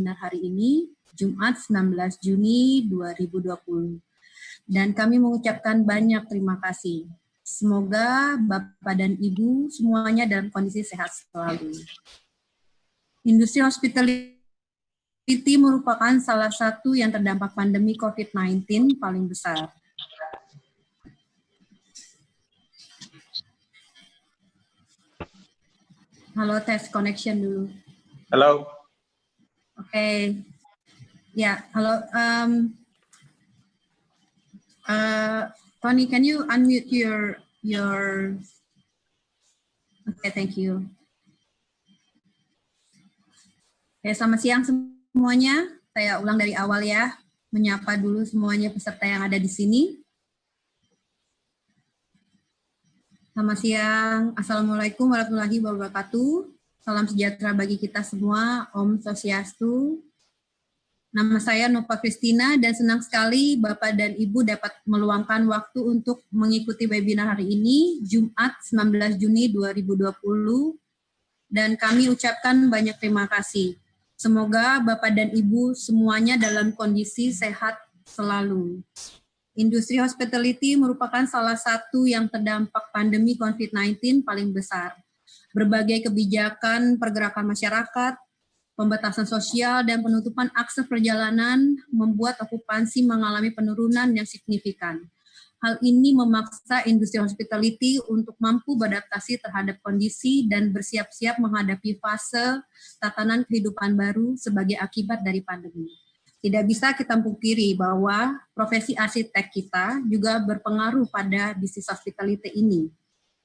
webinar hari ini, Jumat 19 Juni 2020. Dan kami mengucapkan banyak terima kasih. Semoga Bapak dan Ibu semuanya dalam kondisi sehat selalu. Industri hospitality merupakan salah satu yang terdampak pandemi COVID-19 paling besar. Halo, tes connection dulu. Halo. Oke. Ya, halo. Tony, can you unmute your? Okay, thank you. Oke, selamat siang semuanya. Saya ulang dari awal ya, menyapa dulu semuanya peserta yang ada di sini. Selamat siang. Assalamualaikum warahmatullahi wabarakatuh. Salam sejahtera bagi kita semua. Om Swastiastu. Nama saya Nova Kristina dan senang sekali Bapak dan Ibu dapat meluangkan waktu untuk mengikuti webinar hari ini, Jumat 19 Juni 2020. Dan kami ucapkan banyak terima kasih. Semoga Bapak dan Ibu semuanya dalam kondisi sehat selalu. Industri hospitality merupakan salah satu yang terdampak pandemi COVID-19 paling besar. Berbagai kebijakan pergerakan masyarakat, pembatasan sosial, dan penutupan akses perjalanan membuat okupansi mengalami penurunan yang signifikan. Hal ini memaksa industri hospitality untuk mampu beradaptasi terhadap kondisi dan bersiap-siap menghadapi fase tatanan kehidupan baru sebagai akibat dari pandemi. Tidak bisa kita pungkiri bahwa profesi arsitek kita juga berpengaruh pada bisnis hospitality ini.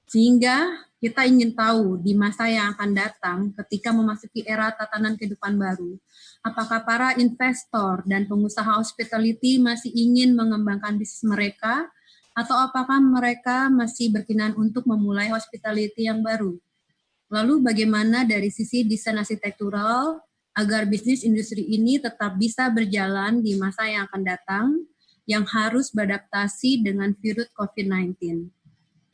Sehingga kita ingin tahu di masa yang akan datang ketika memasuki era tatanan kehidupan baru, apakah para investor dan pengusaha hospitality masih ingin mengembangkan bisnis mereka atau apakah mereka masih berkenan untuk memulai hospitality yang baru. Lalu bagaimana dari sisi desain arsitektural agar bisnis industri ini tetap bisa berjalan di masa yang akan datang yang harus beradaptasi dengan virus COVID-19.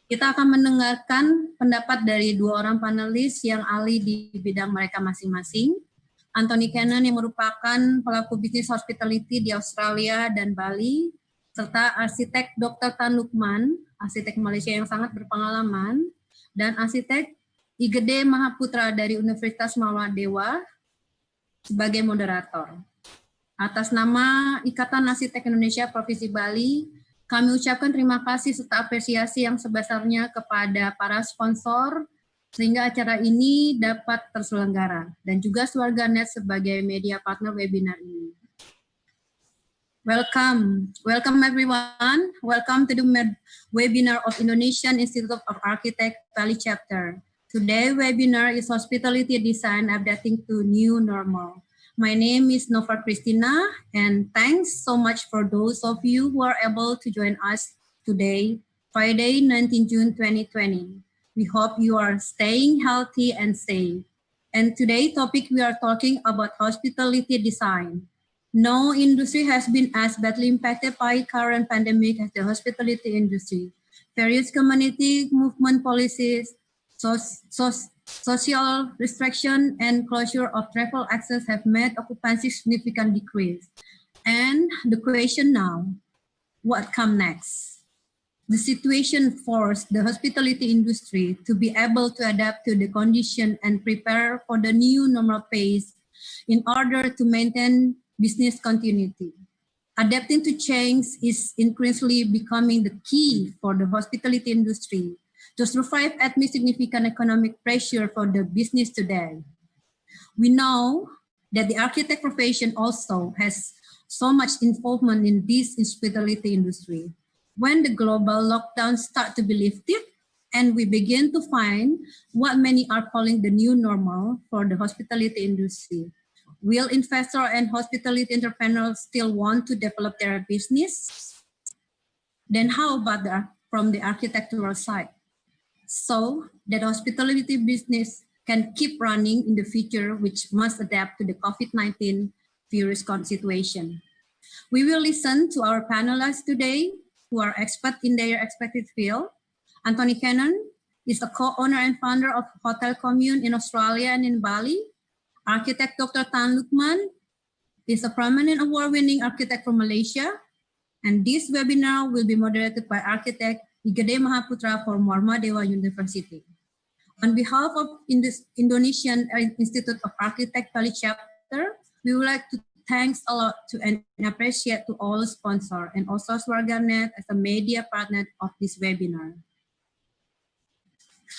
Kita akan mendengarkan pendapat dari dua orang panelis yang ahli di bidang mereka masing-masing. Anthony Cannon yang merupakan pelaku bisnis hospitality di Australia dan Bali, serta arsitek Dr. Tan Lukman, arsitek Malaysia yang sangat berpengalaman, dan arsitek Igede Mahaputra dari Universitas Maladewa sebagai moderator. Atas nama Ikatan Arsitek Indonesia Provinsi Bali, kami ucapkan terima kasih serta apresiasi yang sebesarnya kepada para sponsor sehingga acara ini dapat terselenggara dan juga Warganet sebagai media partner webinar ini. Welcome everyone. Welcome to the webinar of Indonesian Institute of Architects Bali chapter. Today webinar is Hospitality Design Adapting to New Normal. My name is Nova Kristina, and thanks so much for those of you who are able to join us today, Friday, 19 June 2020. We hope you are staying healthy and safe. And today's topic, we are talking about hospitality design. No industry has been as badly impacted by current pandemic as the hospitality industry. Various community movement policies, social restriction and closure of travel access have made occupancy significant decrease. And the question now, what comes next? The situation forced the hospitality industry to be able to adapt to the condition and prepare for the new normal pace in order to maintain business continuity. Adapting to change is increasingly becoming the key for the hospitality industry to survive amid significant economic pressure for the business today. We know that the architect profession also has so much involvement in this hospitality industry. When the global lockdowns start to be lifted and we begin to find what many are calling the new normal for the hospitality industry, will investor and hospitality entrepreneurs still want to develop their business? Then how about from the architectural side? So that hospitality business can keep running in the future, which must adapt to the COVID-19 virus situation. We will listen to our panelists today who are experts in their respective field. Anthony Cannon is a co-owner and founder of Hotel Commune in Australia and in Bali. Architect Dr. Tan Lukman is a prominent award-winning architect from Malaysia, and this webinar will be moderated by architect Igede Mahaputra from Warmadewa University. On behalf of Indonesian Institute of Architect Bali chapter, we would like to thanks a lot to and appreciate to all sponsors and also Swarganet as a media partner of this webinar.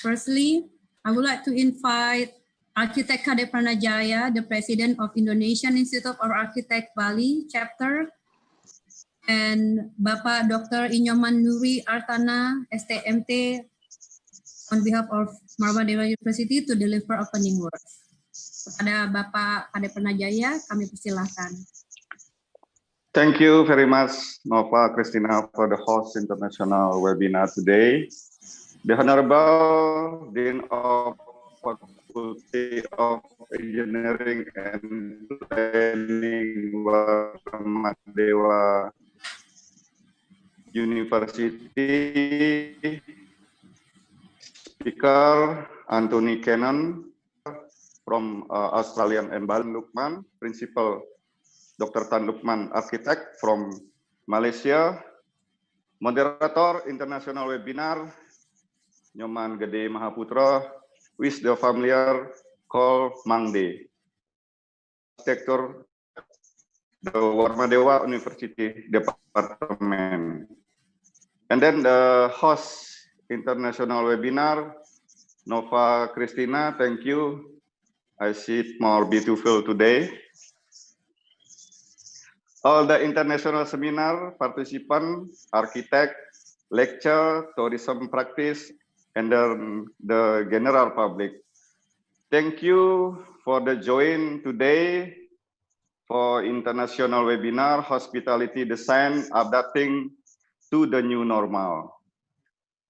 Firstly, I would like to invite Architect Kade Pranajaya, the President of Indonesian Institute of Architect Bali chapter, and Bapak Dr. Inyoman Nuri Artana, STMT, on behalf of Warmadewa University to deliver opening words. Kepada Bapak Kade Pranajaya, kami persilahkan. Thank you very much, Nova Christina, for the host international webinar today. The Honorable Dean of Faculty of Engineering and Planning, Warmadewa University, Speaker Anthony Cannon from Australian and Bali, Lukman, Principal Dr. Tan Lukman, Arsitek from Malaysia, Moderator International Webinar, Nyoman Gede Mahaputra, with the familiar call Mangde. Arsitektur, the Warmadewa University Department. And then the host international webinar, Nova Christina, thank you. I see it more beautiful today. All the international seminar participants, architect, lecture, tourism practice, and then the general public. Thank you for the join today for international webinar, Hospitality Design, Adapting to the New Normal.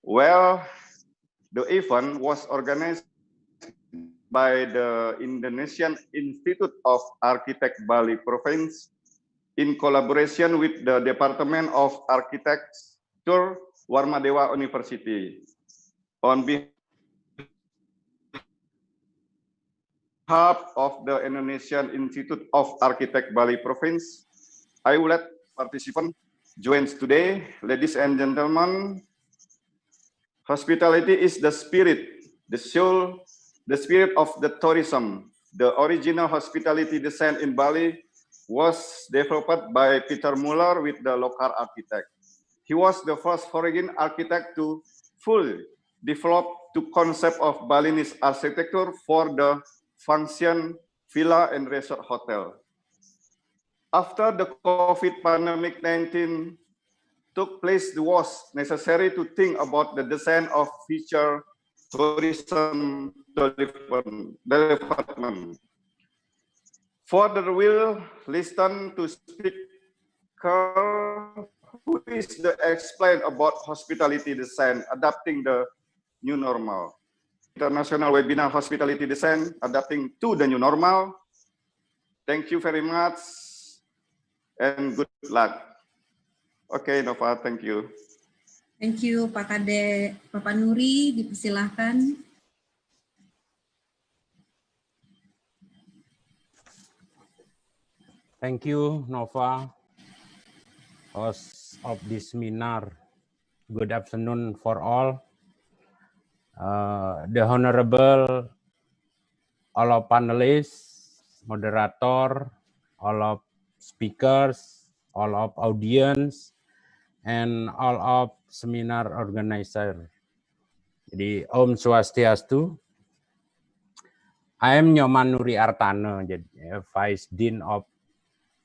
Well, the event was organized by the Indonesian Institute of Architect Bali Province in collaboration with the Department of Arsitektur Warmadewa University. On behalf of the Indonesian Institute of Architect Bali Province, I would like participants join today. Ladies and gentlemen, hospitality is the spirit, the soul, the spirit of the tourism. The original hospitality design in Bali was developed by Peter Muller with the local architect. He was the first foreign architect to fully develop the concept of Balinese architecture for the function villa and resort hotel. After the COVID pandemic 19 took place, it was necessary to think about the design of future tourism development. Further, we'll listen to speaker who is the explain about hospitality design, adapting the new normal. International webinar hospitality design, adapting to the new normal. Thank you very much and good luck. Okay, Nova, thank you. Thank you, Pak Kade. Bapak Nuri, dipersilahkan. Thank you, Nova, host of this seminar. Good afternoon for all. The Honorable, all of panelists, moderator, all of speakers, all of audience, and all of seminar organizer. Jadi, Om Swastiastu. I am Nyoman Nuri Artana, Vice Dean of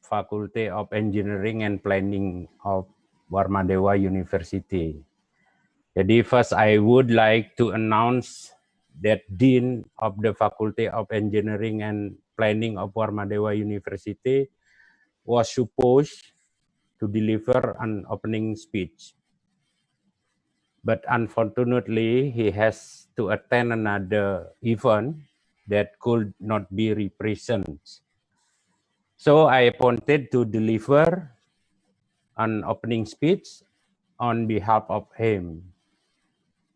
Faculty of Engineering and Planning of Warmadewa University. Jadi first I would like to announce that Dean of the Faculty of Engineering and Planning of Warmadewa University was supposed to deliver an opening speech. But unfortunately, he has to attend another event that could not be represented. So I wanted to deliver an opening speech on behalf of him.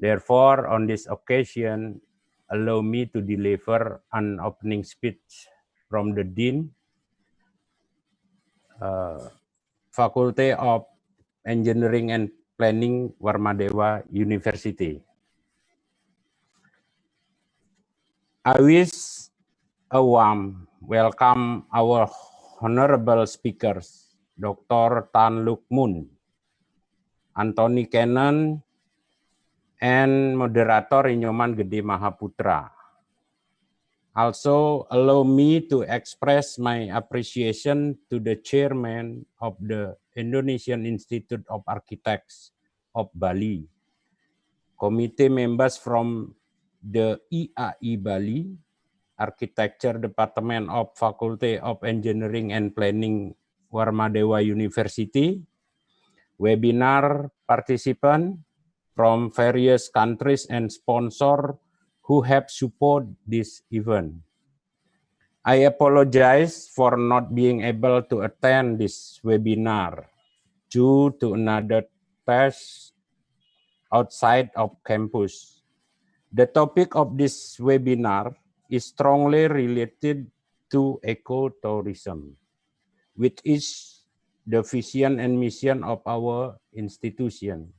Therefore, on this occasion, allow me to deliver an opening speech from the Dean Faculty of Engineering and Planning, Warmadewa University. I wish a warm welcome our honorable speakers, Dr. Tan Luk Mun, Anthony Cannon, and moderator Inyoman Gede Mahaputra. Also, allow me to express my appreciation to the chairman of the Indonesian Institute of Architects of Bali, committee members from the IAI Bali, Architecture Department of Faculty of Engineering and Planning, Warmadewa University, webinar participant from various countries and sponsor who have support this event. I apologize for not being able to attend this webinar due to another task outside of campus. The topic of this webinar is strongly related to ecotourism, which is the vision and mission of our institution.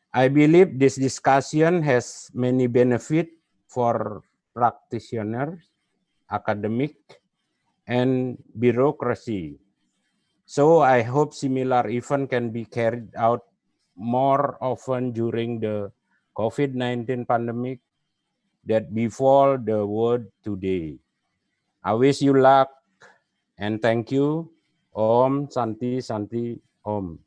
I believe this discussion has many benefits for practitioners, academic, and bureaucracy. So I hope similar event can be carried out more often during the COVID-19 pandemic that befall the world today. I wish you luck and thank you. Om Santi Santi Om.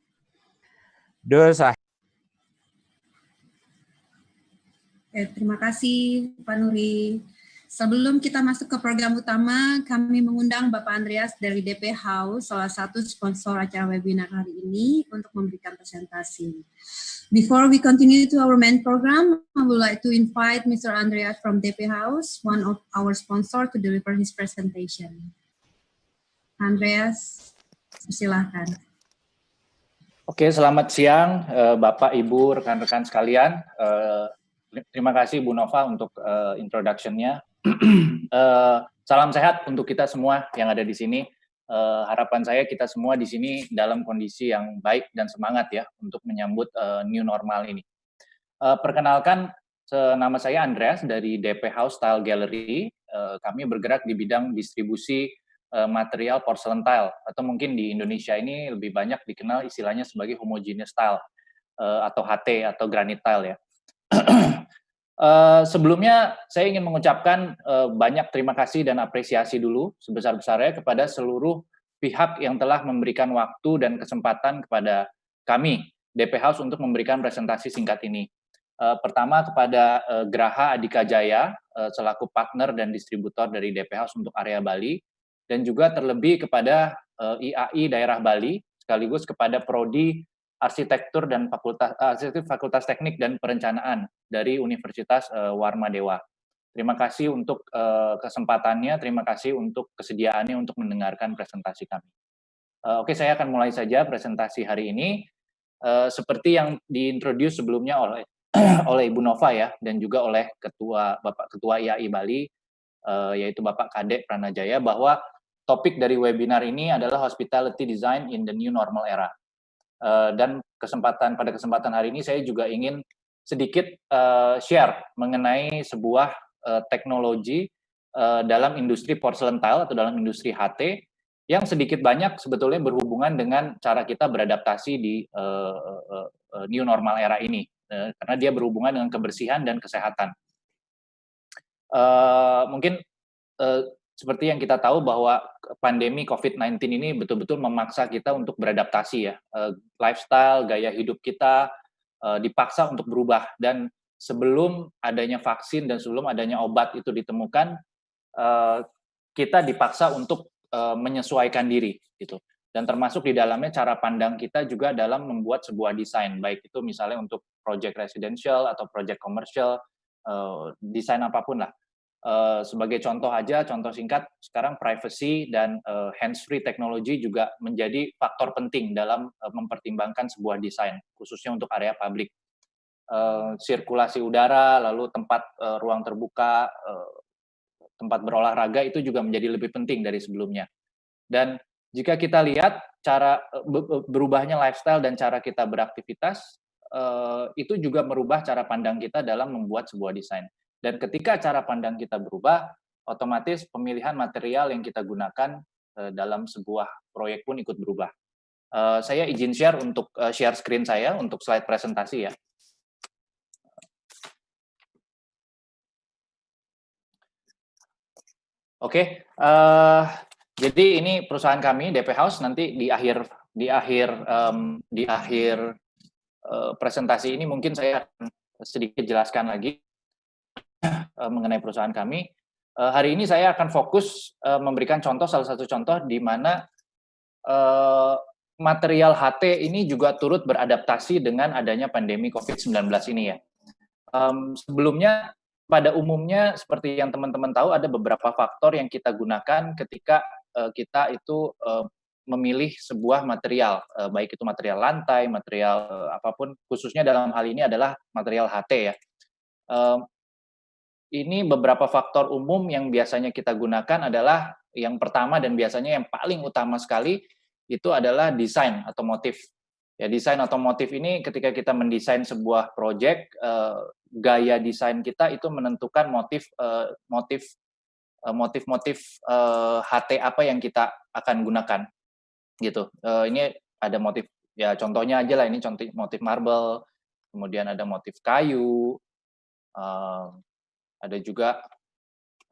Terima kasih Pak Nuri. Sebelum kita masuk ke program utama, kami mengundang Bapak Andreas dari DP House, salah satu sponsor acara webinar hari ini, untuk memberikan presentasi. Before we continue to our main program, I would like to invite Mr. Andreas from DP House, one of our sponsor, to deliver his presentation. Andreas, silakan. Oke, selamat siang Bapak, Ibu, rekan-rekan sekalian. Terima kasih Bu Nova untuk introduction-nya. Salam sehat untuk kita semua yang ada di sini. Harapan saya kita semua di sini dalam kondisi yang baik dan semangat ya untuk menyambut new normal ini. Perkenalkan, nama saya Andreas dari DP House Style Gallery. Kami bergerak di bidang distribusi material porcelain tile, atau mungkin di Indonesia ini lebih banyak dikenal istilahnya sebagai homogeneous tile atau HT atau granite tile ya. Sebelumnya saya ingin mengucapkan banyak terima kasih dan apresiasi dulu sebesar-besarnya kepada seluruh pihak yang telah memberikan waktu dan kesempatan kepada kami DP House untuk memberikan presentasi singkat ini. Pertama kepada Graha Adika Jaya selaku partner dan distributor dari DP House untuk area Bali, dan juga terlebih kepada IAI daerah Bali, sekaligus kepada Prodi Arsitektur dan Fakultas Teknik dan Perencanaan dari Universitas Warmadewa. Terima kasih untuk kesempatannya, terima kasih untuk kesediaannya untuk mendengarkan presentasi kami. Oke, saya akan mulai saja presentasi hari ini. Seperti yang diintroduce sebelumnya oleh Ibu Nova ya, dan juga oleh Bapak Ketua IAI Bali, yaitu Bapak Kadek Pranajaya, bahwa topik dari webinar ini adalah Hospitality Design in the New Normal Era. Dan pada kesempatan hari ini saya juga ingin sedikit share mengenai sebuah teknologi dalam industri porcelain tile atau dalam industri HT yang sedikit banyak sebetulnya berhubungan dengan cara kita beradaptasi di new normal era ini, karena dia berhubungan dengan kebersihan dan kesehatan. Mungkin seperti yang kita tahu bahwa pandemi COVID-19 ini betul-betul memaksa kita untuk beradaptasi ya. Lifestyle, gaya hidup kita dipaksa untuk berubah, dan sebelum adanya vaksin dan sebelum adanya obat itu ditemukan, kita dipaksa untuk menyesuaikan diri gitu. Dan termasuk di dalamnya cara pandang kita juga dalam membuat sebuah desain, baik itu misalnya untuk project residential atau project commercial, desain apapun lah. Sebagai contoh singkat, sekarang privacy dan hands-free teknologi juga menjadi faktor penting dalam mempertimbangkan sebuah desain, khususnya untuk area publik. Sirkulasi udara, lalu tempat ruang terbuka, tempat berolahraga itu juga menjadi lebih penting dari sebelumnya. Dan Jika kita lihat cara berubahnya lifestyle dan cara kita beraktivitas, itu juga merubah cara pandang kita dalam membuat sebuah desain. Dan ketika cara pandang kita berubah, otomatis pemilihan material yang kita gunakan dalam sebuah proyek pun ikut berubah. Saya izin share untuk share screen saya untuk slide presentasi ya. Oke, jadi ini perusahaan kami DP House. Nanti di akhir presentasi ini mungkin saya akan sedikit jelaskan lagi mengenai perusahaan kami. Hari ini saya akan fokus memberikan contoh, salah satu contoh di mana material HT ini juga turut beradaptasi dengan adanya pandemi COVID-19 ini ya. Sebelumnya, pada umumnya seperti yang teman-teman tahu, ada beberapa faktor yang kita gunakan ketika kita itu memilih sebuah material, baik itu material lantai, material apapun, khususnya dalam hal ini adalah material HT ya. Ini beberapa faktor umum yang biasanya kita gunakan adalah yang pertama dan biasanya yang paling utama sekali itu adalah desain atau motif. Ya, desain atau motif ini ketika kita mendesain sebuah proyek, gaya desain kita itu menentukan motif HT apa yang kita akan gunakan, gitu. Ini ada motif, ya contohnya aja lah, ini contoh motif marble, kemudian ada motif kayu, ada juga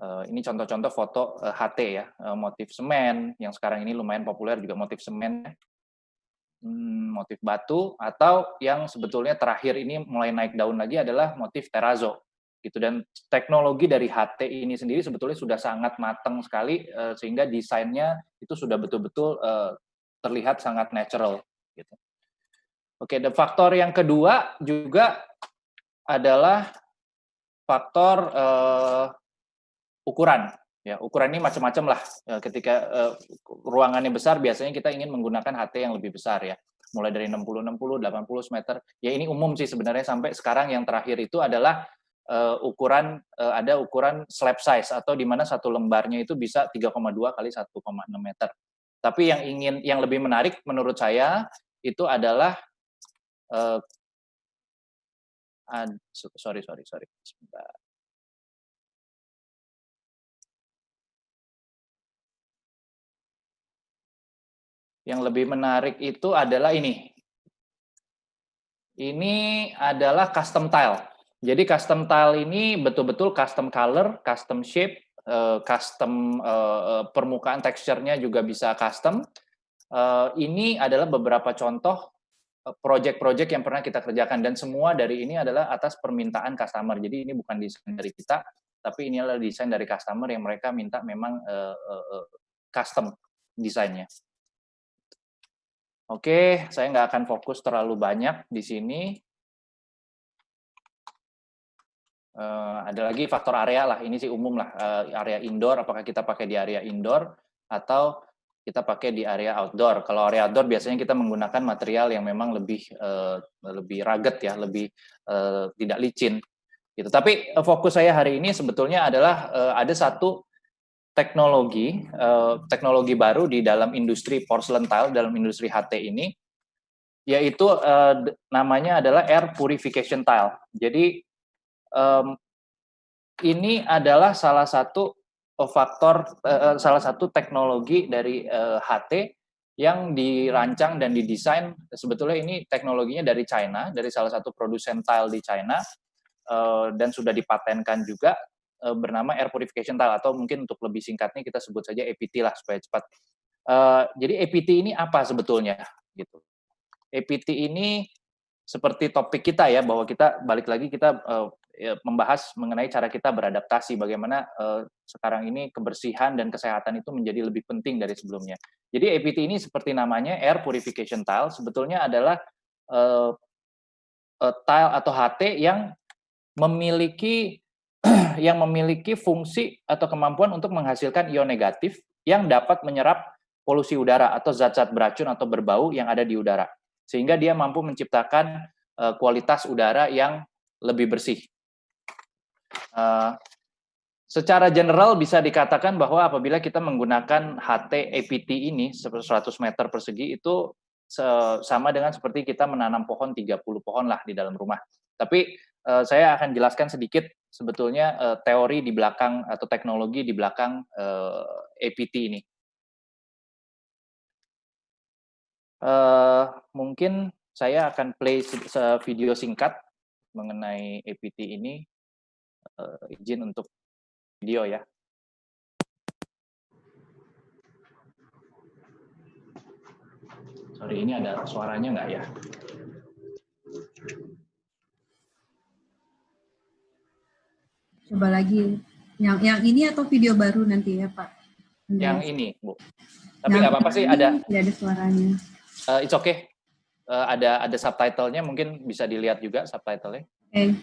ini contoh-contoh foto HT ya, motif semen yang sekarang ini lumayan populer juga motif semen, motif batu, atau yang sebetulnya terakhir ini mulai naik daun lagi adalah motif terrazzo gitu. Dan teknologi dari HT ini sendiri sebetulnya sudah sangat matang sekali sehingga desainnya itu sudah betul-betul terlihat sangat natural gitu. Oke, dan faktor yang kedua juga adalah faktor ukuran. Ya, ukuran ini macam-macam lah. Ketika ruangannya besar, biasanya kita ingin menggunakan HT yang lebih besar ya. Mulai dari 60, 80 meter. Ya ini umum sih sebenarnya, sampai sekarang yang terakhir itu adalah ada ukuran slab size, atau di mana satu lembarnya itu bisa 3,2 kali 1,6 meter. Tapi yang lebih menarik menurut saya itu adalah sorry. Sebentar. Yang lebih menarik itu adalah ini. Ini adalah custom tile. Jadi custom tile ini betul-betul custom color, custom shape, custom permukaan teksturnya juga bisa custom. Ini adalah beberapa contoh project-project yang pernah kita kerjakan, dan semua dari ini adalah atas permintaan customer. Jadi ini bukan desain dari kita, tapi ini adalah desain dari customer yang mereka minta memang custom desainnya. Oke, saya nggak akan fokus terlalu banyak di sini. Ada lagi faktor area lah, ini sih umum lah, area indoor, apakah kita pakai di area indoor atau kita pakai di area outdoor. Kalau area outdoor biasanya kita menggunakan material yang memang lebih rugged ya, lebih tidak licin gitu. Tapi fokus saya hari ini sebetulnya adalah ada satu teknologi baru di dalam industri porcelain tile, dalam industri HT ini, yaitu namanya adalah air purification tile. Jadi ini adalah salah satu salah satu teknologi dari HT yang dirancang dan didesain. Sebetulnya ini teknologinya dari China, dari salah satu produsen tile di China, dan sudah dipatenkan juga, bernama air purification tile, atau mungkin untuk lebih singkatnya kita sebut saja APT lah supaya cepat. Jadi APT ini apa sebetulnya gitu. APT ini seperti topik kita ya, bahwa kita balik lagi kita membahas mengenai cara kita beradaptasi, bagaimana sekarang ini kebersihan dan kesehatan itu menjadi lebih penting dari sebelumnya. Jadi APT ini seperti namanya, air purification tile, sebetulnya adalah tile atau HT yang memiliki fungsi atau kemampuan untuk menghasilkan ion negatif yang dapat menyerap polusi udara atau zat-zat beracun atau berbau yang ada di udara, sehingga dia mampu menciptakan kualitas udara yang lebih bersih. Secara general bisa dikatakan bahwa apabila kita menggunakan HT APT ini 100 meter persegi itu sama dengan seperti kita menanam pohon 30 pohon lah di dalam rumah. Tapi saya akan jelaskan sedikit sebetulnya teori di belakang atau teknologi di belakang APT ini. Mungkin saya akan play video singkat mengenai APT ini. Izin untuk video ya. Sorry, ini ada suaranya nggak ya? Coba lagi. Yang ini atau video baru nanti ya Pak? Andreas. Yang ini, Bu. Tapi nggak apa-apa sih, ada. Tidak ada suaranya. It's okay. Ada subtitlenya, mungkin bisa dilihat juga subtitlenya. Okay.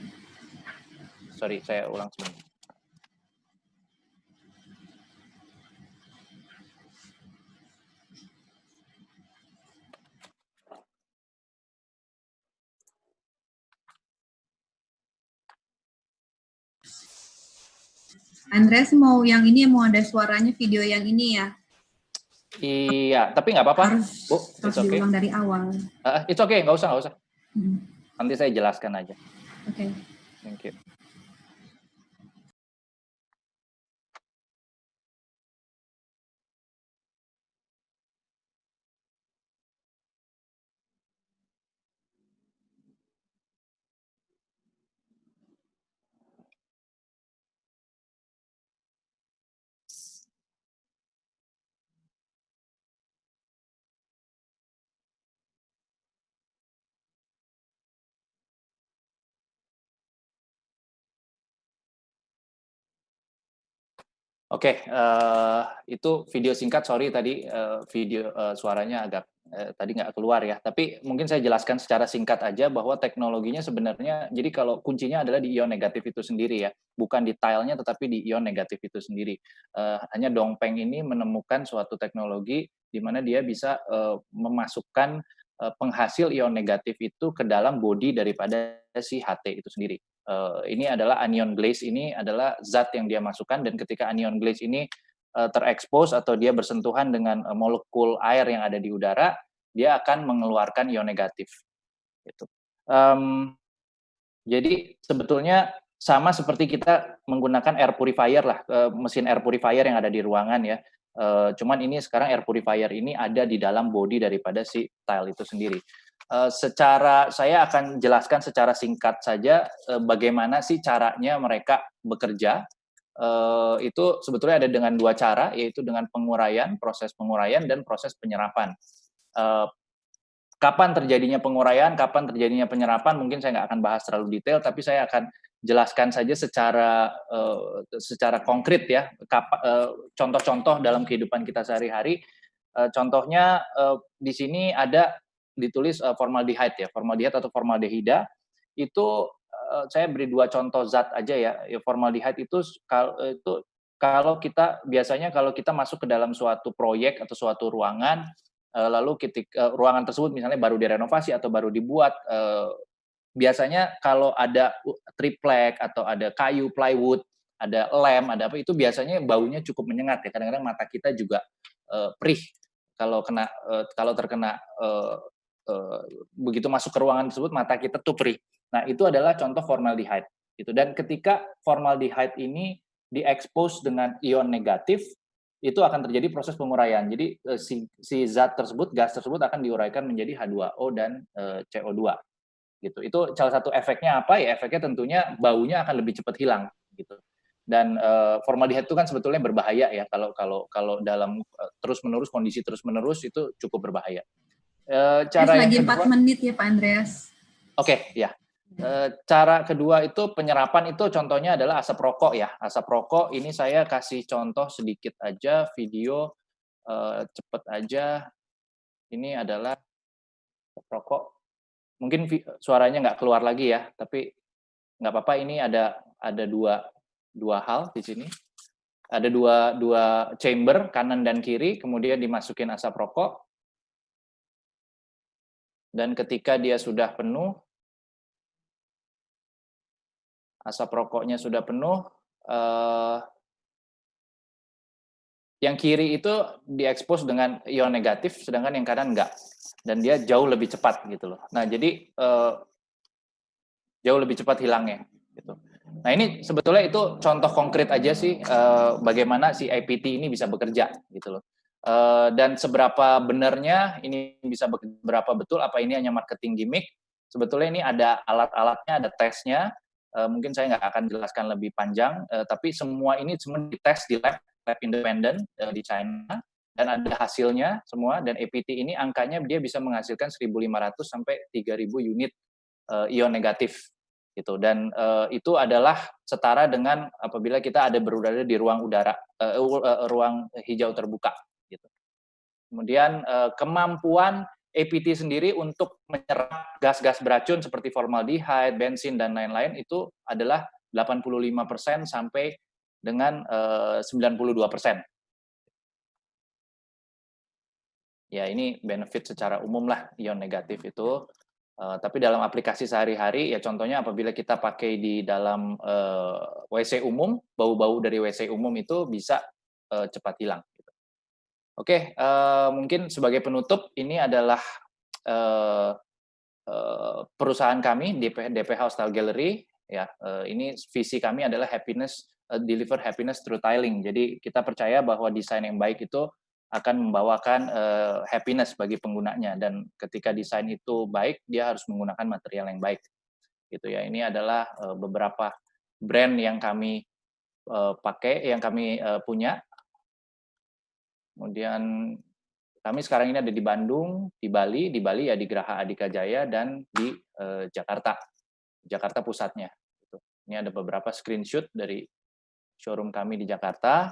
Sorry, saya ulang sebentar. Andreas mau yang ini, mau ada suaranya video yang ini ya? Iya, tapi nggak apa-apa, Bu. Harus diulang dari awal. It's okay, nggak usah. Nanti saya jelaskan aja. Oke. Thank you. Oke, itu video singkat. Sorry tadi video suaranya agak tadi nggak keluar ya. Tapi mungkin saya jelaskan secara singkat aja bahwa teknologinya sebenarnya, jadi kalau kuncinya adalah di ion negatif itu sendiri ya, bukan di tilenya tetapi di ion negatif itu sendiri. Hanya Dongpeng ini menemukan suatu teknologi di mana dia bisa memasukkan penghasil ion negatif itu ke dalam bodi daripada si HT itu sendiri. Ini adalah anion glaze, ini adalah zat yang dia masukkan, dan ketika anion glaze ini terekspos atau dia bersentuhan dengan molekul air yang ada di udara, dia akan mengeluarkan ion negatif. Gitu. Jadi sebetulnya sama seperti kita menggunakan air purifier lah, mesin air purifier yang ada di ruangan ya. Cuman ini sekarang air purifier ini ada di dalam bodi daripada si tile itu sendiri. Saya akan jelaskan secara singkat saja bagaimana sih caranya mereka bekerja. Itu sebetulnya ada dengan dua cara, yaitu dengan penguraian, proses penguraian, dan proses penyerapan. Kapan terjadinya penguraian, kapan terjadinya penyerapan, mungkin saya nggak akan bahas terlalu detail, tapi saya akan jelaskan saja secara konkret ya, contoh-contoh dalam kehidupan kita sehari-hari. Contohnya di sini ada ditulis formaldehyde ya, formaldehyde atau formaldehida. Itu saya beri dua contoh zat aja ya. Formaldehyde itu kalau kita biasanya kalau kita masuk ke dalam suatu proyek atau suatu ruangan, lalu ketika ruangan tersebut misalnya baru direnovasi atau baru dibuat, biasanya kalau ada triplek atau ada kayu, plywood, ada lem, ada apa, itu biasanya baunya cukup menyengat ya. Kadang-kadang mata kita juga perih kalau terkena begitu masuk ke ruangan tersebut, mata kita tuh perih. Nah, itu adalah contoh formaldehyde. Gitu. Dan ketika formaldehyde ini diekspos dengan ion negatif, itu akan terjadi proses penguraian. Jadi si zat tersebut, gas tersebut akan diuraikan menjadi H2O dan CO2. Gitu. Itu salah satu efeknya apa ya? Efeknya tentunya baunya akan lebih cepat hilang. Gitu. Dan formaldehyde itu kan sebetulnya berbahaya ya, kalau dalam terus-menerus, kondisi terus-menerus itu cukup berbahaya. Cara yang lagi kedua, 4 menit ya Pak Andreas. Oke, ya. Cara kedua itu penyerapan, itu contohnya adalah asap rokok ya. Asap rokok ini saya kasih contoh sedikit aja, video cepet aja. Ini adalah asap rokok. Mungkin suaranya nggak keluar lagi ya, tapi nggak apa-apa. Ini ada dua hal di sini. Ada dua chamber kanan dan kiri, kemudian dimasukin asap rokok. Dan ketika dia sudah penuh, asap rokoknya sudah penuh, yang kiri itu diekspos dengan ion negatif, sedangkan yang kanan enggak. Dan dia jauh lebih cepat gitu loh. Nah, jadi jauh lebih cepat hilangnya gitu. Nah, ini sebetulnya itu contoh konkret aja sih bagaimana si IPT ini bisa bekerja gitu loh. Dan seberapa benarnya ini bisa berapa betul, apa ini hanya marketing gimmick? Sebetulnya ini ada alat-alatnya, ada tesnya. Mungkin saya nggak akan jelaskan lebih panjang, tapi semua ini semua dites di lab independen di China, dan ada hasilnya semua. Dan APT ini angkanya dia bisa menghasilkan 1.500 sampai 3.000 unit ion negatif gitu. Dan itu adalah setara dengan apabila kita berada di ruang udara, ruang hijau terbuka gitu. Kemudian kemampuan APT sendiri untuk menyerap gas-gas beracun seperti formaldehyde, bensin dan lain-lain itu adalah 85% sampai dengan 92%. Ya, ini benefit secara umum lah ion negatif itu. Tapi dalam aplikasi sehari-hari, ya contohnya apabila kita pakai di dalam WC umum, bau-bau dari WC umum itu bisa cepat hilang. Gitu. Oke, mungkin sebagai penutup, ini adalah perusahaan kami, DP House Style Gallery. Ya, ini visi kami adalah happiness, deliver happiness through tiling. Jadi kita percaya bahwa desain yang baik itu akan membawakan happiness bagi penggunanya, dan ketika desain itu baik, dia harus menggunakan material yang baik. Gitu ya. Ini adalah beberapa brand yang kami pakai, yang kami punya. Kemudian kami sekarang ini ada di Bandung, di Bali ya di Geraha Adika Jaya, dan di Jakarta pusatnya. Gitu. Ini ada beberapa screenshot dari showroom kami di Jakarta.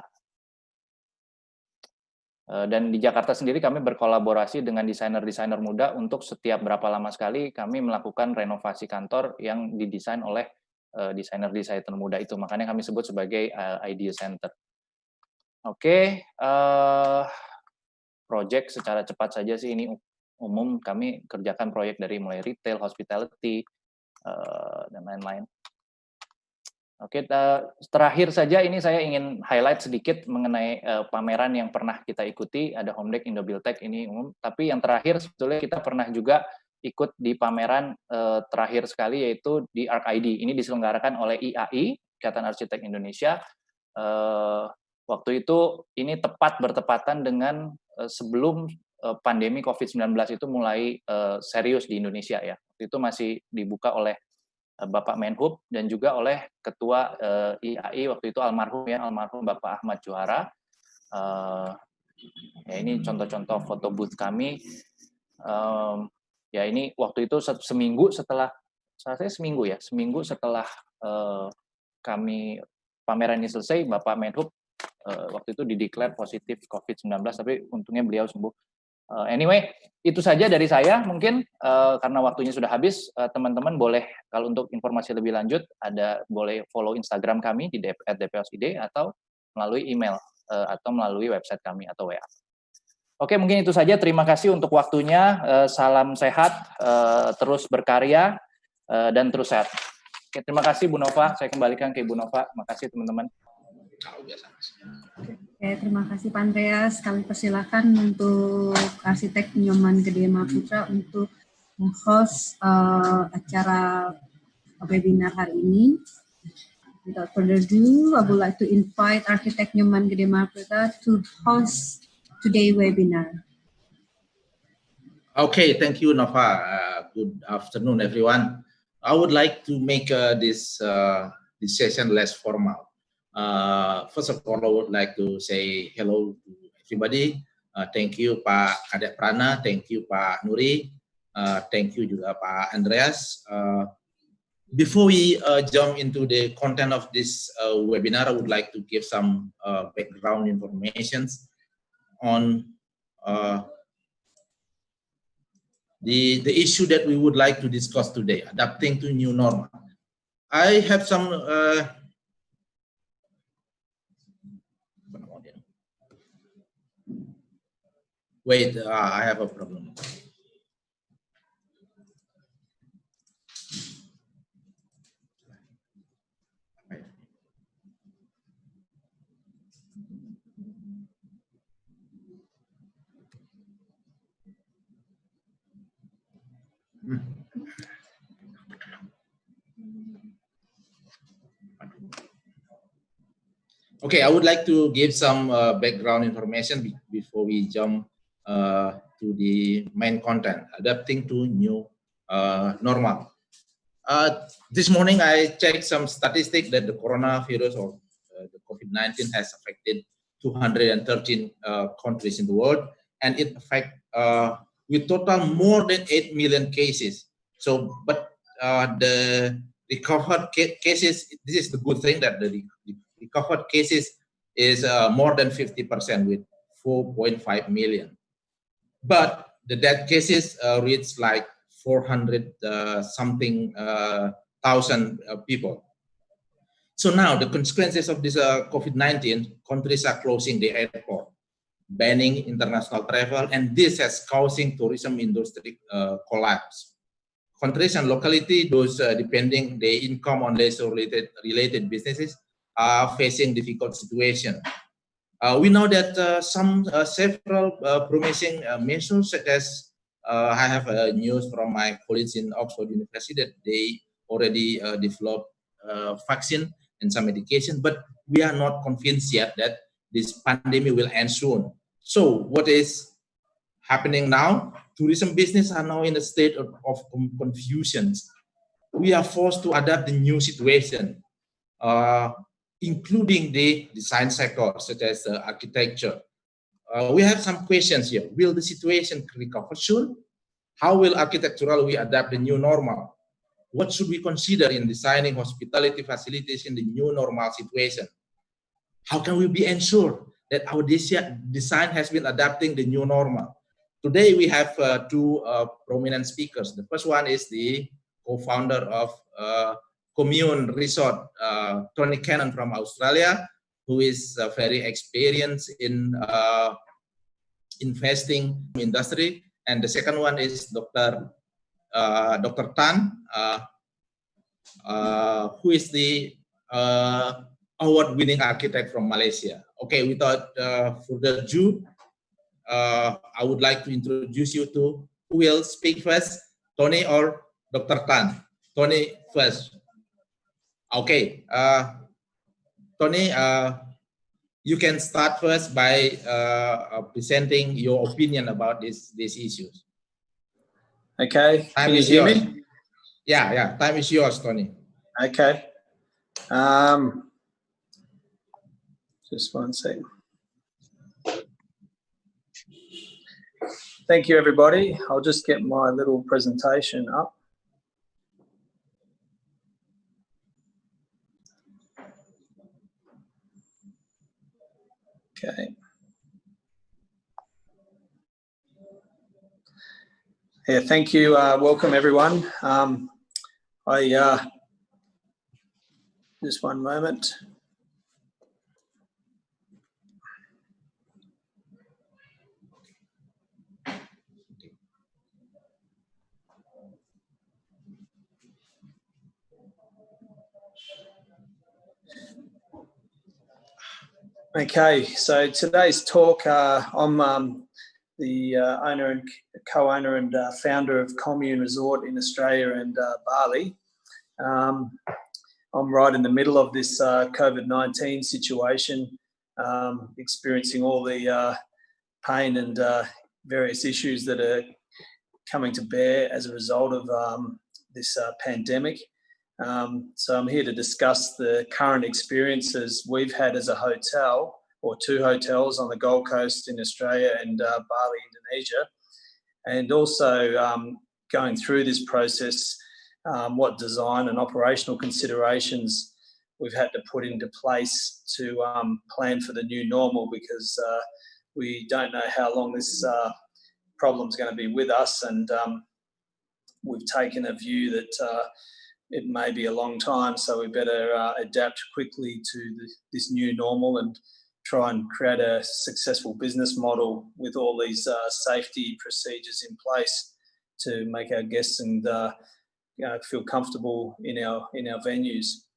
Dan di Jakarta sendiri kami berkolaborasi dengan desainer-desainer muda untuk setiap berapa lama sekali kami melakukan renovasi kantor yang didesain oleh desainer-desainer muda itu. Makanya kami sebut sebagai Idea Center. Oke, project secara cepat saja sih ini umum. Kami kerjakan proyek dari mulai retail, hospitality, dan lain-lain. Oke, terakhir saja ini saya ingin highlight sedikit mengenai pameran yang pernah kita ikuti. Ada Home Deck, Indobuildtech, ini umum. Tapi yang terakhir sebetulnya kita pernah juga ikut di pameran terakhir sekali, yaitu di ArcID. Ini diselenggarakan oleh IAI, Ikatan Arsitek Indonesia. Waktu itu ini bertepatan dengan sebelum pandemi COVID-19 itu mulai serius di Indonesia ya. Waktu itu masih dibuka oleh Bapak Menhub dan juga oleh Ketua IAI waktu itu almarhum Bapak Ahmad Juara. Ya ini contoh-contoh foto booth kami. Ya ini waktu itu seminggu setelah kami pameran ini selesai, Bapak Menhub waktu itu dideklar positif COVID-19, tapi untungnya beliau sembuh. Anyway, itu saja dari saya mungkin karena waktunya sudah habis. Teman-teman boleh kalau untuk informasi lebih lanjut boleh follow Instagram kami di @dphouseid atau melalui email atau melalui website kami atau WA. Oke, mungkin itu saja. Terima kasih untuk waktunya. Salam sehat, terus berkarya dan terus sehat. Oke, terima kasih Bu Nova. Saya kembalikan ke Ibu Nova. Terima kasih teman-teman. Oke, terima kasih Pak Andreas. Kami persilakan untuk Arsitek Nyoman Gede Maputra untuk host acara webinar hari ini. Without further ado, I would like to invite Arsitek Nyoman Gede Maputra to host today's webinar. Okay, thank you, Nova. Good afternoon, everyone. I would like to make this session less formal. First of all, I would like to say hello to everybody. Thank you, Pak Kadek Prana. Thank you, Pak Nuri. Thank you juga Pak Andreas. Before we jump into the content of this webinar, I would like to give some background information on the issue that we would like to discuss today, adapting to new normal. I have some wait, I have a problem. Okay, I would like to give some background information before we jump to the main content, adapting to new normal. This morning, I checked some statistics that the coronavirus or the COVID-19 has affected 213 countries in the world, and it affect with total more than 8 million cases. So, but the recovered cases, this is the good thing, that the recovered cases is more than 50% with 4.5 million. But the death cases reach like 400 something thousand people. So now the consequences of this COVID-19, countries are closing the airport, banning international travel, and this has causing tourism industry collapse. Countries and locality, those depending their income on leisure-related businesses, are facing difficult situation. We know that several promising measures, such as I have news from my colleagues in Oxford University that they already developed vaccine and some medication, but we are not convinced yet that this pandemic will end soon. So what is happening now? Tourism business are now in a state of confusion. We are forced to adapt the new situation, including the design sector, such as architecture. We have some questions here. Will the situation recover soon? How will architectural we adapt the new normal? What should we consider in designing hospitality facilities in the new normal situation? How can we be ensured that our design has been adapting the new normal? Today we have two prominent speakers. The first one is the co-founder of Commune Resort, Tony Cannon from Australia, who is very experienced in investing industry. And the second one is Dr. Tan, who is the award-winning architect from Malaysia. Okay, without further ado, I would like to introduce you to who will speak first, Tony or Dr. Tan. Tony first. Okay, Tony, you can start first by presenting your opinion about these issues. Okay, Time can you is hear yours. me? Yeah, time is yours, Tony. Okay. Just one second. Thank you, everybody. I'll just get my little presentation up. Okay. Yeah, thank you. Welcome, everyone. Just one moment. Okay, so today's talk, I'm the owner and co-owner and founder of Commune Resort in Australia and Bali. I'm right in the middle of this COVID-19 situation, experiencing all the pain and various issues that are coming to bear as a result of this pandemic. So I'm here to discuss the current experiences we've had as a hotel, or two hotels on the Gold Coast in Australia and Bali, Indonesia, and also going through this process, what design and operational considerations we've had to put into place to plan for the new normal, because we don't know how long this problem's going to be with us, and we've taken a view that it may be a long time, so we better adapt quickly to this new normal and try and create a successful business model with all these safety procedures in place to make our guests and feel comfortable in our venues.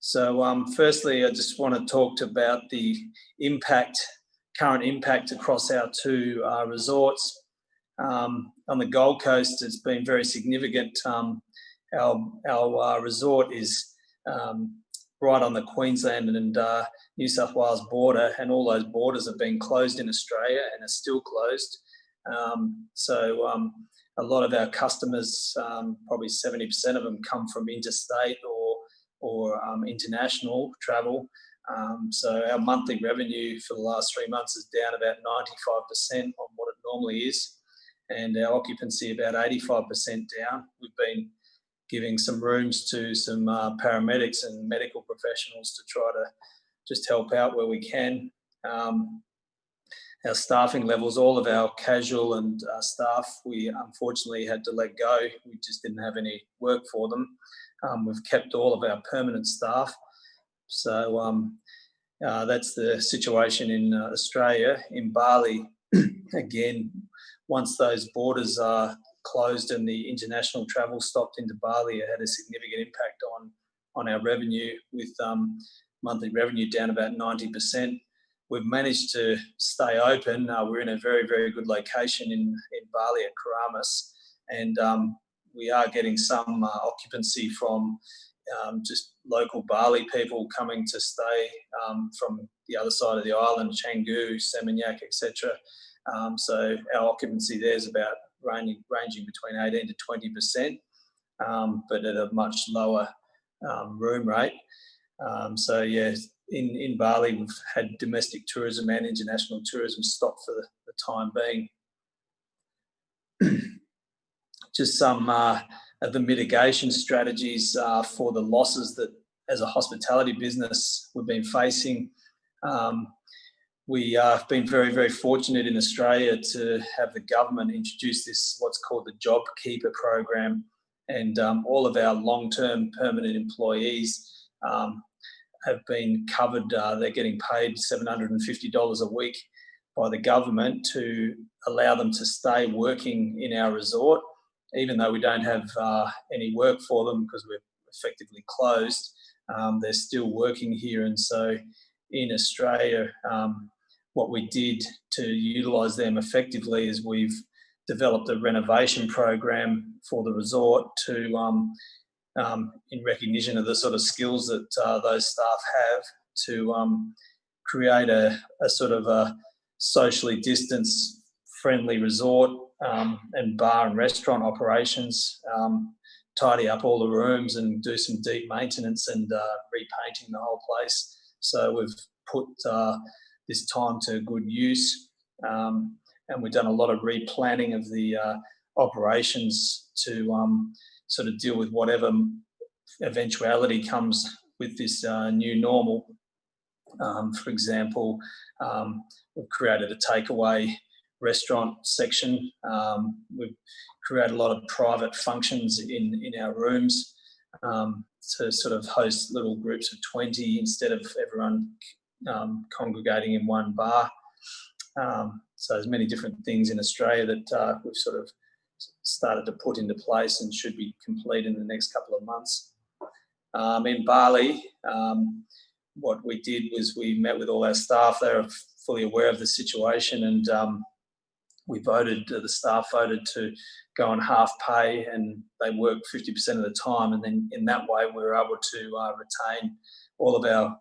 So firstly, I just want to talk about the current impact across our two resorts. On the Gold Coast, it's been very significant. Our resort is right on the Queensland and New South Wales border, and all those borders have been closed in Australia and are still closed. So a lot of our customers, probably 70% of them, come from interstate or international travel. So our monthly revenue for the last 3 months is down about 95% on what it normally is, and our occupancy about 85% down. We've been giving some rooms to some paramedics and medical professionals to try to just help out where we can. Our staffing levels, all of our casual and staff, we unfortunately had to let go. We just didn't have any work for them. We've kept all of our permanent staff. So that's the situation in Australia. In Bali, again, once those borders are closed and the international travel stopped into Bali, it had a significant impact on our revenue, with monthly revenue down about 90%. We've managed to stay open. We're in a very, very good location in Bali at Keramas, and we are getting some occupancy from just local Bali people coming to stay from the other side of the island, Canggu, Seminyak, etc. So our occupancy there is about ranging between 18 to 20%, but at a much lower room rate. So yeah, in Bali, we've had domestic tourism and international tourism stop for the time being. Just some of the mitigation strategies for the losses that, as a hospitality business, we've been facing. We have been very, very fortunate in Australia to have the government introduce this, what's called the JobKeeper program, and all of our long-term permanent employees have been covered. They're getting paid $750 a week by the government to allow them to stay working in our resort, even though we don't have any work for them because we're effectively closed. They're still working here. And so in Australia, what we did to utilise them effectively is we've developed a renovation program for the resort to, in recognition of the sort of skills that those staff have, to create a sort of a socially distanced, friendly resort and bar and restaurant operations, tidy up all the rooms and do some deep maintenance and repainting the whole place. So we've put this time to good use, and we've done a lot of replanning of the operations to sort of deal with whatever eventuality comes with this new normal. For example, we've created a takeaway restaurant section. We've created a lot of private functions in our rooms to sort of host little groups of 20 instead of everyone congregating in one bar. So there's many different things in Australia that we've sort of started to put into place and should be complete in the next couple of months. In Bali, what we did was we met with all our staff. They were fully aware of the situation, and the staff voted to go on half pay, and they worked 50% of the time. And then in that way, we were able to retain all of our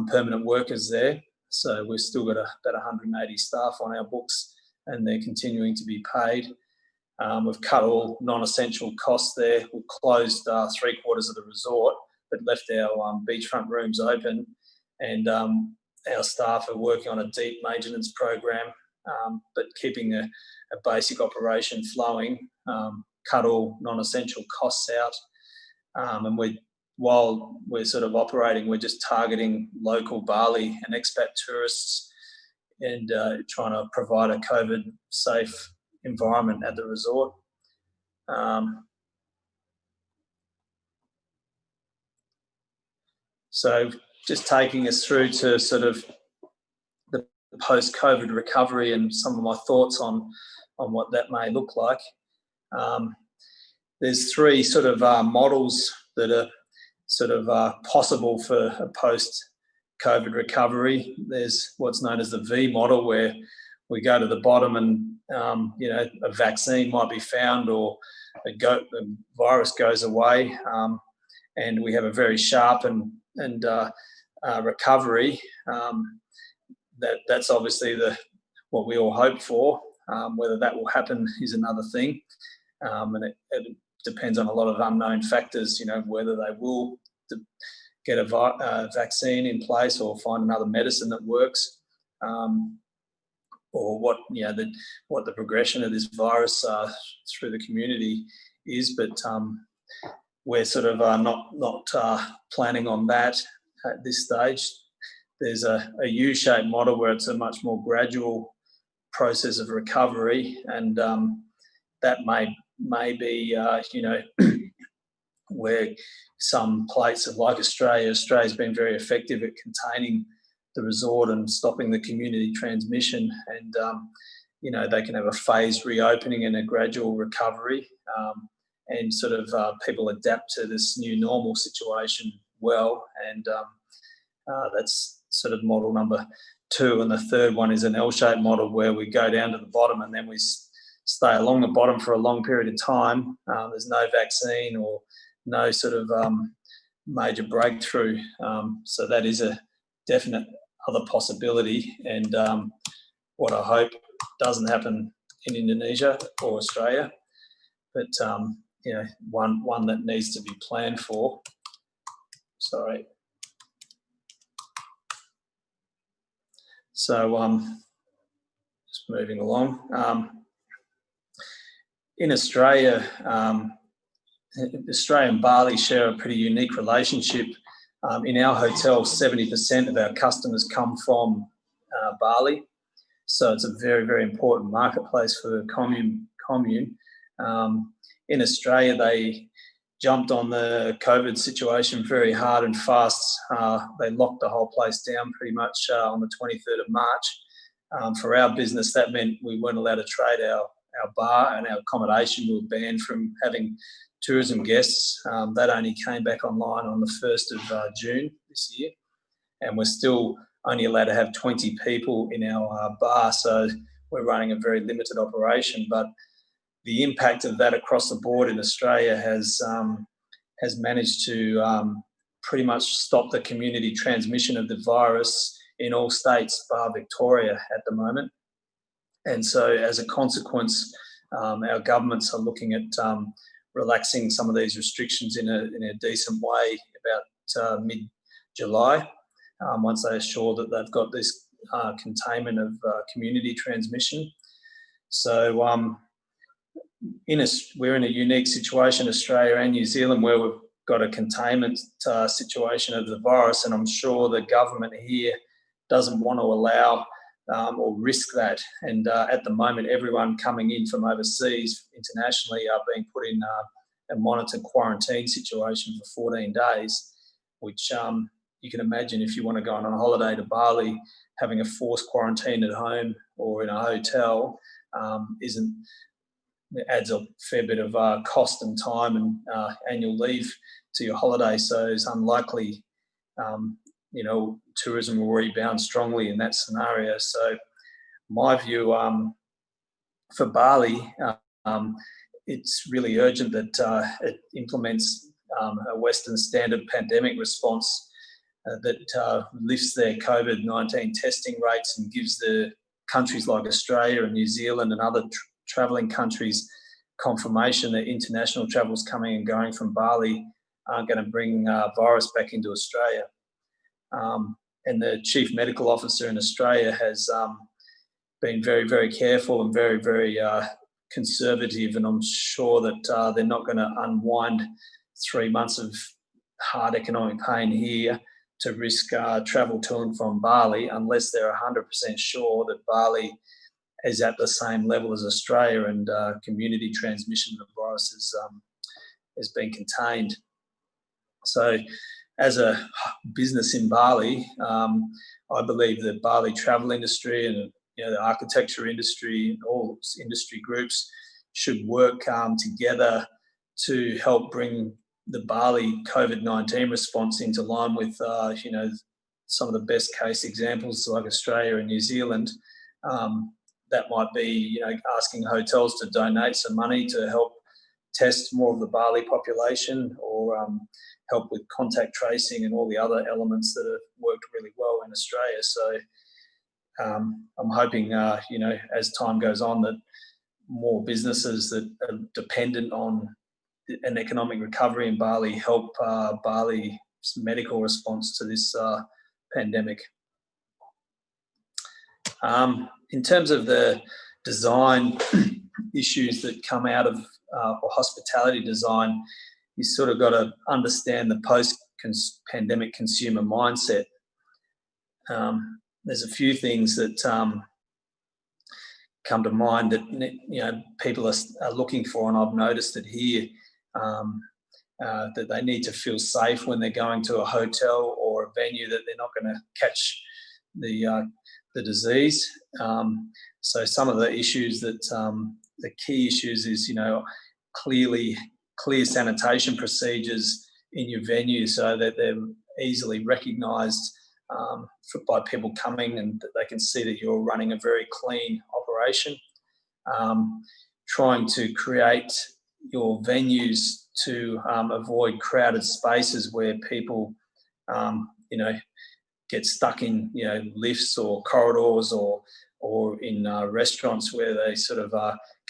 permanent workers there. So we've still got about 180 staff on our books, and they're continuing to be paid. We've cut all non-essential costs there. We've closed 3/4 of the resort, but left our beachfront rooms open, and our staff are working on a deep maintenance program, but keeping a basic operation flowing, cut all non-essential costs out. And while we're sort of operating, we're just targeting local Bali and expat tourists and trying to provide a COVID-safe environment at the resort. So just taking us through to sort of the post-COVID recovery and some of my thoughts on what that may look like. There's three sort of models that are sort of possible for a post-COVID recovery. There's what's known as the V model, where we go to the bottom and, a vaccine might be found, or the virus goes away, and we have a very sharp and recovery. That's obviously what we all hope for. Whether that will happen is another thing, and it depends on a lot of unknown factors. Whether they will get a vaccine in place or find another medicine that works, or what the progression of this virus through the community is. But we're sort of not planning on that at this stage. There's a U-shaped model where it's a much more gradual process of recovery, and that may be where some places like Australia's been very effective at containing the resort and stopping the community transmission, and they can have a phased reopening and a gradual recovery, and sort of people adapt to this new normal situation well, and that's sort of model number 2. And the third one is an L-shaped model where we go down to the bottom and then we stay along the bottom for a long period of time. There's no vaccine or no sort of major breakthrough. So that is a definite other possibility, and what I hope doesn't happen in Indonesia or Australia, but one that needs to be planned for. Sorry. So just moving along. In Australia, Australia and Bali share a pretty unique relationship. In our hotel, 70% of our customers come from Bali. So it's a very, very important marketplace for the commune. In Australia, they jumped on the COVID situation very hard and fast. They locked the whole place down pretty much on the 23rd of March. For our business, that meant we weren't allowed to trade our bar, and our accommodation. We were banned from having tourism guests. That only came back online on the 1st of June this year. And we're still only allowed to have 20 people in our bar, so we're running a very limited operation. But the impact of that across the board in Australia has managed to pretty much stop the community transmission of the virus in all states bar Victoria at the moment. And so as a consequence, our governments are looking at relaxing some of these restrictions in a decent way about mid-July, once they assure that they've got this containment of community transmission. So we're in a unique situation, Australia and New Zealand, where we've got a containment situation of the virus, and I'm sure the government here doesn't want to allow or risk that. And at the moment, everyone coming in from overseas internationally are being put in a monitored quarantine situation for 14 days, which you can imagine if you want to go on a holiday to Bali, having a forced quarantine at home or in a hotel adds a fair bit of cost and time and annual leave to your holiday. So it's unlikely, tourism will rebound strongly in that scenario. So my view for Bali, it's really urgent that it implements a Western standard pandemic response that lifts their COVID-19 testing rates and gives the countries like Australia and New Zealand and other travelling countries confirmation that international travels coming and going from Bali aren't going to bring virus back into Australia. And the Chief Medical Officer in Australia has been very, very careful and very, very conservative, and I'm sure that they're not going to unwind 3 months of hard economic pain here to risk travel to and from Bali unless they're 100% sure that Bali is at the same level as Australia and community transmission of the virus has been contained. So as a business in Bali, I believe the Bali travel industry and the architecture industry and all industry groups should work together to help bring the Bali COVID-19 response into line with some of the best case examples like Australia and New Zealand, that might be, asking hotels to donate some money to help test more of the Bali population, or help with contact tracing and all the other elements that have worked really well in Australia. So I'm hoping, as time goes on, that more businesses that are dependent on an economic recovery in Bali help Bali's medical response to this pandemic. In terms of the design issues that come out of or hospitality design, you sort of got to understand the post-pandemic consumer mindset. There's a few things that come to mind that people are looking for, and I've noticed it here, that they need to feel safe when they're going to a hotel or a venue, that they're not going to catch the disease. So some of the issues that the key issues is clear sanitation procedures in your venue, so that they're easily recognised by people coming, and that they can see that you're running a very clean operation. Trying to create your venues to avoid crowded spaces where people, get stuck in, lifts or corridors, or in restaurants where they sort of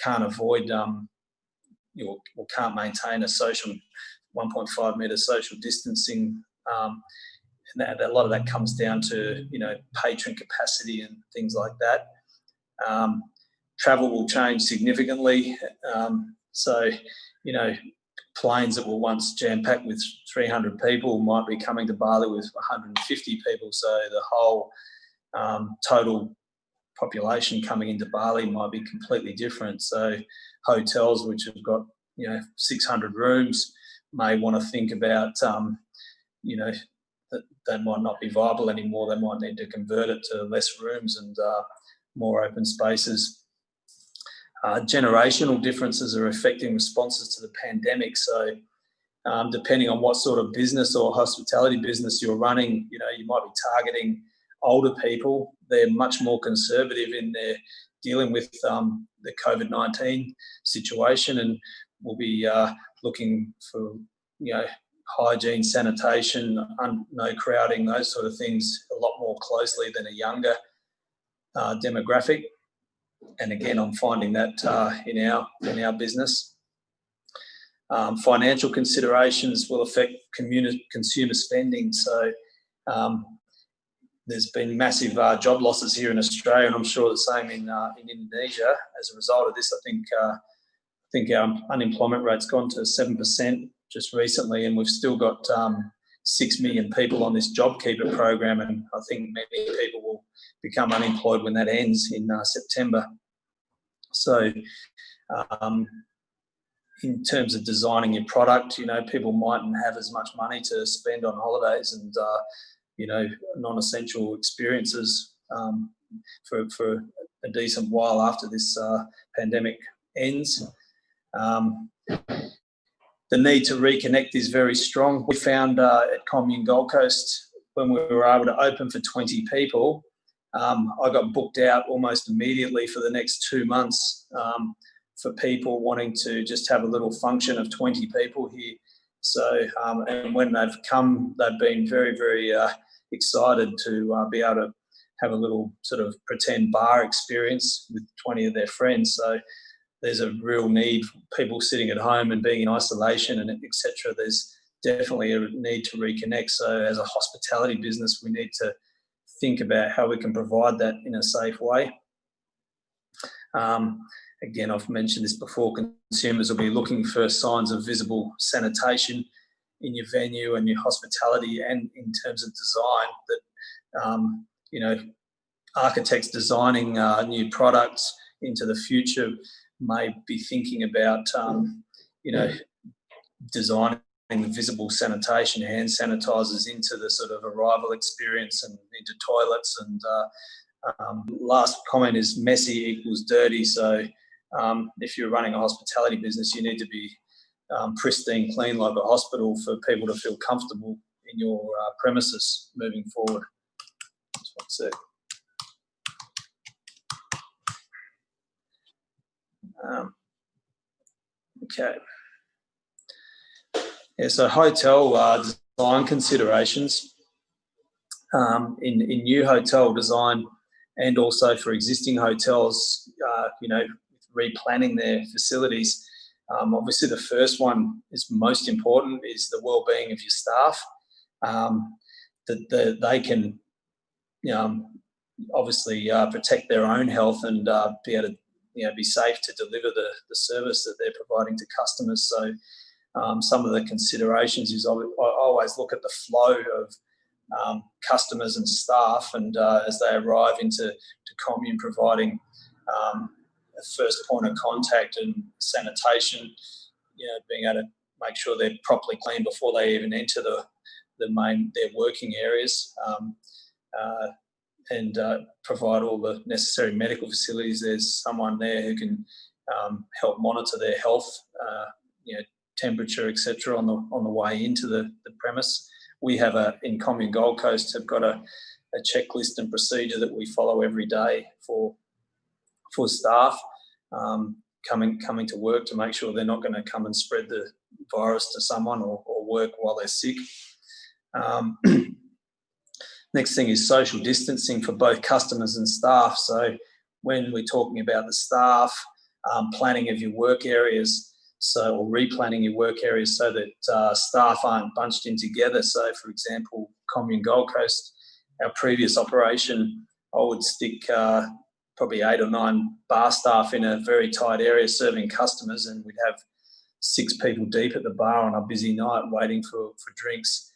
can't avoid or can't maintain a social 1.5 metre social distancing. And a lot of that comes down to, patron capacity and things like that. Travel will change significantly. So, planes that were once jam-packed with 300 people might be coming to Bali with 150 people. So the whole total population coming into Bali might be completely different. So hotels which have got, 600 rooms may want to think about, that they might not be viable anymore. They might need to convert it to less rooms and more open spaces. Generational differences are affecting responses to the pandemic. So depending on what sort of business or hospitality business you're running, you might be targeting older people. They're much more conservative in their dealing with the COVID-19 situation, and will be looking for, hygiene, sanitation, no crowding, those sort of things a lot more closely than a younger demographic. And again, I'm finding that in our business. Financial considerations will affect consumer spending. So there's been massive job losses here in Australia, and I'm sure the same in Indonesia. As a result of this, I think our unemployment rate's gone to 7% just recently, and we've still got 6 million people on this JobKeeper program, and I think many people will become unemployed when that ends in September. So in terms of designing your product, people mightn't have as much money to spend on holidays and, non-essential experiences for a decent while after this pandemic ends. The need to reconnect is very strong. We found at Commune Gold Coast, when we were able to open for 20 people, I got booked out almost immediately for the next 2 months for people wanting to just have a little function of 20 people here. So, and when they've come, they've been very, very excited to be able to have a little sort of pretend bar experience with 20 of their friends. So there's a real need for people sitting at home and being in isolation and etc. There's definitely a need to reconnect. So as a hospitality business, we need to think about how we can provide that in a safe way. Again, I've mentioned this before, consumers will be looking for signs of visible sanitation in your venue and your hospitality, and in terms of design, that, architects designing new products into the future may be thinking about, designing the visible sanitation, hand sanitizers into the sort of arrival experience and into toilets. And last comment is messy equals dirty. So if you're running a hospitality business, you need to be pristine, clean like a hospital for people to feel comfortable in your premises moving forward. Just one sec. Okay. Yeah, so hotel design considerations. In new hotel design and also for existing hotels, replanning their facilities. Obviously, the first one is most important is the well-being of your staff. That they can, obviously protect their own health and be able to, be safe to deliver the service that they're providing to customers. So, some of the considerations is I always look at the flow of customers and staff, and as they arrive into commune, providing a first point of contact and sanitation, being able to make sure they're properly clean before they even enter their working areas, and provide all the necessary medical facilities. There's someone there who can help monitor their health, temperature, etc. on the way into the premise. We have in Commune Gold Coast have got a checklist and procedure that we follow every day for staff coming to work to make sure they're not going to come and spread the virus to someone or work while they're sick. Next thing is social distancing for both customers and staff. So when we're talking about the staff, planning of your work areas, or replanning your work areas so that staff aren't bunched in together. So, for example, Commune Gold Coast, our previous operation, I would stick probably 8 or 9 bar staff in a very tight area serving customers, and we'd have 6 people deep at the bar on a busy night waiting for drinks.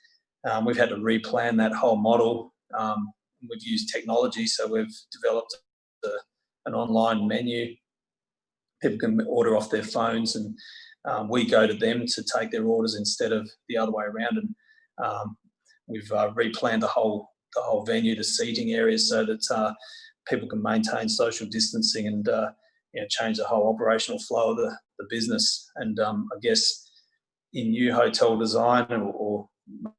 We've had to replan that whole model. We've used technology, so we've developed an online menu. People can order off their phones, and we go to them to take their orders instead of the other way around. And we've replanned the whole venue to seating areas so that people can maintain social distancing and change the whole operational flow of the business. And I guess in new hotel design or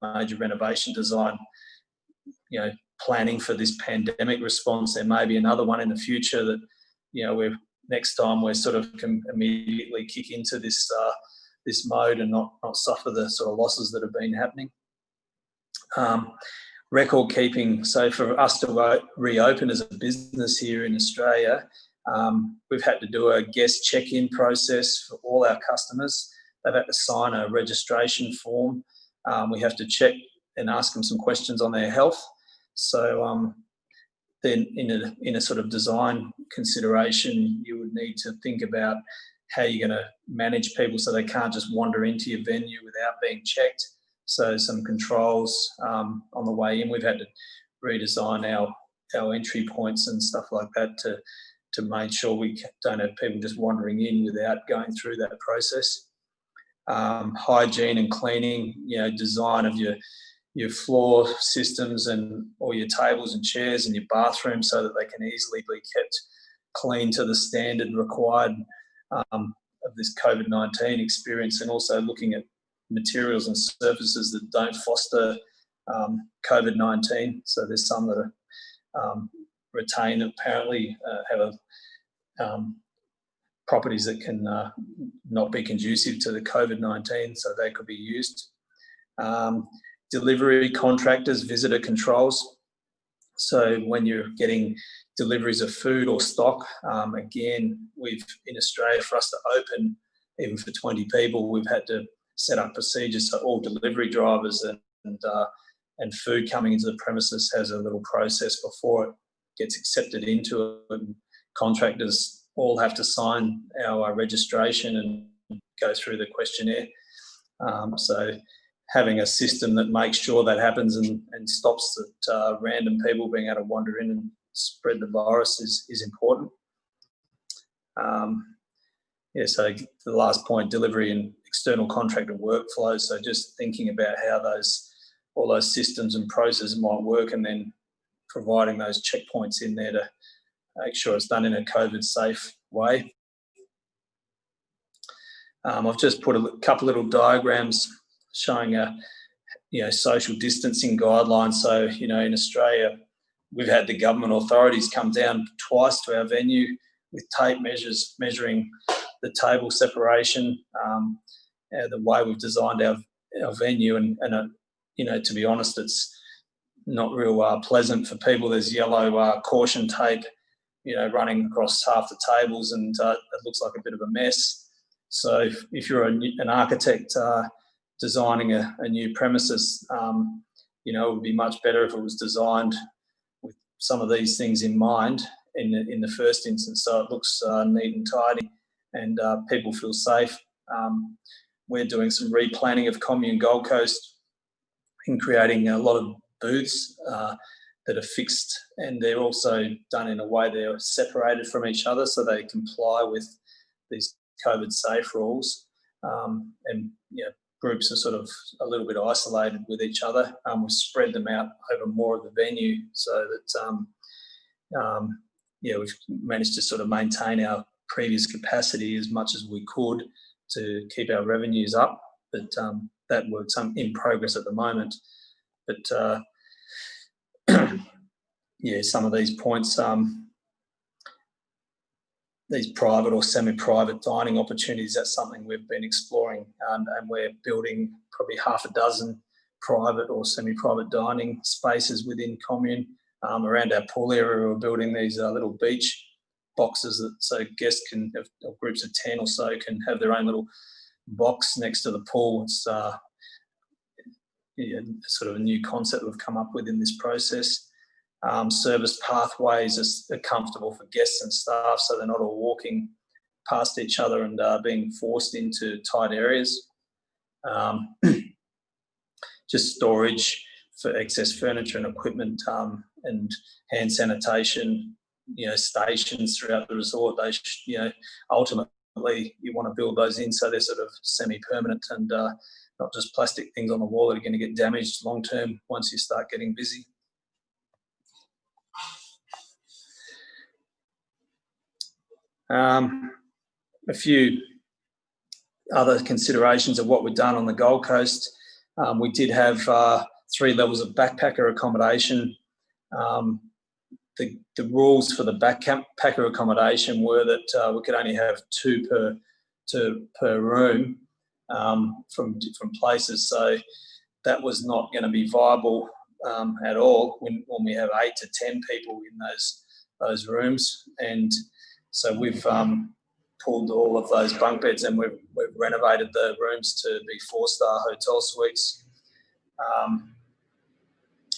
major renovation design, planning for this pandemic response, there may be another one in the future that next time we're sort of can immediately kick into this mode and not suffer the sort of losses that have been happening. Record keeping. So for us to reopen as a business here in Australia, we've had to do a guest check-in process for all our customers. They've had to sign a registration form. We have to check and ask them some questions on their health. So then in a sort of design consideration, you would need to think about how you're going to manage people so they can't just wander into your venue without being checked. So some controls on the way in. We've had to redesign our entry points and stuff like that to make sure we don't have people just wandering in without going through that process. Hygiene and cleaning, design of your floor systems and all your tables and chairs and your bathroom so that they can easily be kept clean to the standard required of this COVID-19 experience, and also looking at materials and surfaces that don't foster COVID-19. So there's some that are retain apparently have properties that can not be conducive to the COVID-19, so they could be used. Delivery contractors, visitor controls. So when you're getting deliveries of food or stock, again, in Australia, for us to open, even for 20 people, we've had to set up procedures so all delivery drivers and food coming into the premises has a little process before it gets accepted into it. And contractors all have to sign our registration and go through the questionnaire. So having a system that makes sure that happens and stops that random people being able to wander in and spread the virus is important. So the last point, delivery and external contractor workflows. So just thinking about how all those systems and processes might work, and then providing those checkpoints in there to make sure it's done in a COVID-safe way. I've just put a couple little diagrams showing social distancing guidelines. So, in Australia, we've had the government authorities come down twice to our venue with tape measures, measuring the table separation, the way we've designed our venue, and you know, to be honest, it's not real pleasant for people. There's yellow caution tape, you know, running across half the tables, and it looks like a bit of a mess. So if you're an architect designing a new premises, you know, it would be much better if it was designed with some of these things in mind in the first instance, so it looks neat and tidy, and people feel safe. We're doing some replanning of Commune Gold Coast and creating a lot of booths that are fixed, and they're also done in a way they're separated from each other so they comply with these COVID safe rules. And you know, groups are sort of a little bit isolated with each other. We've spread them out over more of the venue so that yeah, we've managed to sort of maintain our previous capacity as much as we could to keep our revenues up. But that work's in progress at the moment. But yeah, some of these points, these private or semi-private dining opportunities, that's something we've been exploring, and we're building probably half a dozen private or semi-private dining spaces within Commune. Around our pool area, we're building these little beach boxes so guests can have, or groups of 10 or so can have their own little box next to the pool. It's yeah, sort of a new concept we've come up with in this process. Service pathways are comfortable for guests and staff, so they're not all walking past each other and being forced into tight areas. Just storage for excess furniture and equipment, and hand sanitation, you know, stations throughout the resort. They, you know, ultimately you want to build those in so they're sort of semi-permanent and not just plastic things on the wall that are going to get damaged long term once you start getting busy. A few other considerations of what we've done on the Gold Coast. We did have 3 levels of backpacker accommodation. The rules for the backpacker accommodation were that we could only have 2 per room from different places. So that was not going to be viable at all when we have 8 to 10 people in those rooms. And so we've pulled all of those bunk beds and we've renovated the rooms to be 4-star hotel suites.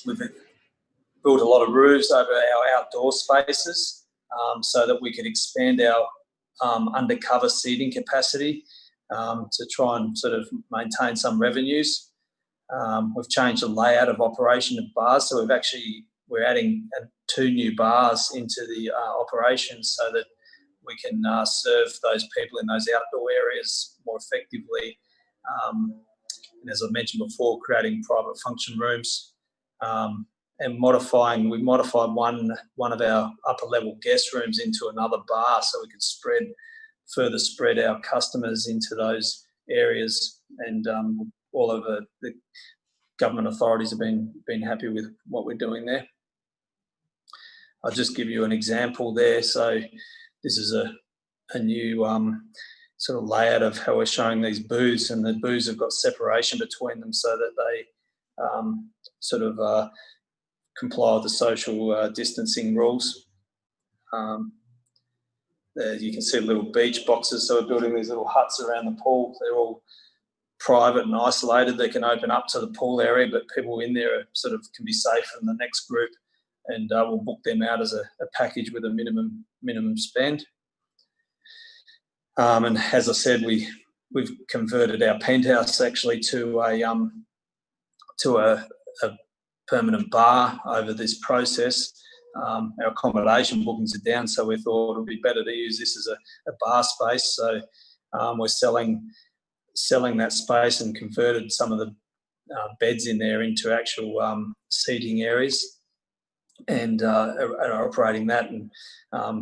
We've built a lot of roofs over our outdoor spaces so that we could expand our undercover seating capacity to try and sort of maintain some revenues. We've changed the layout of operation of bars, so we're adding 2 new bars into the operations so that we can serve those people in those outdoor areas more effectively. And as I mentioned before, creating private function rooms and we modified one of our upper level guest rooms into another bar so we could further spread our customers into those areas. And all of the government authorities have been happy with what we're doing there. I'll just give you an example there. So this is a new sort of layout of how we're showing these booths, and the booths have got separation between them so that they sort of comply with the social distancing rules. There you can see little beach boxes. So we're building these little huts around the pool. They're all private and isolated. They can open up to the pool area, but people in there sort of can be safe from the next group, and we'll book them out as a package with a minimum spend. And as I said, we've converted our penthouse actually to a permanent bar over this process. Our accommodation bookings are down, so we thought it would be better to use this as a bar space. So we're selling that space and converted some of the beds in there into actual seating areas, and are operating that and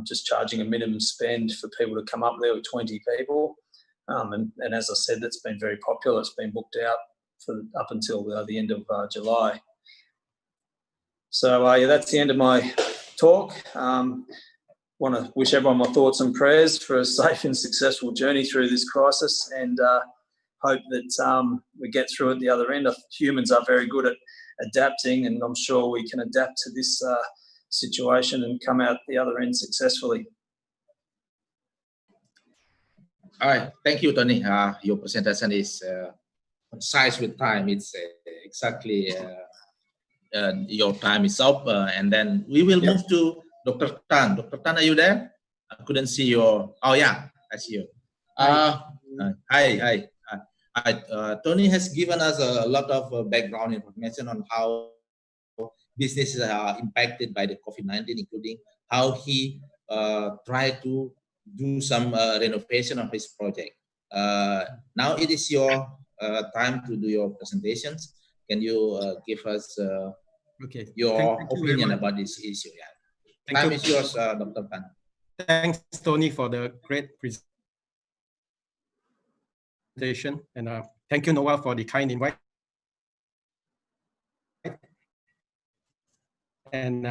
just charging a minimum spend for people to come up there with 20 people. And as I said, that's been very popular. It's been booked out up until the end of July. So yeah, that's the end of my talk. want to wish everyone my thoughts and prayers for a safe and successful journey through this crisis, and hope that we get through it the other end. Humans are very good at adapting, and I'm sure we can adapt to this situation and come out the other end successfully. All right, thank you, Tony. Your presentation is concise with time. It's exactly your time is up, and then we will move to Dr. Tan. Dr. Tan, are you there? I couldn't see your. Oh yeah, I see you. Hi. Tony has given us a lot of background information on how businesses are impacted by the COVID-19, including how he tried to do some renovation of his project. Now it is your time to do your presentations. Can you give us your opinion about this issue? Yeah. Time is yours, Dr. Tan. Thanks, Tony, for the great presentation, and thank you, Noah, for the kind invite. And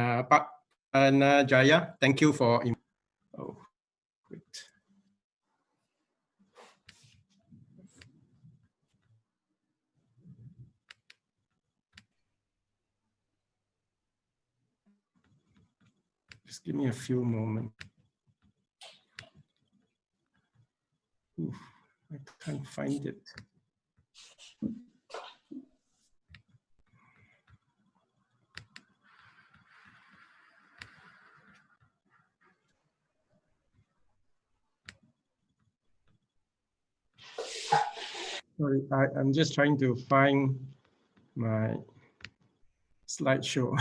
Jaya, thank you for. Oh, wait. Just give me a few moments. Oof, I can't find it. Sorry, I'm just trying to find my slideshow.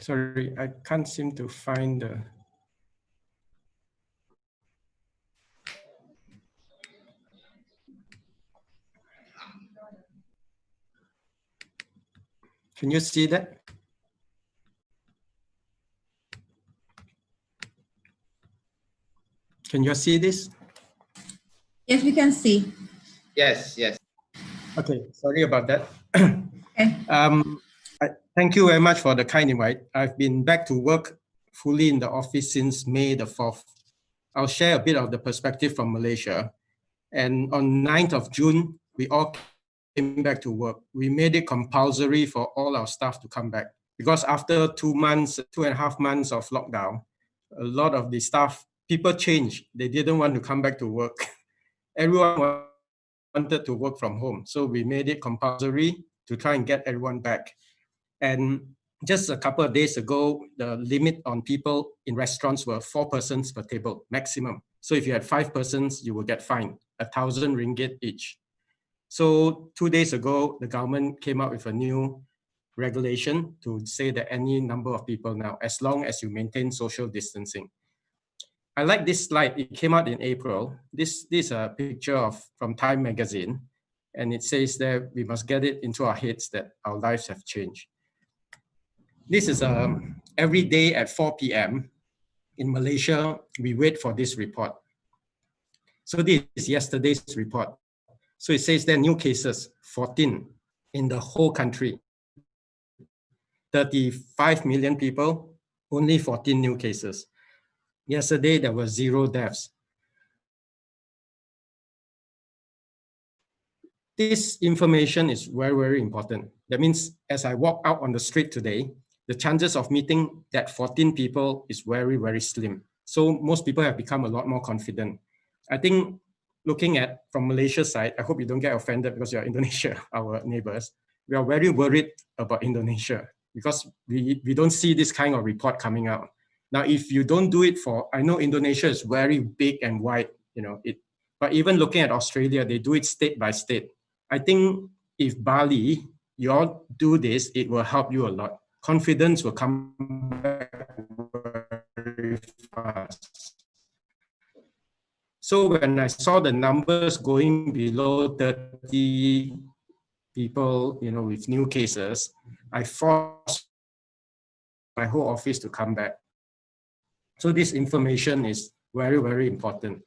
Sorry, I can't seem to find the. Can you see that? Can you see this? Yes, we can see. Yes. Okay, sorry about that. Okay. Thank you very much for the kind invite. I've been back to work fully in the office since May the 4th. I'll share a bit of the perspective from Malaysia. And on 9th of June, we all came back to work. We made it compulsory for all our staff to come back, because after 2.5 months of lockdown, a lot of the staff, people changed. They didn't want to come back to work. Everyone wanted to work from home. So we made it compulsory to try and get everyone back. And just a couple of days ago, the limit on people in restaurants were 4 persons per table, maximum. So if you had 5 persons, you will get fined 1,000 ringgit each. So 2 days ago, the government came out with a new regulation to say that any number of people now, as long as you maintain social distancing. I like this slide. It came out in April. This is a picture from Time magazine, and it says that we must get it into our heads that our lives have changed. This is every day at 4 p.m. in Malaysia, we wait for this report. So this is yesterday's report. So it says there are new cases, 14 in the whole country. 35 million people, only 14 new cases. Yesterday, there were 0 deaths. This information is very, very important. That means as I walk out on the street today, the chances of meeting that 14 people is very, very slim. So most people have become a lot more confident. I think looking at from Malaysia's side, I hope you don't get offended because you're Indonesia, our neighbors. We are very worried about Indonesia because we don't see this kind of report coming out. Now, if you don't do it I know Indonesia is very big and wide, but even looking at Australia, they do it state by state. I think if Bali, you all do this, it will help you a lot. Confidence will come back very fast. So when I saw the numbers going below 30 people, with new cases, I forced my whole office to come back. So this information is very, very important.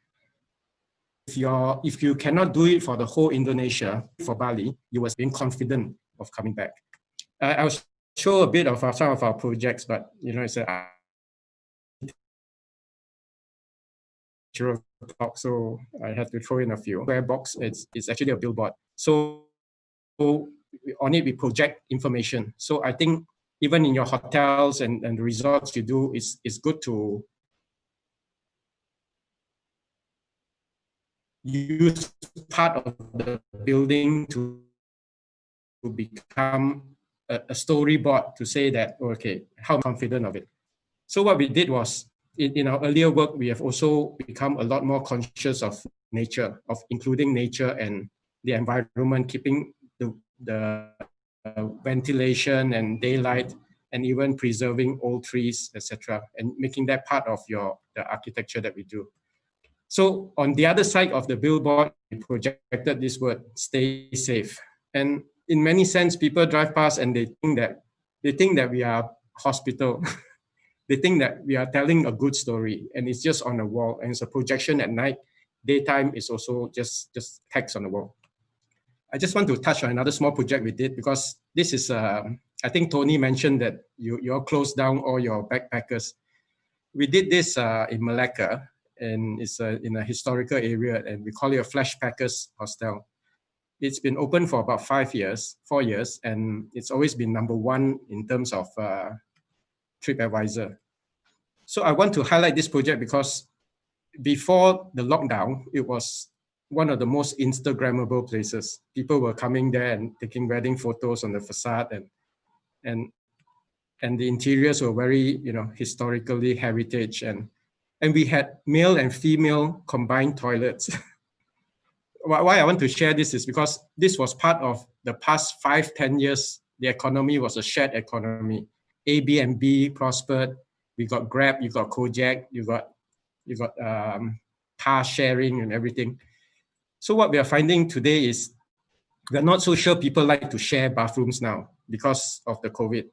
If you cannot do it for the whole Indonesia, for Bali, you was being confident of coming back. I'll show a bit of some of our projects, but it's a talk, so I have to throw in a few. Square box, it's actually a billboard. So on it we project information. So I think even in your hotels and the resorts you do, it's good to use part of the building to become a storyboard to say that, okay, how confident of it. So what we did was, in our earlier work, we have also become a lot more conscious of nature, of including nature and the environment, keeping the ventilation and daylight, and even preserving old trees, etc., and making that part of the architecture that we do. So on the other side of the billboard, we projected this word, stay safe. And in many sense, people drive past and they think that we are hospital. They think that we are telling a good story, and it's just on the wall, and it's a projection at night. Daytime is also just text on the wall. I just want to touch on another small project we did, because this is, I think Tony mentioned that you all closed down all your backpackers. We did this in Malacca, and it's in a historical area, and we call it a Flashpackers Hostel. It's been open for about 4 years, and it's always been #1 in terms of TripAdvisor. So I want to highlight this project because before the lockdown, it was one of the most Instagrammable places. People were coming there and taking wedding photos on the facade, and the interiors were very, historically heritage, and we had male and female combined toilets. Why I want to share this is because this was part of the past 5-10 years. The economy was a shared economy. Airbnb prospered. We got Grab, you got Kojak, you got car sharing and everything. So what we are finding today is we're not so sure people like to share bathrooms now because of the COVID.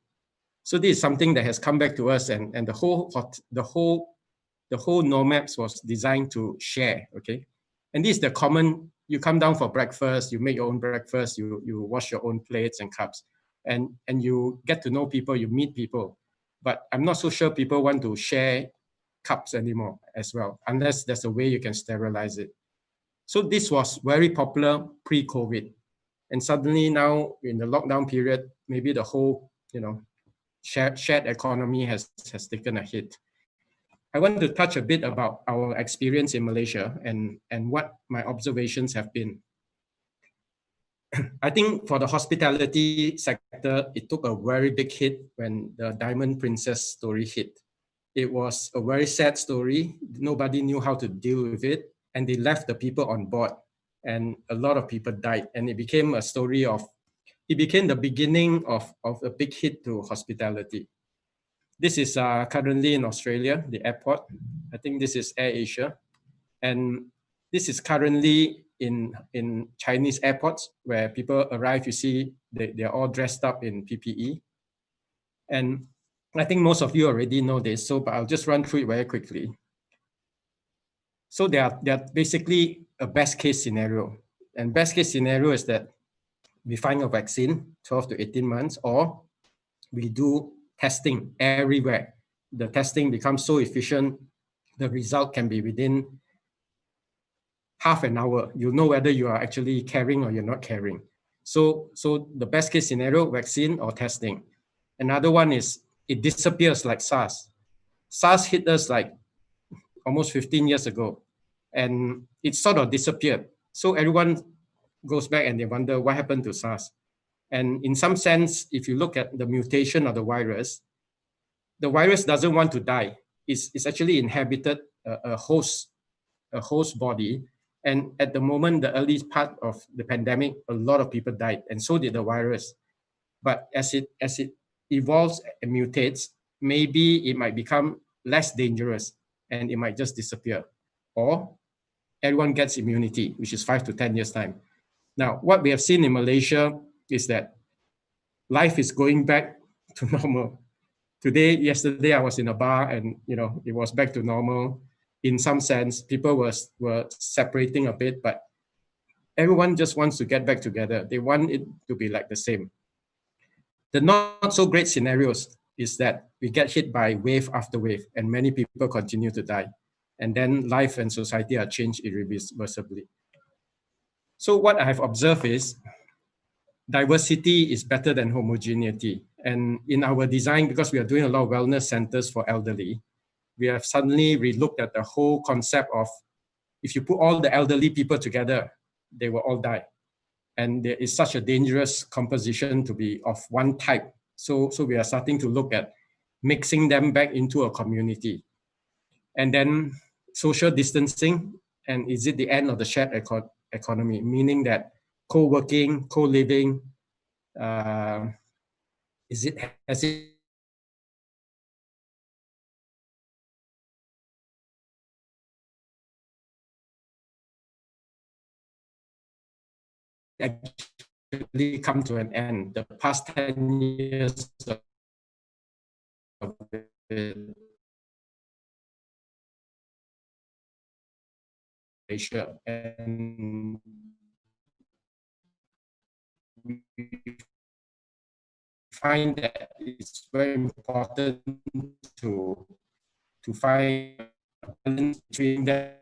So this is something that has come back to us, and the whole Nomaps was designed to share. Okay, and this is the common. You come down for breakfast, you make your own breakfast, you wash your own plates and cups, and you get to know people, you meet people. But I'm not so sure people want to share cups anymore as well, unless there's a way you can sterilize it. So this was very popular pre-COVID, and suddenly now in the lockdown period, maybe the whole shared economy has taken a hit. I want to touch a bit about our experience in Malaysia and what my observations have been. I think for the hospitality sector, it took a very big hit when the Diamond Princess story hit. It was a very sad story. Nobody knew how to deal with it, and they left the people on board, and a lot of people died, and it became a story of, it became the beginning of a big hit to hospitality. This is currently in Australia, the airport. I think this is Air Asia. And this is currently in Chinese airports where people arrive, you see they're all dressed up in PPE. And I think most of you already know this, but I'll just run through it very quickly. So they are basically a best case scenario. And best case scenario is that we find a vaccine 12 to 18 months, or we do testing everywhere. The testing becomes so efficient, the result can be within half an hour. You'll know whether you are actually carrying or you're not carrying. So the best case scenario, vaccine or testing. Another one is it disappears like SARS. SARS hit us like almost 15 years ago. and it sort of disappeared. So everyone goes back and they wonder what happened to SARS. And in some sense, if you look at the mutation of the virus doesn't want to die. It's actually inhabited a host body. And at the moment, the early part of the pandemic, a lot of people died, and so did the virus. But as it evolves and mutates, maybe it might become less dangerous and it might just disappear. Or everyone gets immunity, which is 5 to 10 years time. Now, what we have seen in Malaysia is that life is going back to normal. Yesterday, I was in a bar and it was back to normal. In some sense, people were separating a bit, but everyone just wants to get back together. They want it to be like the same. The not so great scenarios is that we get hit by wave after wave and many people continue to die. And then life and society are changed irreversibly. So what I have observed is diversity is better than homogeneity. And in our design, because we are doing a lot of wellness centers for elderly, we have suddenly relooked at the whole concept of if you put all the elderly people together, they will all die. And there is such a dangerous composition to be of one type. So we are starting to look at mixing them back into a community. And then social distancing, and is it the end of the shared economy? Meaning that co-working, co-living, has it actually come to an end? The past 10 years of Asia, and we find that it's very important to find a balance between that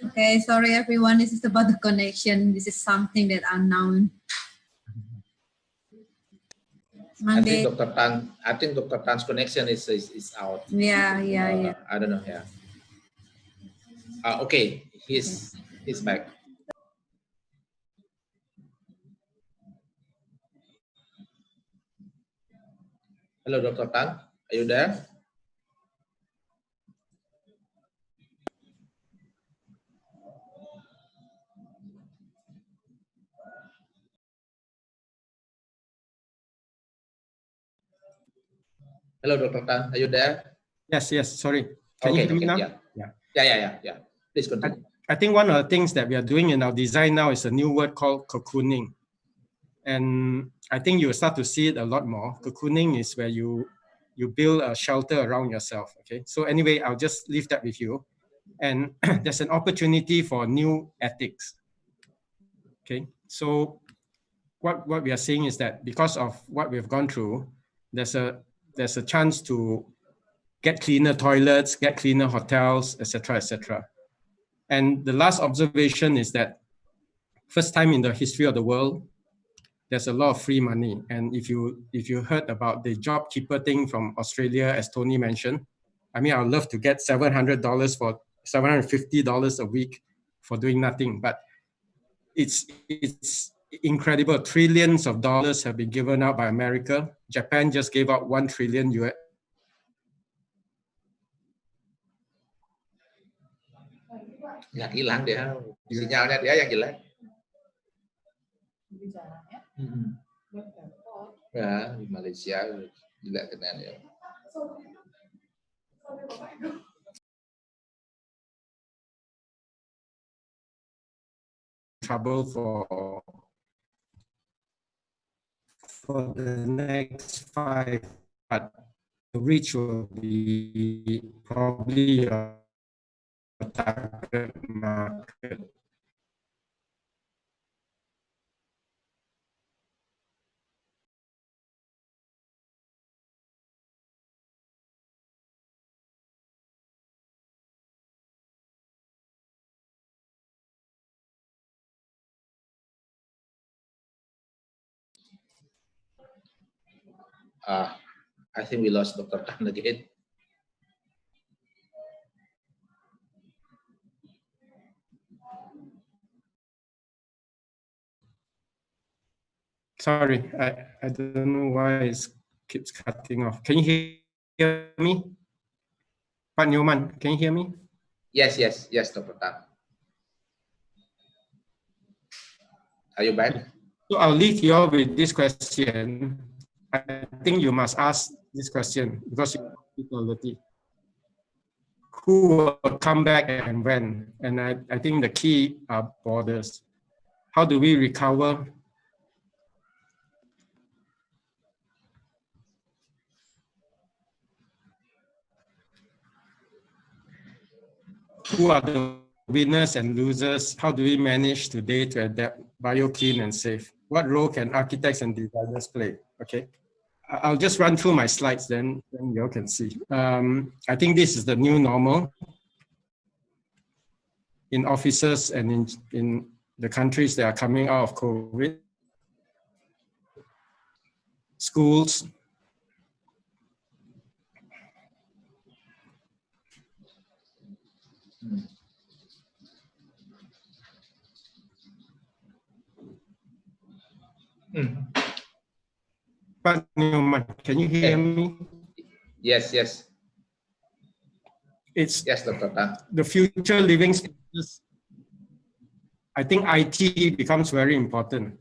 Okay, sorry everyone, this is about the connection. This is something that unknown. Monday. I think Dr. Tan's connection is out. Yeah. I don't know. Yeah. Okay, he's back. Hello, Dr. Tan. Are you there? Hello, Dr. Tan. Are you there? Yes. Sorry. Can you hear me now? Yeah. Please continue. I think one of the things that we are doing in our design now is a new word called cocooning. And I think you will start to see it a lot more. Cocooning is where you build a shelter around yourself. Okay. So anyway, I'll just leave that with you. And there's an opportunity for new ethics. Okay. So what we are seeing is that because of what we've gone through, there's a chance to get cleaner toilets, get cleaner hotels, etc., etc. And the last observation is that first time in the history of the world, there's a lot of free money. And if you heard about the job keeper thing from Australia, as Tony mentioned, I mean, I'd love to get $750 a week for doing nothing. But it's incredible. Trillions of dollars have been given out by America. Japan just gave out $1 trillion US. Nggak hilang dia, sinyalnya dia yang jelek. Ya, di Malaysia jelek kenal ya. Trouble for the next 5, but the reach will be probably your target market. I think we lost Dr. Tan again. Sorry, I don't know why it keeps cutting off. Can you hear me? Pak Newman, can you hear me? Yes, Dr. Tan. Are you back? So I'll leave you all with this question. I think you must ask this question because you have equality. Who will come back and when? And I think the key are borders. How do we recover? Who are the winners and losers? How do we manage today to adapt bio, clean, and safe? What role can architects and designers play? Okay, I'll just run through my slides, then you all can see. I think this is the new normal in offices and in the countries that are coming out of COVID. Schools. Pak Newman, can you hear me? Yes. It's Yes, Dr. Tan. the future living spaces. I think IT becomes very important.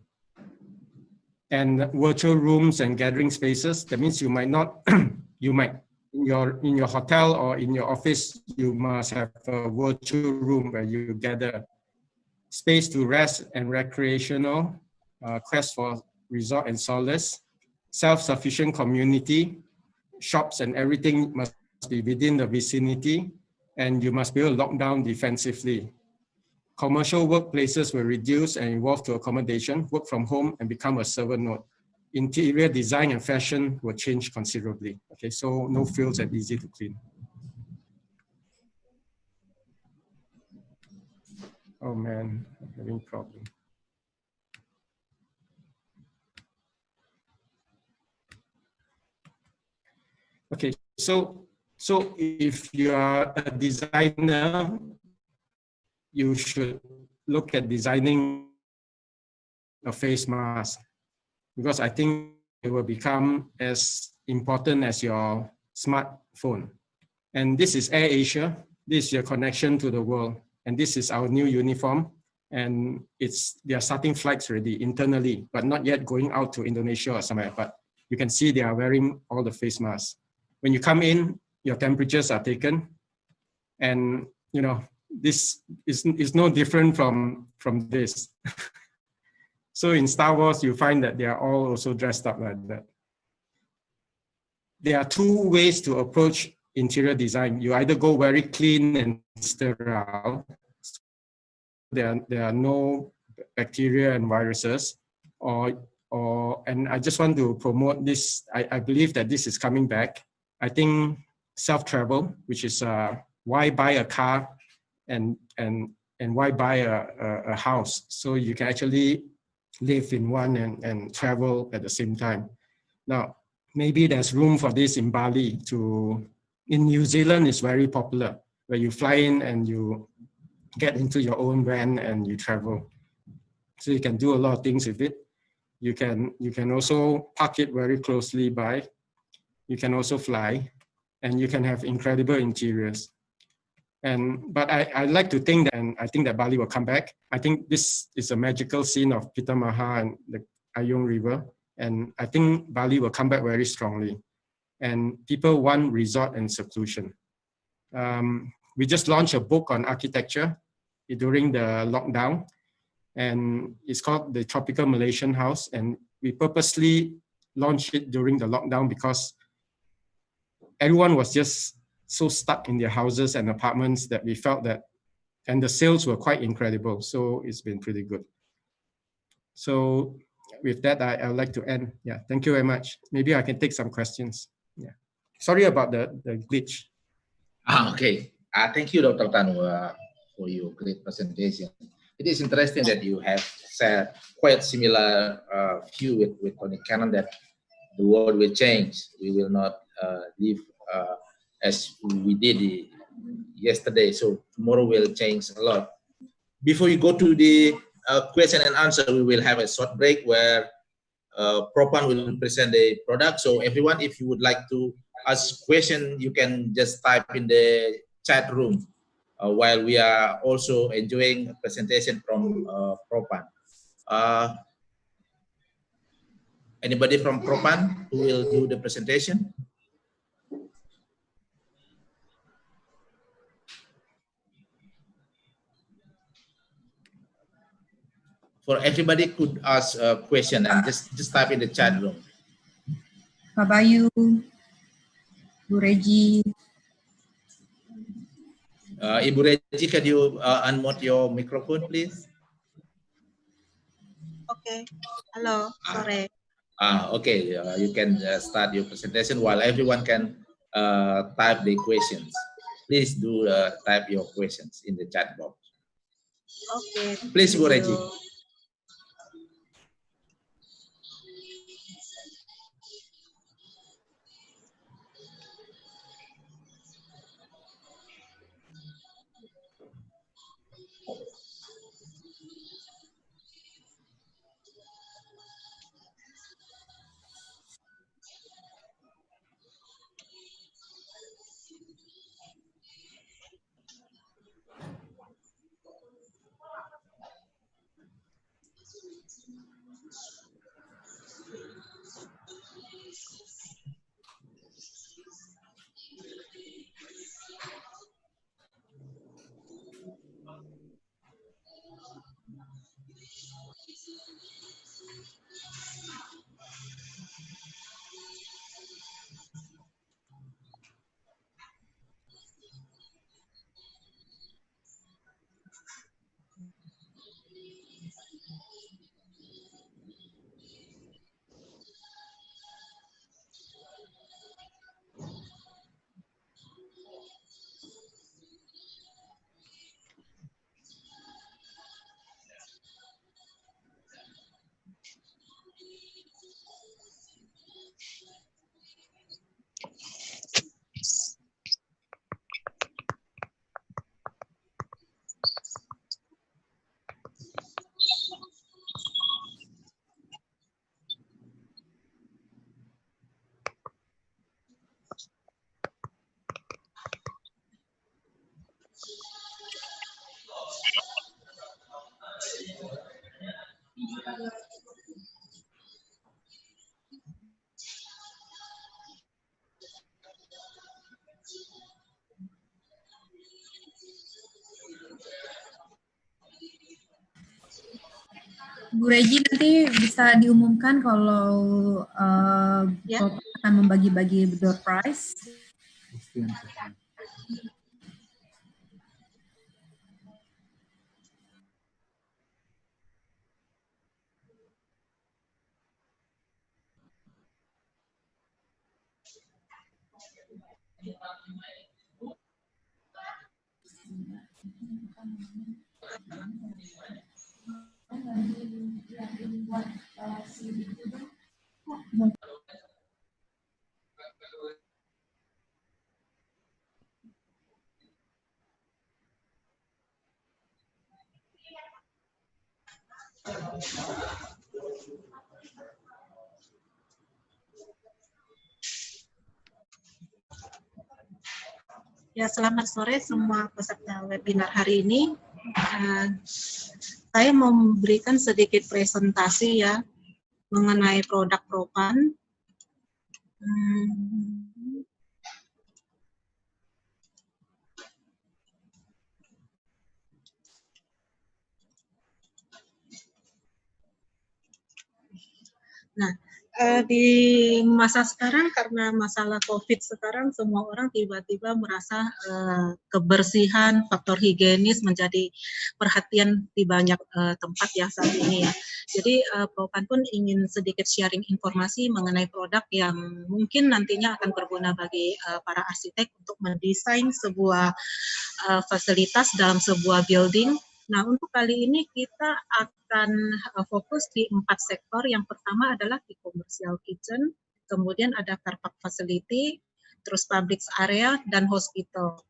And virtual rooms and gathering spaces, that means you might not, you might, in your hotel or in your office, you must have a virtual room where you gather. Space to rest and recreational, quest for resort and solace, self-sufficient community, shops and everything must be within the vicinity, and you must be able to lock down defensively. Commercial workplaces will reduce and evolve to accommodation, work from home, and become a server node. Interior design and fashion will change considerably. Okay, so no frills and easy to clean. Oh man, I'm having a problem. Okay, so if you are a designer, you should look at designing a face mask, because I think it will become as important as your smartphone. And this is Air Asia. This is your connection to the world. And this is our new uniform. And they are starting flights already internally, but not yet going out to Indonesia or somewhere. But you can see they are wearing all the face masks. When you come in, your temperatures are taken. And you know, this is no different from this. So in Star Wars, you find that they are all also dressed up like that. There are two ways to approach interior design. You either go very clean and sterile. There are no bacteria and viruses, and I just want to promote this. I believe that this is coming back. I think self-travel, which is why buy a car and why buy a house? So you can actually live in one and travel at the same time. Now, maybe there's room for this in Bali. In New Zealand, it's very popular, where you fly in and you get into your own van and you travel. So you can do a lot of things with it. You can also park it very closely by. You can also fly, and you can have incredible interiors. But I like to think that, and I think that Bali will come back. I think this is a magical scene of Pitamaha and the Ayung River. And I think Bali will come back very strongly. And people want resort and seclusion. We just launched a book on architecture during the lockdown. And it's called The Tropical Malaysian House. And we purposely launched it during the lockdown because everyone was just so stuck in their houses and apartments that we felt that, and the sales were quite incredible. So it's been pretty good. So with that, I would like to end. Yeah, thank you very much. Maybe I can take some questions. Yeah, sorry about the glitch. Okay. Thank you, Dr. Tanu, for your great presentation. It is interesting that you have said quite similar view with Tony Cannon that the world will change. We will not live as we did yesterday. So tomorrow will change a lot. Before you go to the question and answer, we will have a short break where Propan will present the product. So everyone, if you would like to ask question, you can just type in the chat room while we are also enjoying a presentation from Propan. Anybody from Propan who will do the presentation? For everybody could ask a question and just type in the chat room. Pak Bayu, Bu Regi. Ibu Regi, can you unmute your microphone, please? Okay. Halo, sore. Okay, you can start your presentation while everyone can type the questions. Please do type your questions in the chat box. Okay. Please, Bu Regi. Bu Regi nanti bisa diumumkan kalau Bapak akan membagi-bagi door prize. Ya, selamat sore semua peserta webinar hari ini. Saya mau memberikan sedikit presentasi ya mengenai produk Propan. Nah, di masa sekarang karena masalah COVID sekarang semua orang tiba-tiba merasa kebersihan, faktor higienis menjadi perhatian di banyak tempat ya saat ini ya. Jadi Propan pun ingin sedikit sharing informasi mengenai produk yang mungkin nantinya akan berguna bagi para arsitek untuk mendesain sebuah fasilitas dalam sebuah building. Nah, untuk kali ini kita akan fokus di 4 sektor. Yang pertama adalah di commercial kitchen, kemudian ada car park facility, terus public area, dan hospital.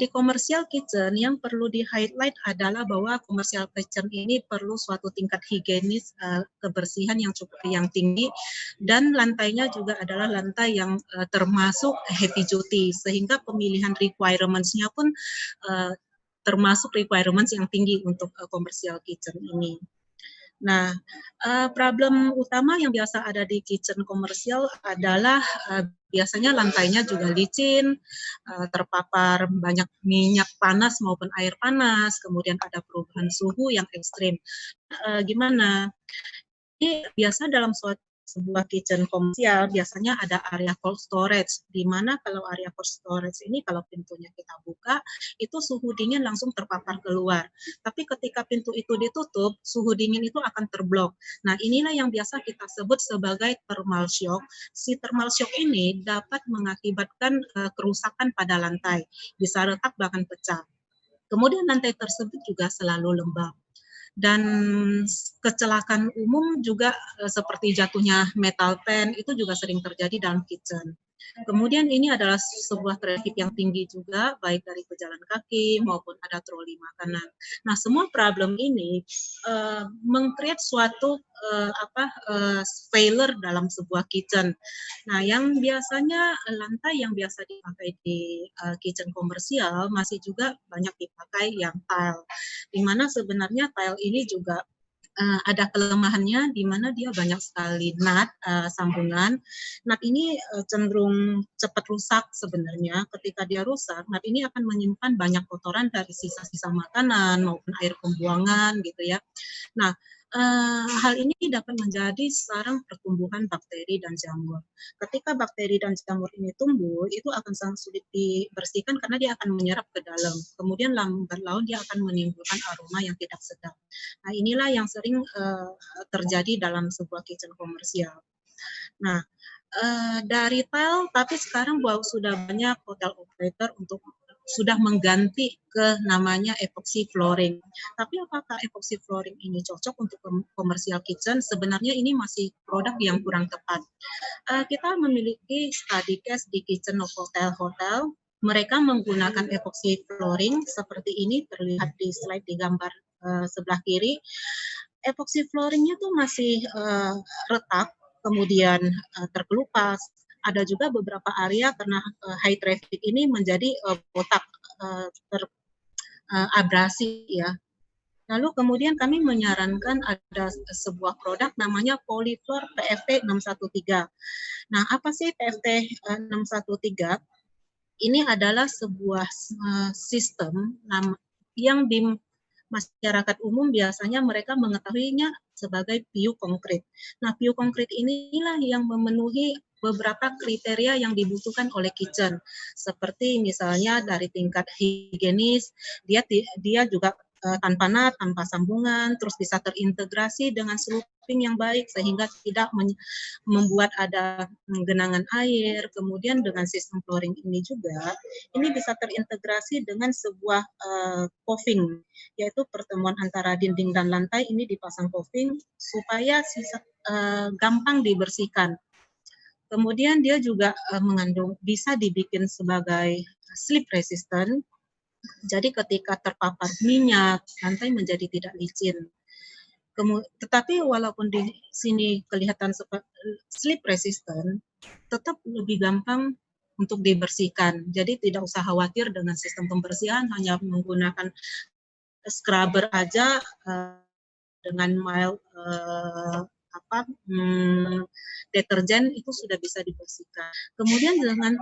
Di commercial kitchen yang perlu di-highlight adalah bahwa commercial kitchen ini perlu suatu tingkat higienis kebersihan yang tinggi, dan lantainya juga adalah lantai yang termasuk heavy duty, sehingga pemilihan requirements-nya pun termasuk requirements yang tinggi untuk commercial kitchen ini. Nah, problem utama yang biasa ada di kitchen komersial adalah biasanya lantainya juga licin, terpapar banyak minyak panas maupun air panas, kemudian ada perubahan suhu yang ekstrim. Gimana? Ini biasa dalam sebuah kitchen komersial biasanya ada area cold storage, di mana kalau area cold storage ini kalau pintunya kita buka, itu suhu dingin langsung terpapar keluar. Tapi ketika pintu itu ditutup, suhu dingin itu akan terblok. Nah, inilah yang biasa kita sebut sebagai thermal shock. Si thermal shock ini dapat mengakibatkan kerusakan pada lantai, bisa retak bahkan pecah. Kemudian lantai tersebut juga selalu lembab. Dan kecelakaan umum juga seperti jatuhnya metal pan itu juga sering terjadi dalam kitchen. Kemudian ini adalah sebuah traffic yang tinggi juga, baik dari pejalan kaki maupun ada troli makanan. Nah, semua problem ini meng-create suatu failure dalam sebuah kitchen. Nah, yang biasanya lantai yang biasa dipakai di kitchen komersial masih juga banyak dipakai yang tile, di mana sebenarnya tile ini juga ada kelemahannya, di mana dia banyak sekali nut, sambungan. Nut ini cenderung cepat rusak sebenarnya. Ketika dia rusak, nut ini akan menyimpan banyak kotoran dari sisa-sisa makanan maupun air pembuangan gitu ya. Nah, hal ini dapat menjadi sarang pertumbuhan bakteri dan jamur. Ketika bakteri dan jamur ini tumbuh, itu akan sangat sulit dibersihkan karena dia akan menyerap ke dalam. Kemudian lambat laun dia akan menimbulkan aroma yang tidak sedap. Nah, inilah yang sering terjadi dalam sebuah kitchen komersial. Nah, dari tile, tapi sekarang sudah banyak hotel operator untuk sudah mengganti ke namanya epoxy flooring. Tapi apakah epoxy flooring ini cocok untuk commercial kitchen? Sebenarnya ini masih produk yang kurang tepat. Kita memiliki study case di kitchen of hotel-hotel. Mereka menggunakan epoxy flooring seperti ini, terlihat di slide di gambar sebelah kiri. Epoxy flooringnya tuh masih retak, kemudian terkelupas. Ada juga beberapa area karena high traffic ini menjadi botak abrasi ya. Lalu kemudian kami menyarankan ada sebuah produk namanya Polyfloor PFT 613. Nah, apa sih PFT 613? Ini adalah sebuah sistem yang di masyarakat umum biasanya mereka mengetahuinya sebagai PU konkret. Nah, PU konkret inilah yang memenuhi beberapa kriteria yang dibutuhkan oleh kitchen. Seperti misalnya dari tingkat higienis, dia juga tanpa nut, tanpa sambungan, terus bisa terintegrasi dengan slooping yang baik sehingga tidak membuat ada genangan air. Kemudian dengan sistem flooring ini juga, ini bisa terintegrasi dengan sebuah paving, yaitu pertemuan antara dinding dan lantai ini dipasang paving supaya gampang dibersihkan. Kemudian dia juga mengandung, bisa dibikin sebagai slip resistant. Jadi ketika terpapar minyak, lantai menjadi tidak licin. Tetapi walaupun di sini kelihatan slip resistant, tetap lebih gampang untuk dibersihkan. Jadi tidak usah khawatir dengan sistem pembersihan, hanya menggunakan scrubber aja dengan mild deterjen itu sudah bisa dibersihkan. Kemudian dengan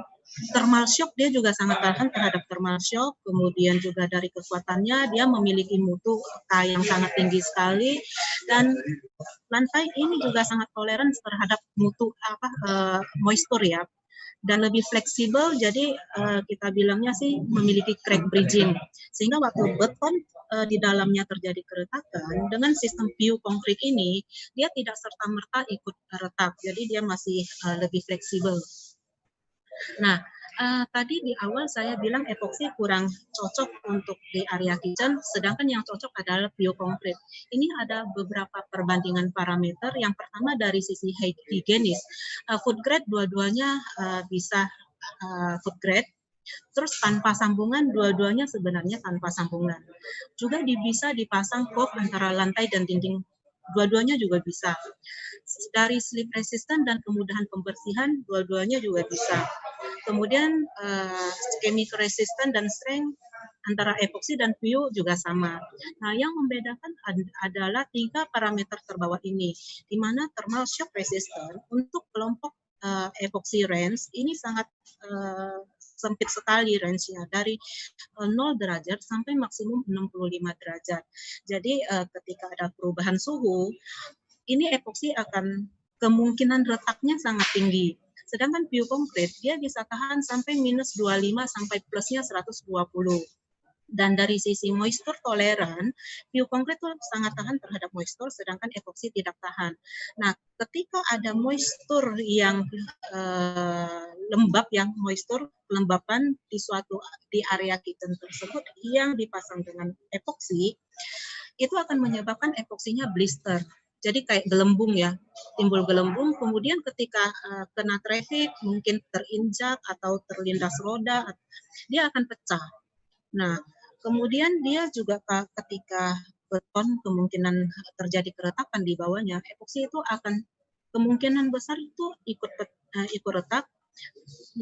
thermal shock, dia juga sangat tahan terhadap thermal shock. Kemudian juga dari kekuatannya dia memiliki mutu yang sangat tinggi sekali, Dan lantai ini juga sangat toleran terhadap mutu moisture ya, dan lebih fleksibel, jadi kita bilangnya sih memiliki crack bridging, sehingga waktu beton di dalamnya terjadi keretakan, dengan sistem PU konkrit ini dia tidak serta-merta ikut retak, jadi dia masih lebih fleksibel. Nah, tadi di awal saya bilang epoksi kurang cocok untuk di area kitchen, sedangkan yang cocok adalah PU konkrit. Ini ada beberapa perbandingan parameter. Yang pertama dari sisi higienis, food grade dua-duanya bisa food grade. Terus tanpa sambungan, dua-duanya sebenarnya tanpa sambungan. Juga bisa dipasang kop antara lantai dan dinding, dua-duanya juga bisa. Dari slip resistant dan kemudahan pembersihan, dua-duanya juga bisa. Kemudian chemical resistant dan strength antara epoksi dan PU juga sama. Nah, yang membedakan adalah 3 parameter terbawah ini, di mana thermal shock resistant untuk kelompok epoksi range ini sangat sempit sekali range-nya, dari 0 derajat sampai maksimum 65 derajat. Jadi ketika ada perubahan suhu, ini epoksi akan kemungkinan retaknya sangat tinggi. Sedangkan PU konkrit dia bisa tahan sampai minus 25 sampai plusnya 120. Dan dari sisi moisture toleran, PU konkrit itu sangat tahan terhadap moisture, sedangkan epoksi tidak tahan. Nah, ketika ada moisture yang lembab, yang moisture kelembapan di area kitchen tersebut yang dipasang dengan epoksi, itu akan menyebabkan epoksinya blister. Jadi kayak gelembung ya, timbul gelembung, kemudian ketika kena traffic, mungkin terinjak atau terlindas roda, dia akan pecah. Nah, kemudian dia juga ketika beton kemungkinan terjadi keretakan di bawahnya, epoksi itu akan kemungkinan besar itu ikut retak.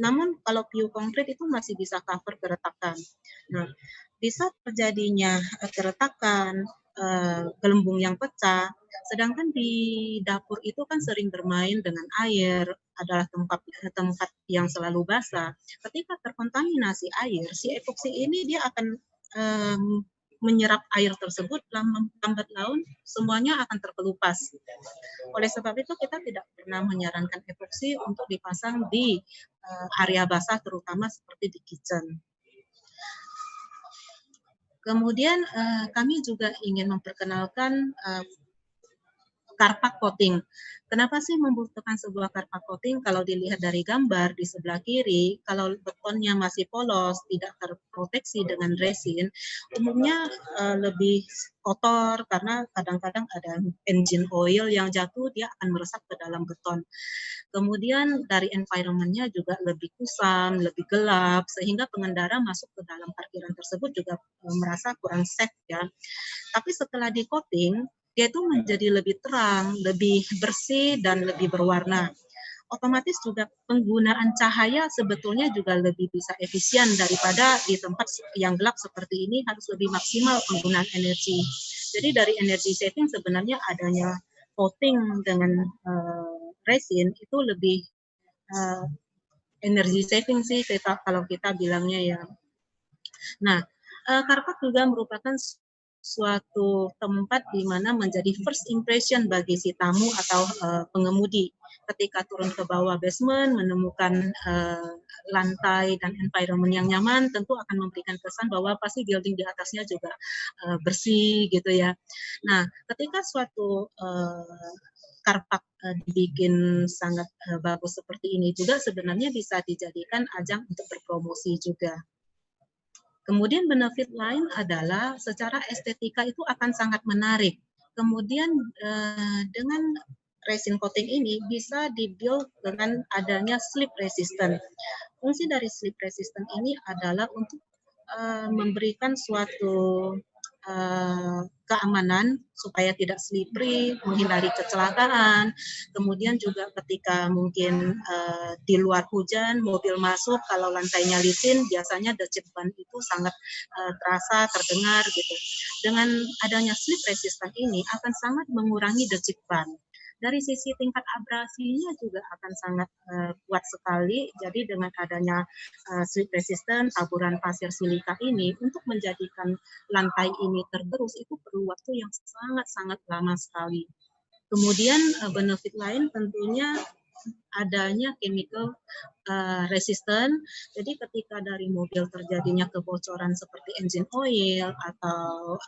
Namun kalau PU konkrit itu masih bisa cover keretakan. Nah, bisa terjadinya keretakan, gelembung yang pecah, sedangkan di dapur itu kan sering bermain dengan air, adalah tempat yang selalu basah. Ketika terkontaminasi air, si epoksi ini dia akan menyerap air tersebut, lambat laun semuanya akan terkelupas. Oleh sebab itu kita tidak pernah menyarankan epoksi untuk dipasang di area basah, terutama seperti di kitchen. Kemudian kami juga ingin memperkenalkan karpak coating. Kenapa sih membutuhkan sebuah karpak coating? Kalau dilihat dari gambar di sebelah kiri, kalau betonnya masih polos, tidak terproteksi dengan resin, umumnya lebih kotor karena kadang-kadang ada engine oil yang jatuh, dia akan meresap ke dalam beton. Kemudian dari environment-nya juga lebih kusam, lebih gelap, sehingga pengendara masuk ke dalam parkiran tersebut juga merasa kurang safe ya. Tapi setelah di coating, dia itu menjadi lebih terang, lebih bersih, dan lebih berwarna. Otomatis juga penggunaan cahaya sebetulnya juga lebih bisa efisien daripada di tempat yang gelap seperti ini, harus lebih maksimal penggunaan energi. Jadi dari energy saving sebenarnya adanya coating dengan resin itu lebih energy saving sih kalau kita bilangnya ya. Nah, karpet juga merupakan suatu tempat di mana menjadi first impression bagi si tamu atau pengemudi. Ketika turun ke bawah basement, menemukan lantai dan environment yang nyaman, tentu akan memberikan kesan bahwa pasti building di atasnya juga bersih gitu ya. Nah, ketika suatu karpak dibikin sangat bagus seperti ini juga sebenarnya bisa dijadikan ajang untuk berpromosi juga. Kemudian benefit lain adalah secara estetika itu akan sangat menarik. Kemudian dengan resin coating ini bisa dibuild dengan adanya slip resistant. Fungsi dari slip resistant ini adalah untuk memberikan suatu keamanan supaya tidak slippery, menghindari kecelakaan. Kemudian juga ketika mungkin di luar hujan, mobil masuk, kalau lantainya licin, biasanya decit ban itu sangat terasa, terdengar gitu. Dengan adanya slip resistant ini akan sangat mengurangi decit ban. Dari sisi tingkat abrasinya juga akan sangat kuat sekali. Jadi dengan adanya slip resistant, taburan pasir silika ini, untuk menjadikan lantai ini tergerus itu perlu waktu yang sangat-sangat lama sekali. Kemudian benefit lain tentunya adanya chemical resistant. Jadi ketika dari mobil terjadinya kebocoran seperti engine oil atau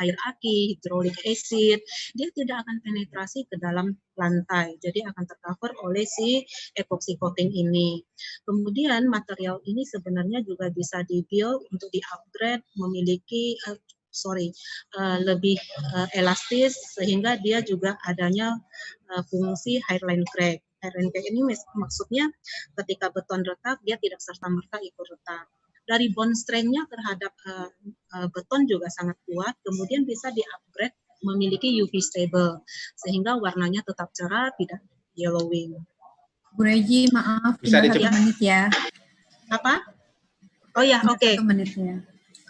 air aki, hidrolik acid, dia tidak akan penetrasi ke dalam lantai. Jadi akan tercover oleh si epoxy coating ini. Kemudian material ini sebenarnya juga bisa di-build untuk di-upgrade, memiliki lebih elastis, sehingga dia juga adanya fungsi hairline crack. Hairline crack ini maksudnya ketika beton retak, dia tidak serta-merta ikut retak. Dari bond strength-nya terhadap beton juga sangat kuat, kemudian bisa di-upgrade memiliki UV stable, sehingga warnanya tetap cerah, tidak yellowing. Bu Regi, maaf, Bisa tinggal 1 menit ya. Apa? Oh ya, oke. 1 menit ya.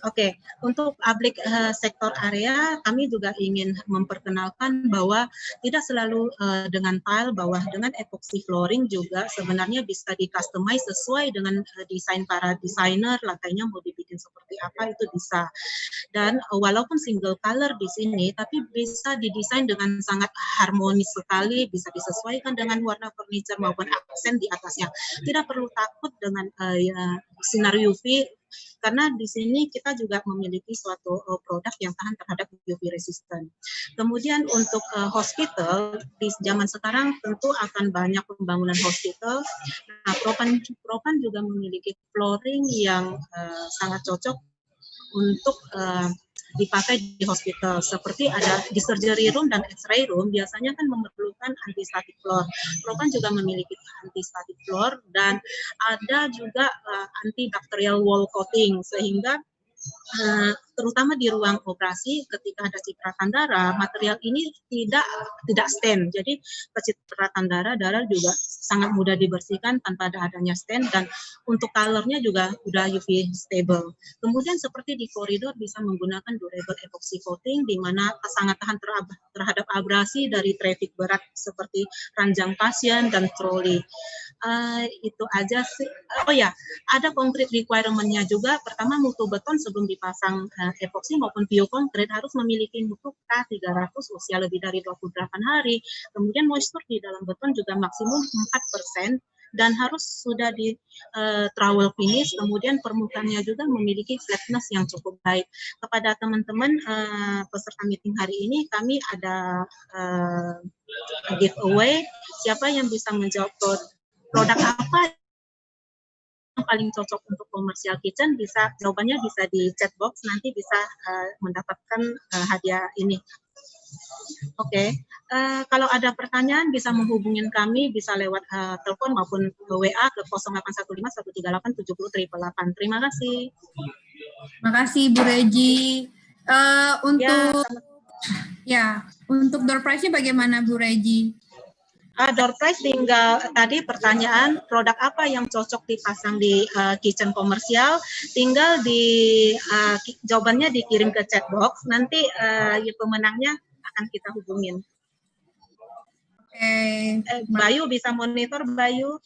Oke, untuk public sektor area, kami juga ingin memperkenalkan bahwa tidak selalu dengan tile bawah, dengan epoxy flooring juga sebenarnya bisa di-customize sesuai dengan desain para desainer, lantainya mau dibikin seperti apa itu bisa. Dan walaupun single color di sini, tapi bisa didesain dengan sangat harmonis sekali, bisa disesuaikan dengan warna furniture maupun aksen di atasnya. Tidak perlu takut dengan sinar UV, karena di sini kita juga memiliki suatu produk yang tahan terhadap UV resistant. Kemudian untuk hospital, di zaman sekarang tentu akan banyak pembangunan hospital. Nah, Propan juga memiliki flooring yang sangat cocok untuk dipakai di hospital, seperti ada di surgery room dan X-ray room biasanya kan memerlukan anti-static floor. Propan juga memiliki anti-static floor dan ada juga antibacterial wall coating, sehingga terutama di ruang operasi ketika ada cipratan darah, material ini tidak stain. Jadi kecipratan darah juga sangat mudah dibersihkan tanpa adanya stain, dan untuk colornya juga udah UV stable. Kemudian seperti di koridor bisa menggunakan durable epoxy coating, di mana sangat tahan terhadap abrasi dari traffic berat seperti ranjang pasien dan troli. Itu aja sih. Oh ya, ada concrete requirement-nya juga. Pertama, mutu beton sebelum dipasang epoxy maupun biokongkrit harus memiliki mutu K300 usia lebih dari 28 hari. Kemudian moisture di dalam beton juga maksimum 4%, dan harus sudah di trowel finish. Kemudian permukaannya juga memiliki flatness yang cukup baik. Kepada teman-teman peserta meeting hari ini, kami ada giveaway. Siapa yang bisa menjawab produk apa yang paling cocok untuk komersial kitchen, jawabannya bisa di chat box, nanti bisa mendapatkan hadiah ini. Oke. Kalau ada pertanyaan bisa menghubungin kami, bisa lewat telepon maupun WA ke 0815-138-70-888. Terima kasih. Terima kasih Bu Regi. Untuk door prize-nya bagaimana Bu Regi? Door prize tinggal tadi pertanyaan produk apa yang cocok dipasang di kitchen komersial, tinggal jawabannya dikirim ke chat box, nanti pemenangnya akan kita hubungin. Oke. Bayu bisa monitor, Bayu.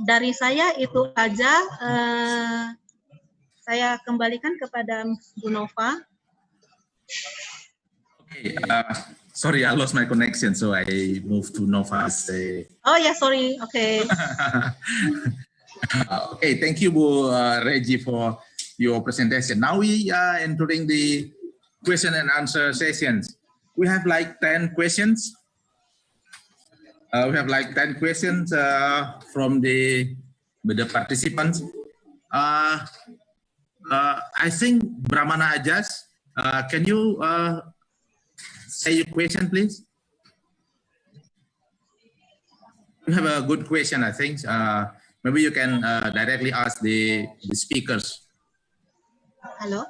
Dari saya itu aja. Saya kembalikan kepada Bu Nova. Okay, sorry, I lost my connection, so I moved to Nova. Oh ya, sorry. Okay. Okay, thank you, Bu Regi, for your presentation. Now we are entering the question and answer sessions. We have like 10 questions. From the participants. I think Brahmana Ajas, can you say your question, please? You have a good question, I think. Maybe you can directly ask the speakers. Hello.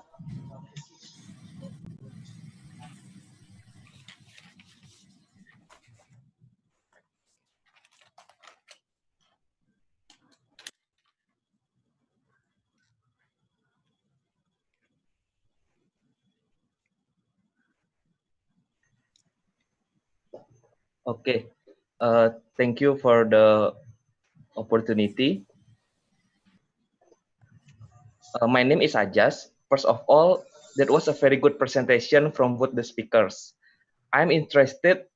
Okay. Thank you for the opportunity. My name is Ajas. First of all, that was a very good presentation from both the speakers. I'm interested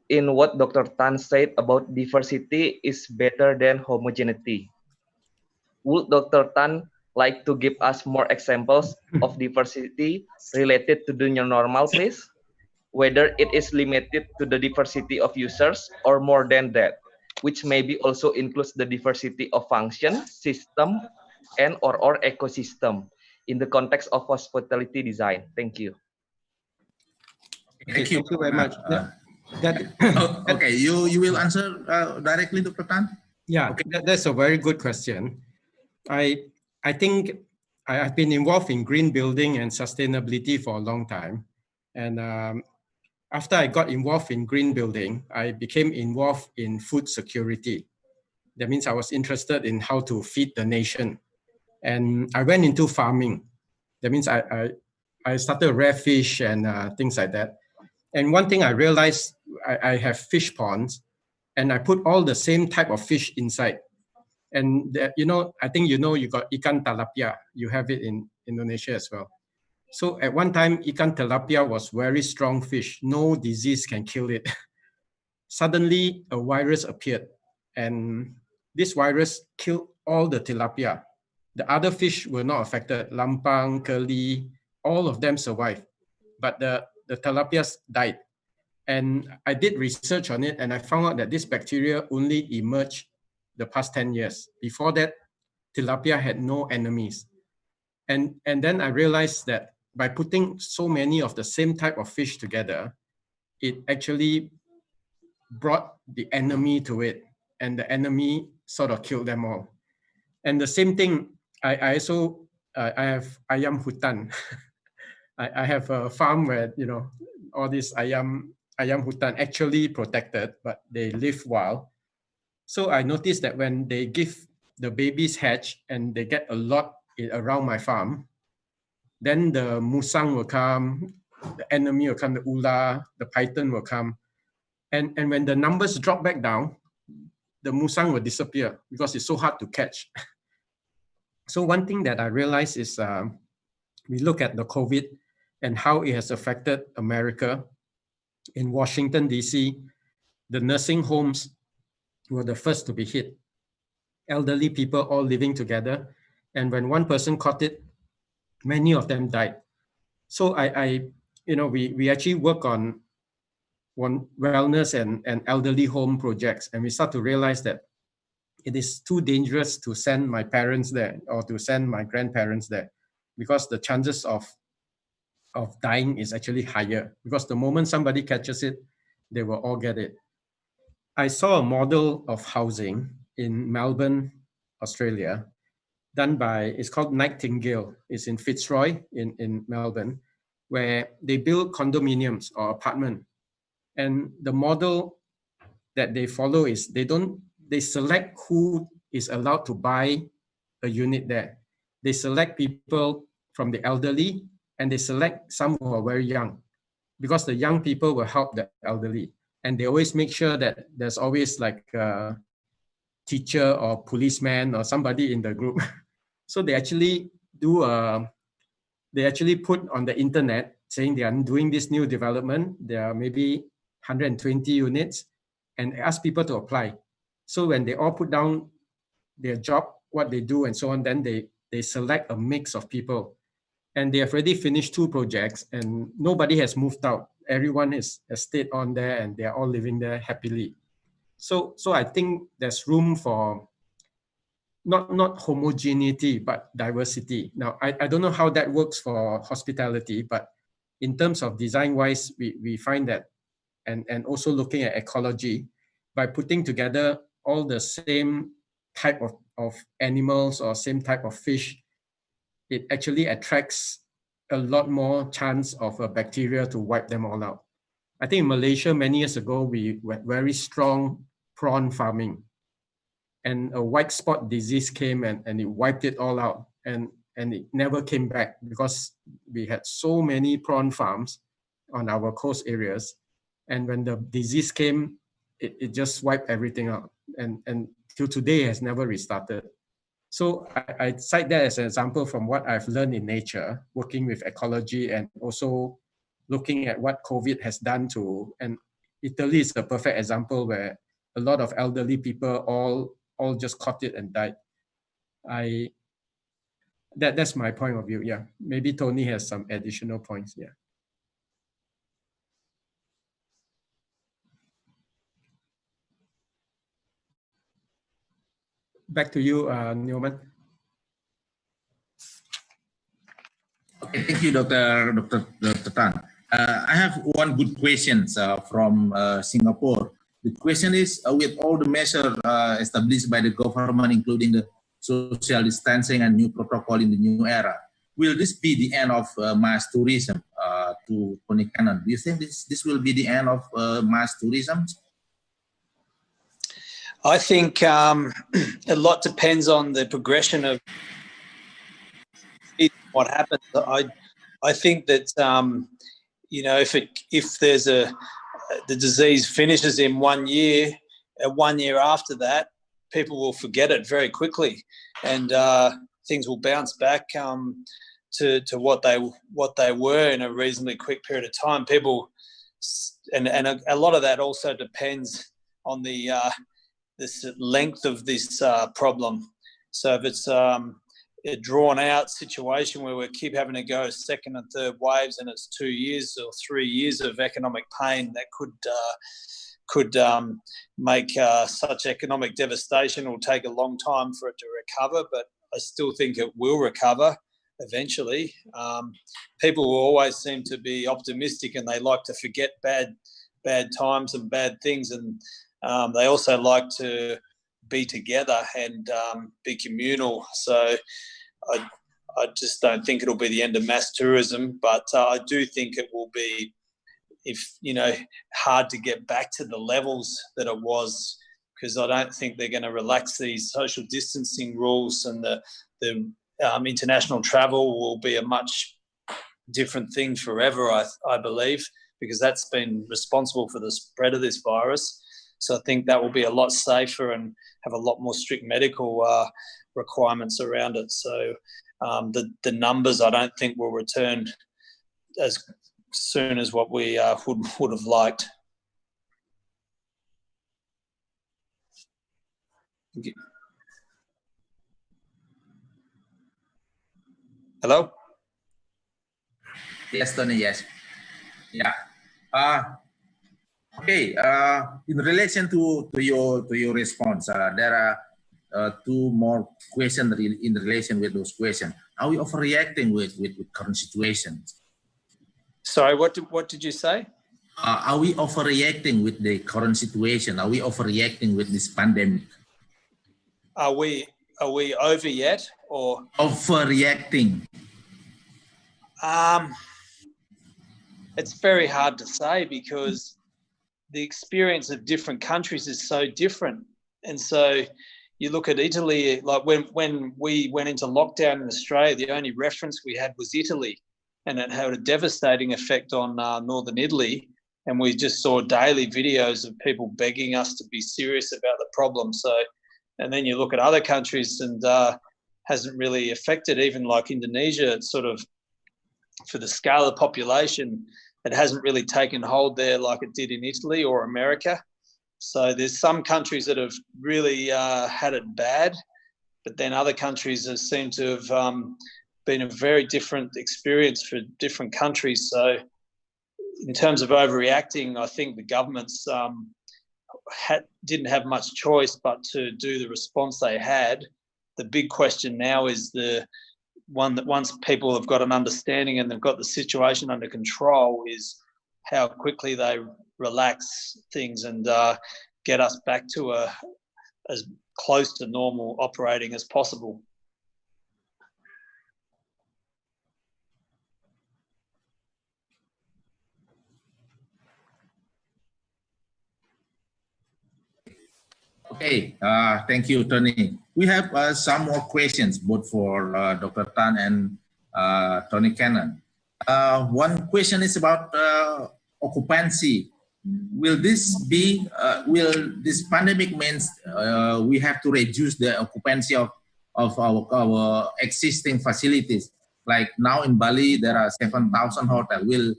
in what Dr. Tan said about diversity is better than homogeneity. Would Dr. Tan like to give us more examples of diversity related to the new normal, please? Whether it is limited to the diversity of users or more than that, which maybe also includes the diversity of function, system, and or ecosystem in the context of hospitality design. Thank you. Okay, Thank you. thank you very much. Okay, you will answer directly, Dr. Tan? Yeah, okay. That's a very good question. I think I've been involved in green building and sustainability for a long time. And after I got involved in green building, I became involved in food security. That means I was interested in how to feed the nation. And I went into farming. That means I started rare fish and things like that. And one thing I realized, I have fish ponds, and I put all the same type of fish inside. And I think you got ikan tilapia. You have it in Indonesia as well. So at one time, ikan tilapia was very strong fish. No disease can kill it. Suddenly, a virus appeared, and this virus killed all the tilapia. The other fish were not affected. Lampang, curly, all of them survived, but the tilapias died. And I did research on it, and I found out that this bacteria only emerged the past 10 years. Before that, tilapia had no enemies. And then I realized that by putting so many of the same type of fish together, it actually brought the enemy to it, and the enemy sort of killed them all. And the same thing, I also have ayam hutan. I have a farm where all these ayam hutan actually protected, but they live wild. So I noticed that when they give the babies hatch and they get a lot around my farm, then the musang will come, the enemy will come, the ular, the python will come. And when the numbers drop back down, the musang will disappear because it's so hard to catch. So one thing that I realized is we look at the COVID and how it has affected America. In Washington, D.C., the nursing homes were the first to be hit. Elderly people all living together. And when one person caught it, many of them died. So we actually work on wellness and elderly home projects. And we start to realize that it is too dangerous to send my parents there or to send my grandparents there, because the chances of dying is actually higher, because the moment somebody catches it, they will all get it. I saw a model of housing in Melbourne, Australia, done by, it's called Nightingale. It's in Fitzroy in Melbourne, where they build condominiums or apartment. And the model that they follow is they select who is allowed to buy a unit there. They select people from the elderly, and they select some who are very young, because the young people will help the elderly. And they always make sure that there's always like a teacher or policeman or somebody in the group. So they actually they actually put on the internet saying they are doing this new development. There are maybe 120 units, and ask people to apply. So when they all put down their job, what they do and so on, then they select a mix of people. And they have already finished 2 projects, and nobody has moved out. Everyone has stayed on there, and they are all living there happily. So I think there's room for not homogeneity, but diversity. Now, I don't know how that works for hospitality, but in terms of design-wise, we find that, and also looking at ecology, by putting together all the same type of animals or same type of fish, it actually attracts a lot more chance of a bacteria to wipe them all out. I think in Malaysia, many years ago, we were very strong prawn farming. And a white spot disease came and it wiped it all out. And it never came back, because we had so many prawn farms on our coast areas. And when the disease came, it just wiped everything out, and till today has never restarted. So I cite that as an example from what I've learned in nature, working with ecology, and also looking at what COVID has done to, and Italy is a perfect example where a lot of elderly people all just caught it and died. That's my point of view. Yeah, maybe Tony has some additional points. Yeah. Back to you, Newman. Okay, thank you, Dr. Tan. I have one good question from Singapore. The question is, with all the measures established by the government, including the social distancing and new protocol in the new era, will this be the end of mass tourism? To Tony Cannon, do you think this will be the end of mass tourism? I think a lot depends on the progression of what happens. I think that you know, if there's the disease finishes in 1 year, 1 year after that, people will forget it very quickly, and things will bounce back to what they were in a reasonably quick period of time. People, and a lot of that also depends on the this length of this problem. So if it's a drawn out situation where we keep having to go second and third waves, and it's 2 years or 3 years of economic pain, that could make such economic devastation. It will take a long time for it to recover, but I still think it will recover eventually. People will always seem to be optimistic, and they like to forget bad times and bad things, and they also like to be together and be communal. So I just don't think it'll be the end of mass tourism, but I do think it will be, if you know, hard to get back to the levels that it was, because I don't think they're going to relax these social distancing rules, and the international travel will be a much different thing forever, I believe, because that's been responsible for the spread of this virus. So I think that will be a lot safer and have a lot more strict medical requirements around it. So the numbers, I don't think, will return as soon as what we would have liked. Hello? Yes, Tony, yes. Yeah. Okay, in relation to your response, there are two more questions in relation with those questions. Are we overreacting with current situations? Sorry, what did you say? Are we overreacting with the current situation? Are we overreacting with this pandemic? Are we over yet, or overreacting? It's very hard to say, because the experience of different countries is so different. And so you look at Italy, like when we went into lockdown in Australia, the only reference we had was Italy, and it had a devastating effect on northern Italy. And we just saw daily videos of people begging us to be serious about the problem. So, and then you look at other countries, and hasn't really affected, even like Indonesia. It's sort of, for the scale of population, it hasn't really taken hold there like it did in Italy or America. So there's some countries that have really had it bad, but then other countries have seemed to have been a very different experience for different countries. So in terms of overreacting, I think the governments didn't have much choice but to do the response they had. The big question now is the one that, once people have got an understanding and they've got the situation under control, is how quickly they relax things and get us back to as close to normal operating as possible. Okay, thank you, Tony. We have some more questions, both for Dr. Tan and Tony Cannon. One question is about occupancy will this be, will this pandemic means we have to reduce the occupancy of our existing facilities? Like now in Bali, there are 7,000 hotels.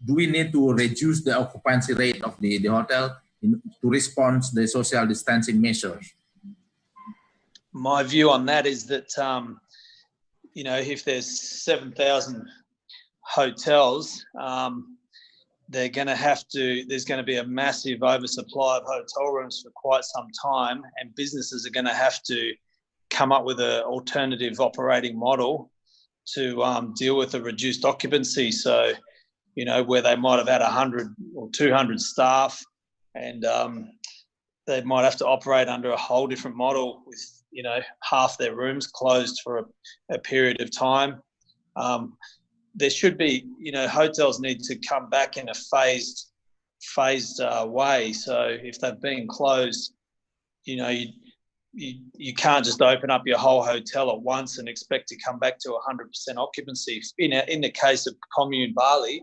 Do we need to reduce the occupancy rate of the hotel to respond to the social distancing measures? My view on that is that, you know, if there's 7,000 hotels, they're going to have to, there's going to be a massive oversupply of hotel rooms for quite some time, and businesses are going to have to come up with an alternative operating model to deal with the reduced occupancy. So, you know, where they might have had 100 or 200 staff, and they might have to operate under a whole different model with, you know, half their rooms closed for a period of time. There should be, you know, hotels need to come back in a phased way. So if they've been closed, you know, you can't just open up your whole hotel at once and expect to come back to 100% occupancy. In the case of Commune Bali,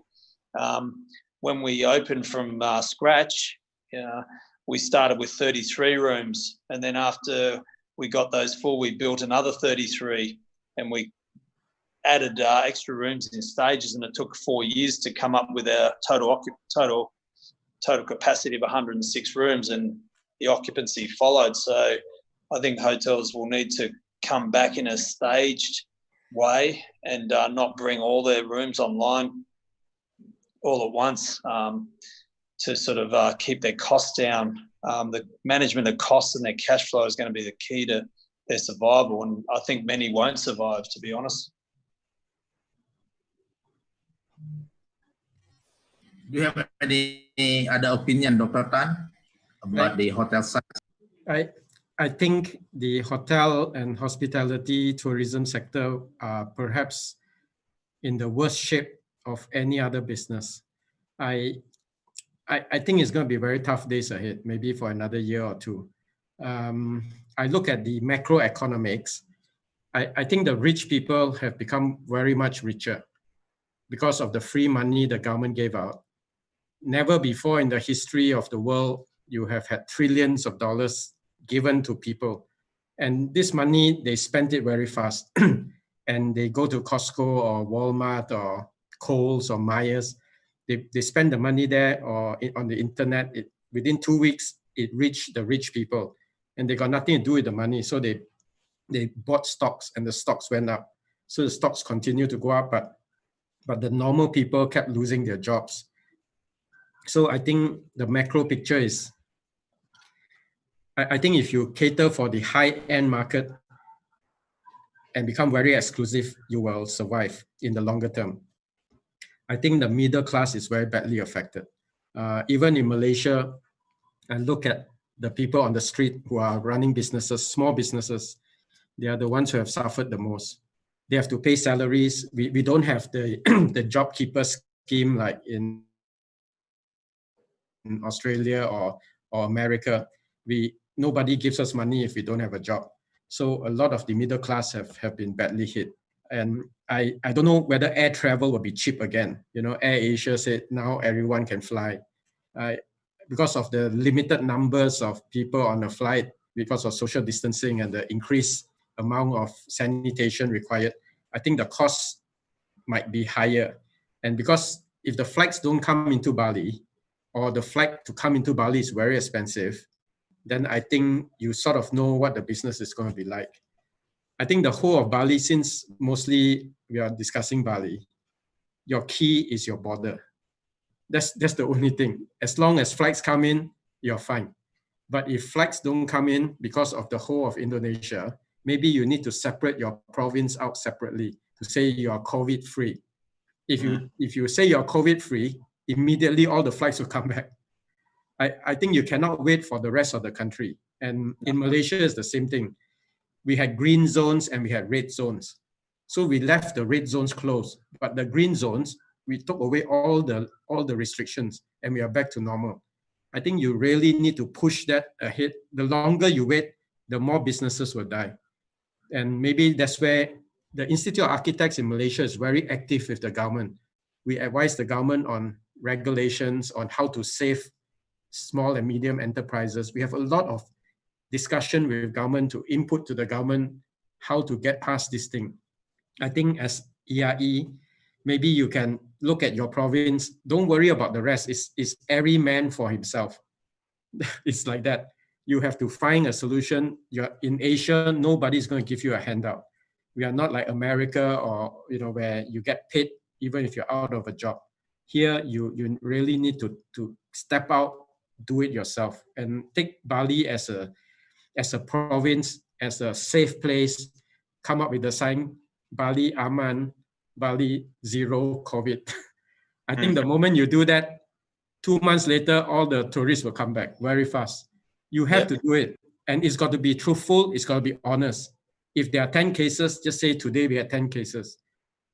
when we opened from scratch, we started with 33 rooms, and then after we got those full, we built another 33, and we added extra rooms in stages, and it took 4 years to come up with our total capacity of 106 rooms, and the occupancy followed. So I think hotels will need to come back in a staged way and not bring all their rooms online all at once, to sort of keep their costs down. The management of costs and their cash flow is going to be the key to their survival, and I think many won't survive, to be honest. Do you have any other opinion, Dr. Tan, about the hotel side? I think the hotel and hospitality tourism sector are perhaps in the worst shape of any other business. I think it's going to be very tough days ahead, maybe for another year or two. I look at the macroeconomics. I think the rich people have become very much richer because of the free money the government gave out. Never before in the history of the world you have had trillions of dollars given to people. And this money, they spent it very fast. And they go to Costco or Walmart or Kohl's or Myers. They spend the money there or on the internet. Within 2 weeks, it reached the rich people. And they got nothing to do with the money. So they bought stocks, and the stocks went up. So the stocks continue to go up, but the normal people kept losing their jobs. So I think the macro picture is, I think if you cater for the high-end market and become very exclusive, you will survive in the longer term. I think the middle class is very badly affected. Even in Malaysia, I look at the people on the street who are running businesses, small businesses. They are the ones who have suffered the most. They have to pay salaries. We don't have the job keeper scheme like in Australia or America. Nobody gives us money if we don't have a job. So a lot of the middle class have been badly hit. And I don't know whether air travel will be cheap again. You know, Air Asia said now everyone can fly. Because of the limited numbers of people on a flight, because of social distancing and the increased amount of sanitation required, I think the cost might be higher. And because if the flights don't come into Bali, or the flight to come into Bali is very expensive, then I think you sort of know what the business is going to be like. I think the whole of Bali, since mostly we are discussing Bali, your key is your border. That's the only thing. As long as flights come in, you're fine. But if flights don't come in because of the whole of Indonesia, maybe you need to separate your province out separately to say you are COVID-free. If you say you're COVID-free, immediately all the flights will come back. I think you cannot wait for the rest of the country. And in Malaysia, it's the same thing. We had green zones and we had red zones. So we left the red zones closed, but the green zones, we took away all the restrictions and we are back to normal. I think you really need to push that ahead. The longer you wait, the more businesses will die. And maybe that's where the Institute of Architects in Malaysia is very active with the government. We advise the government on regulations on how to save small and medium enterprises. We have a lot of discussion with government to input to the government how to get past this thing. I think as ERE, maybe you can look at your province. Don't worry about the rest. It's every man for himself. It's like that. You have to find a solution. You're in Asia, nobody's going to give you a handout. We are not like America or where you get paid even if you're out of a job. Here, you really need to step out, do it yourself, and take Bali as a province, as a safe place. Come up with the sign, Bali Aman, Bali Zero COVID. I think the moment you do that, 2 months later, all the tourists will come back very fast. You have to do it. And it's got to be truthful. It's got to be honest. If there are 10 cases, just say today we had 10 cases.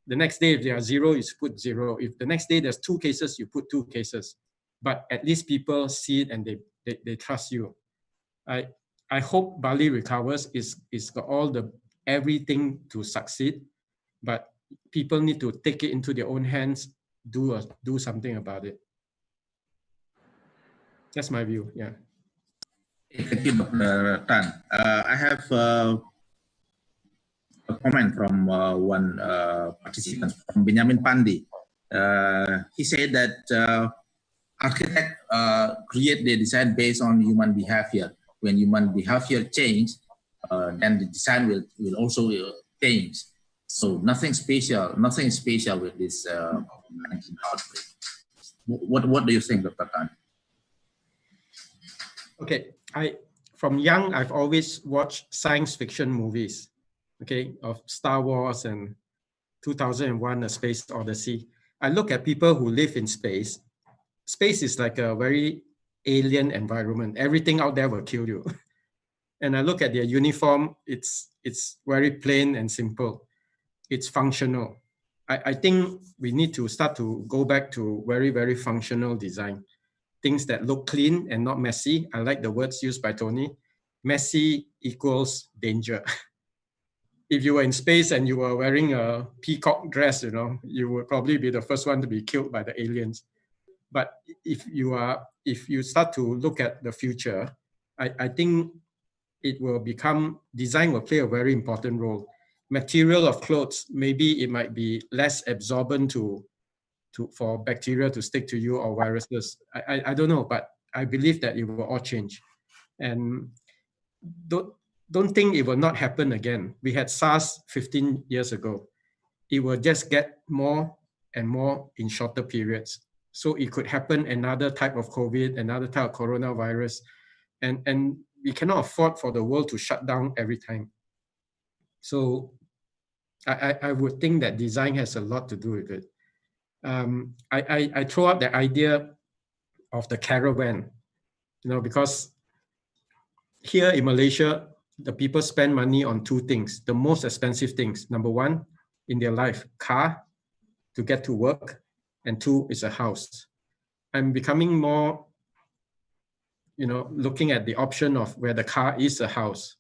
The next day, if there are 0, you put 0. If the next day there's 2 cases, you put 2 cases. But at least people see it and they trust you. I hope Bali recovers. It's got everything to succeed. But people need to take it into their own hands, do something about it. That's my view. Yeah. Thank you, Dr. Tan. I have a comment from one participant, from Benjamin Pandi. He said that architects create their design based on human behavior. When human behavior change, then the design will also change. So nothing special with this outbreak. What do you think, Dr. Tan? Okay, from young, I've always watched science fiction movies, okay, of Star Wars and 2001: A Space Odyssey. I look at people who live in space. Space is like a very alien environment. Everything out there will kill you. And I look at their uniform, it's very plain and simple. It's functional. I think we need to start to go back to very, very functional design. Things that look clean and not messy. I like the words used by Tony. Messy equals danger. If you were in space and you were wearing a peacock dress, you would probably be the first one to be killed by the aliens. But if you start to look at the future, I think design will play a very important role. Material of clothes, maybe it might be less absorbent for bacteria to stick to you or viruses. I don't know, but I believe that it will all change. And don't think it will not happen again. We had SARS 15 years ago. It will just get more and more in shorter periods. So it could happen another type of COVID, another type of coronavirus. And we cannot afford for the world to shut down every time. So I would think that design has a lot to do with it. I throw out the idea of the caravan, because here in Malaysia, the people spend money on 2 things, the most expensive things. Number 1, in their life, car to get to work, and 2 is a house. I'm becoming more, looking at the option of where the car is a house.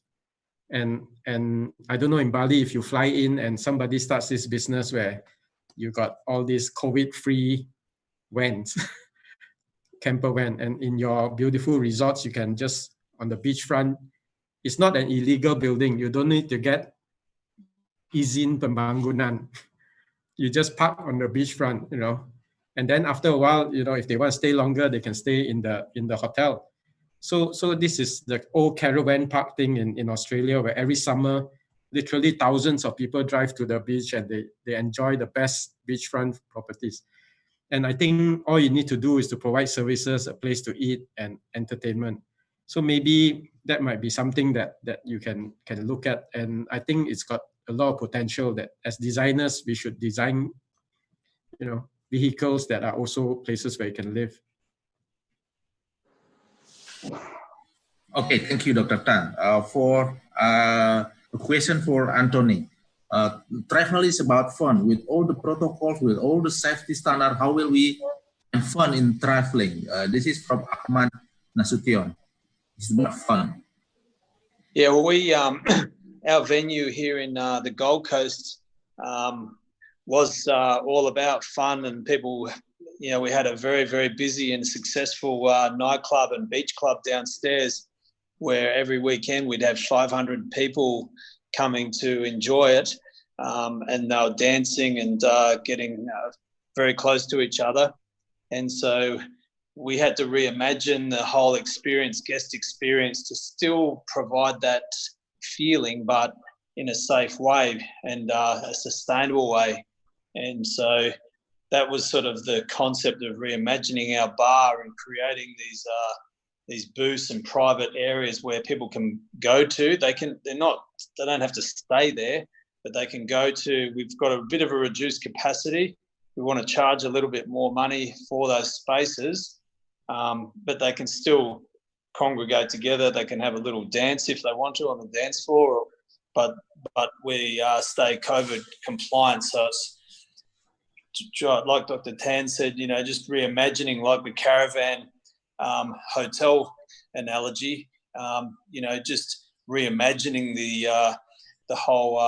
And I don't know in Bali, if you fly in and somebody starts this business where you got all these COVID-free vans, camper van, and in your beautiful resorts, you can just, on the beachfront, it's not an illegal building. You don't need to get izin pembangunan. You just park on the beachfront, and then after a while, if they want to stay longer, they can stay in the hotel. So this is the old caravan park thing in Australia, where every summer, literally thousands of people drive to the beach and they enjoy the best beachfront properties. And I think all you need to do is to provide services, a place to eat, and entertainment. So maybe that might be something that you can look at. And I think it's got a lot of potential that as designers, we should design, vehicles that are also places where you can live. Okay, thank you, Dr. Tan. For a question for Anthony. Travel is about fun. With all the protocols, with all the safety standards, how will we have fun in traveling? This is from Ahmad Nasution. It's about fun. Yeah, well, our venue here in the Gold Coast was all about fun and people we had a very, very busy and successful nightclub and beach club downstairs, where every weekend we'd have 500 people coming to enjoy it, and they were dancing and getting very close to each other. And so we had to reimagine the whole experience, guest experience, to still provide that feeling, but in a safe way and a sustainable way. And so that was sort of the concept of reimagining our bar and creating these booths and private areas where people can go to. They don't have to stay there, but they can go to. We've got a bit of a reduced capacity. We want to charge a little bit more money for those spaces, but they can still congregate together. They can have a little dance if they want to on the dance floor, but we stay COVID compliant. So it's, like Dr. Tan said, just reimagining, like the caravan hotel analogy, just reimagining the whole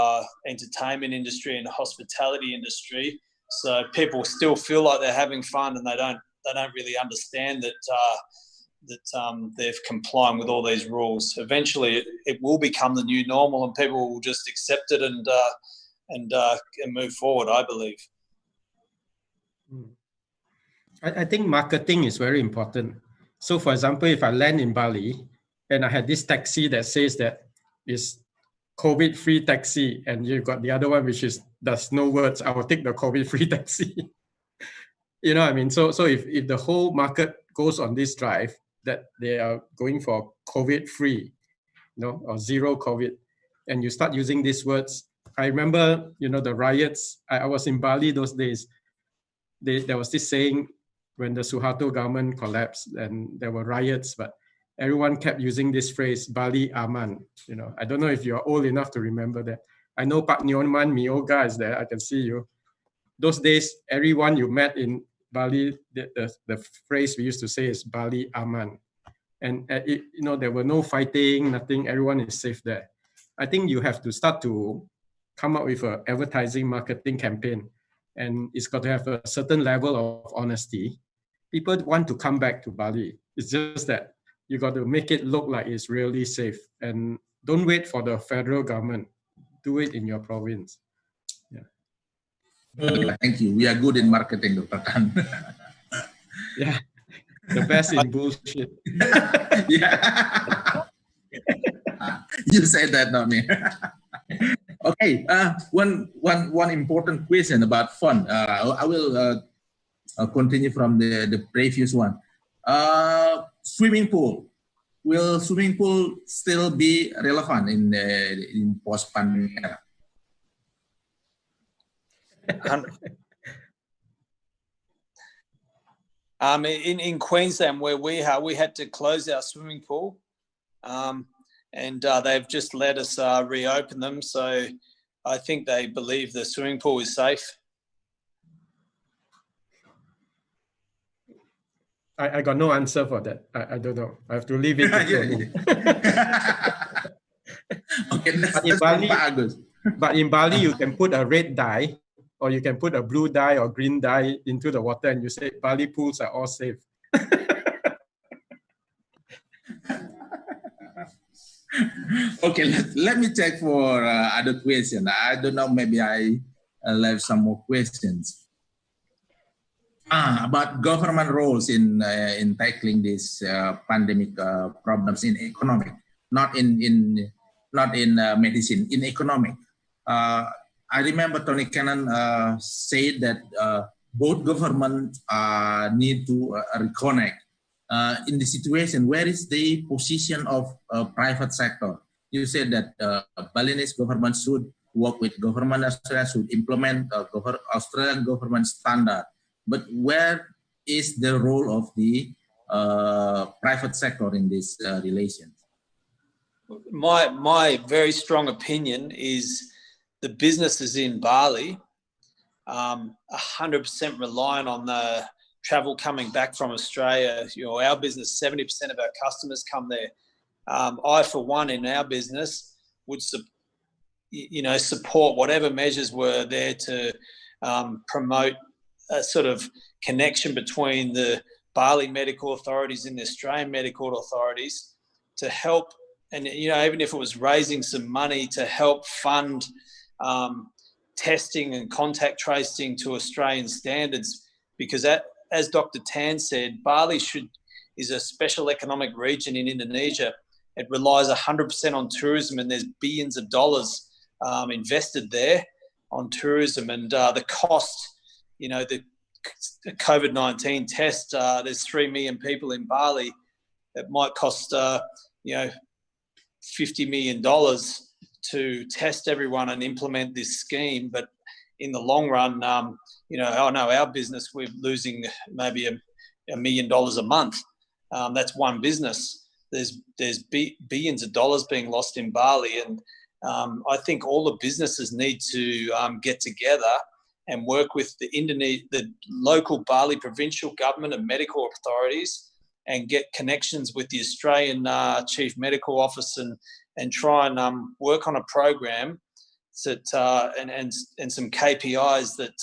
entertainment industry and the hospitality industry, so people still feel like they're having fun, and they don't really understand that they're complying with all these rules. Eventually, it will become the new normal, and people will just accept it and move forward, I believe. I think marketing is very important. So, for example, if I land in Bali and I had this taxi that says that it's COVID-free taxi, and you've got the other one which is there's no words, I will take the COVID-free taxi. You know what I mean? So if the whole market goes on this drive that they are going for COVID-free, or zero COVID, and you start using these words. I remember, the riots. I was in Bali those days. There was this saying when the Suharto government collapsed and there were riots, but everyone kept using this phrase, Bali Aman. I don't know if you're old enough to remember that. I know Pak Nyoman Mioga is there. I can see you. Those days, everyone you met in Bali, the phrase we used to say is Bali Aman. And there were no fighting, nothing. Everyone is safe there. I think you have to start to come up with an advertising marketing campaign, and it's got to have a certain level of honesty. People want to come back to Bali. It's just that you got to make it look like it's really safe, and don't wait for the federal government. Do it in your province. Thank you. We are good in marketing, Dr. Tan. Yeah, the best in bullshit. Yeah. You said that, not me. Okay. One important question about fun. I will continue from the previous one. Swimming pool. Will swimming pool still be relevant in post-pandemic era? In Queensland, where we are, we had to close our swimming pool, and they've just let us reopen them. So I think they believe the swimming pool is safe. I got no answer for that. I don't know. I have to leave it to you. Okay, but in Bali, you can put a red dye, or you can put a blue dye or green dye into the water, and you say Bali pools are all safe. Okay, let me check for other question. I don't know, maybe I'll have some more questions. About government roles in tackling these pandemic problems in economic, not in medicine, in economic. I remember Tony Cannon said that both governments need to reconnect in the situation. Where is the position of private sector? You said that Balinese government should work with government Australia, should implement Australian government standard. But where is the role of the private sector in this relation? My very strong opinion is the businesses in Bali 100% reliant on the travel coming back from Australia. Our business, 70% of our customers come there. I, for one, in our business, would support whatever measures were there to promote a sort of connection between the Bali medical authorities and the Australian medical authorities to help, and even if it was raising some money to help fund testing and contact tracing to Australian standards, because as Dr. Tan said, Bali is a special economic region in Indonesia. It relies 100% on tourism, and there's billions of dollars invested there on tourism. And the cost, the COVID-19 test, there's 3 million people in Bali. It might cost, $50 million to test everyone and implement this scheme. But in the long run, I know our business, we're losing maybe $1 million a month. That's one business. There's billions of dollars being lost in Bali. And I think all the businesses need to get together and work with the local Bali provincial government and medical authorities and get connections with the Australian Chief Medical Office and try and work on a program that and some KPIs that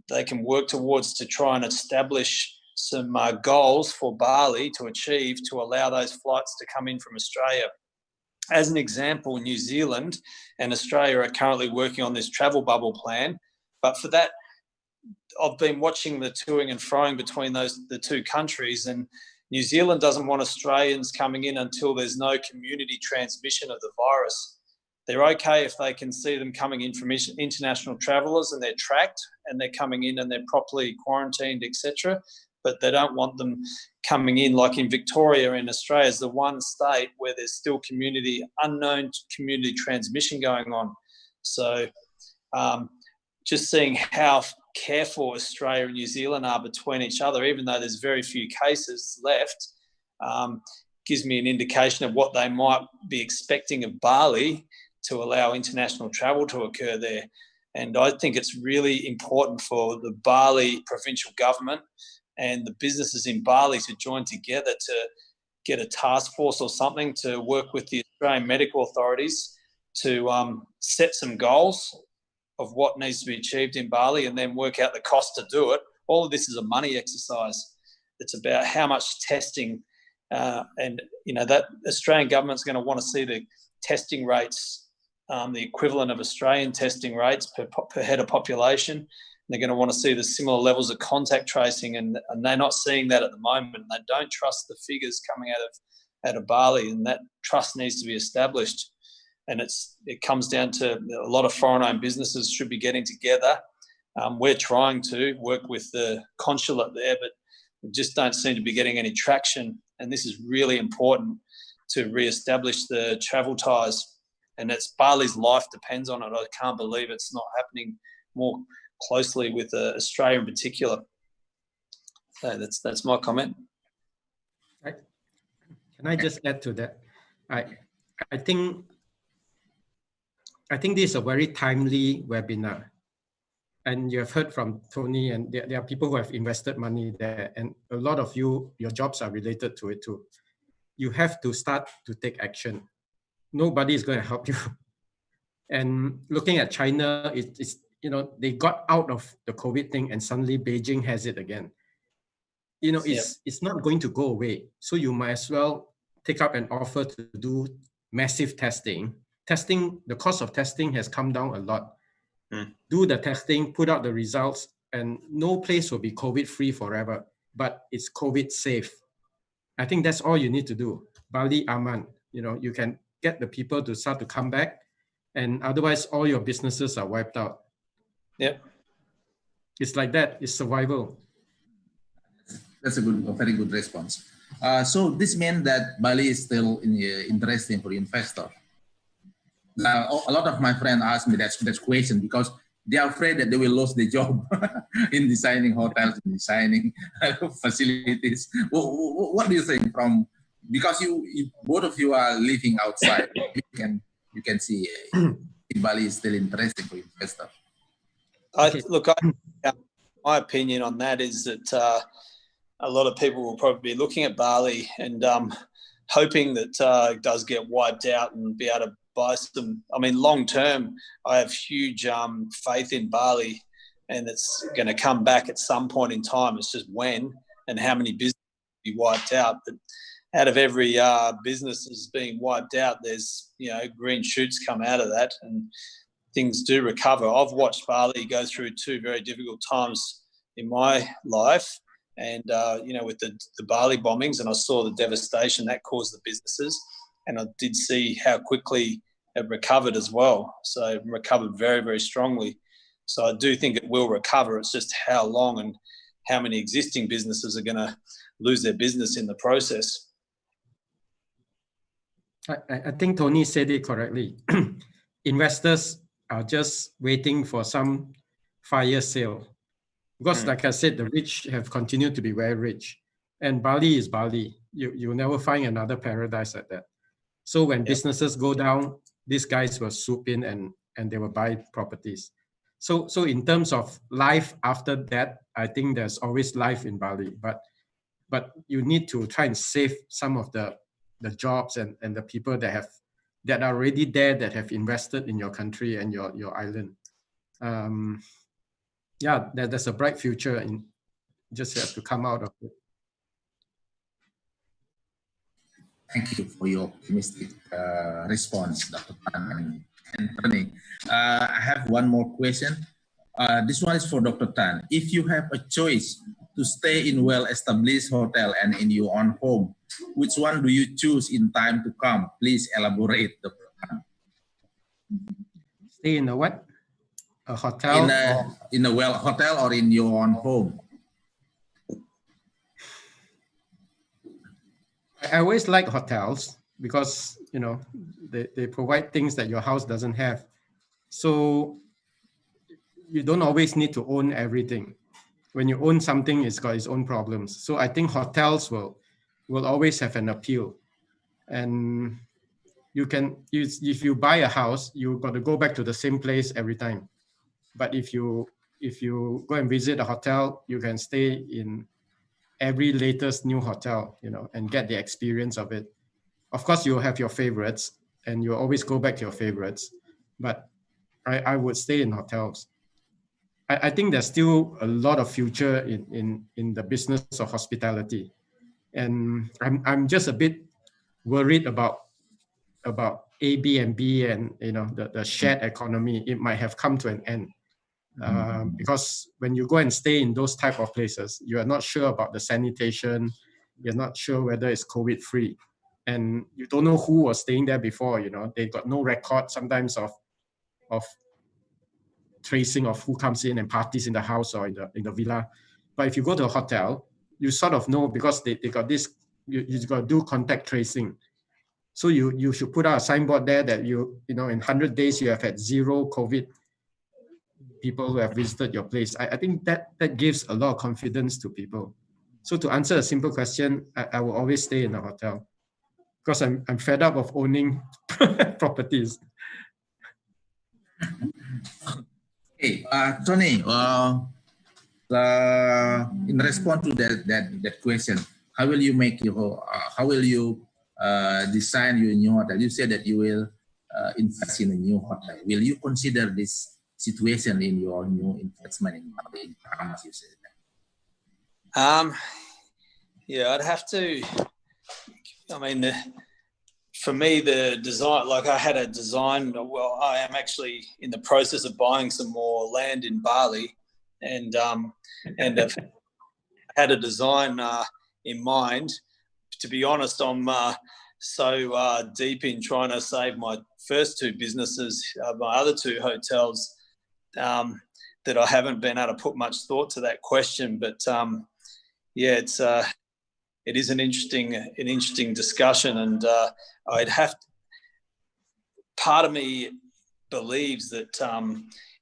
they can work towards to try and establish some goals for Bali to achieve to allow those flights to come in from Australia. As an example, New Zealand and Australia are currently working on this travel bubble plan. But for that, I've been watching the toing and froing between the two countries, and New Zealand doesn't want Australians coming in until there's no community transmission of the virus. They're okay if they can see them coming in from international travellers and they're tracked and they're coming in and they're properly quarantined, etc. But they don't want them coming in, like in Victoria in Australia is the one state where there's still unknown community transmission going on. So just seeing how careful Australia and New Zealand are between each other, even though there's very few cases left, gives me an indication of what they might be expecting of Bali to allow international travel to occur there. And I think it's really important for the Bali provincial government and the businesses in Bali to join together to get a task force or something to work with the Australian medical authorities to set some goals of what needs to be achieved in Bali and then work out the cost to do it. All of this is a money exercise. It's about how much testing and that Australian government's going to want to see the testing rates, the equivalent of Australian testing rates per head of population. They're going to want to see the similar levels of contact tracing, and they're not seeing that at the moment. They don't trust the figures coming out of Bali, and that trust needs to be established. And it comes down to a lot of foreign-owned businesses should be getting together. We're trying to work with the consulate there, but we just don't seem to be getting any traction. And this is really important to re-establish the travel ties. And Bali's life depends on it. I can't believe it's not happening more closely with Australia in particular. So that's my comment. Right. Can I just add to that? I think this is a very timely webinar. And you have heard from Tony, and there are people who have invested money there, and a lot of your jobs are related to it too. You have to start to take action. Nobody is going to help you. And looking at China, it's they got out of the COVID thing, and suddenly Beijing has it again. It's not going to go away. So you might as well take up an offer to do massive testing. The cost of testing has come down a lot. Do the testing, put out the results, and no place will be COVID-free forever, but it's COVID safe. I think that's all you need to do. Bali aman. You can get the people to start to come back, and otherwise all your businesses are wiped out. Yep. It's like that. It's survival. That's a very good response. So this means that Bali is still interesting for investor. A lot of my friends ask me that question because they are afraid that they will lose their job in designing hotels, in designing facilities. What do you think because you both of you are living outside, you can see Bali is still interesting for investors. My opinion on that is that a lot of people will probably be looking at Bali and hoping that it does get wiped out and be able to buy some. I mean, long term, I have huge faith in Bali. and it's going to come back at some point in time. It's just when and how many businesses will be wiped out. But out of every business that's being wiped out, there's, you know, green shoots come out of that and things do recover. I've watched Bali go through 2 very difficult times in my life, and you know, with the Bali bombings, and I saw the devastation that caused the businesses, and I did see how quickly it recovered as well. So it recovered very, very strongly. So I do think it will recover. It's just how long and how many existing businesses are going to lose their business in the process. I think Tony said it correctly. Investors are just waiting for some fire sale. Because like I said, the rich have continued to be very rich. And Bali is Bali. You'll never find another paradise like that. So when businesses go down, these guys will swoop in and they will buy properties. So in terms of life after that, I think there's always life in Bali. But you need to try and save some of the jobs and the people that are already there, that have invested in your country and your island. Yeah, there's a bright future, and just have to come out of it. Thank you for your optimistic response, Dr. Tan and Tony. I have one more question. This one is for Dr. Tan. If you have a choice to stay in well-established hotel and in your own home, which one do you choose in time to come? Please elaborate, Dr. Tan. Stay in a what? A hotel? In a hotel or in your own home? I always like hotels because, you know, they provide things that your house doesn't have. So you don't always need to own everything. When you own something, it's got its own problems. So I think hotels will always have an appeal. And if you buy a house, you've got to go back to the same place every time. But if you go and visit a hotel, you can stay in every latest new hotel, you know, and get the experience of it. Of course, you'll have your favorites, and you'll always go back to your favorites. But I would stay in hotels. I think there's still a lot of future in the business of hospitality, and I'm just a bit worried about Airbnb and, you know, the shared economy. It might have come to an end. Because when you go and stay in those type of places, you are not sure about the sanitation, you're not sure whether it's COVID-free, and you don't know who was staying there before. You know, they got no record sometimes of tracing of who comes in and parties in the house or in the villa. But if you go to a hotel, you sort of know, because they got this. You got to do contact tracing. So you should put out a signboard there that you know, in 100 days you have had 0 COVID people who have visited your place. I think that gives a lot of confidence to people. So to answer a simple question, I will always stay in a hotel because I'm fed up of owning properties. Hey, Tony, in response to that question, how will you make design your new hotel? You said that you will invest in a new hotel. Will you consider this situation in your new investment in Bali? You said that. Yeah, I'd have to. I mean, for me, the design, like I had a design. Well, I am actually in the process of buying some more land in Bali, and I've had a design in mind. To be honest, I'm so deep in trying to save my first 2 businesses, my other 2 hotels, that I haven't been able to put much thought to that question. But yeah, it is an interesting discussion, and I'd have to, part of me believes that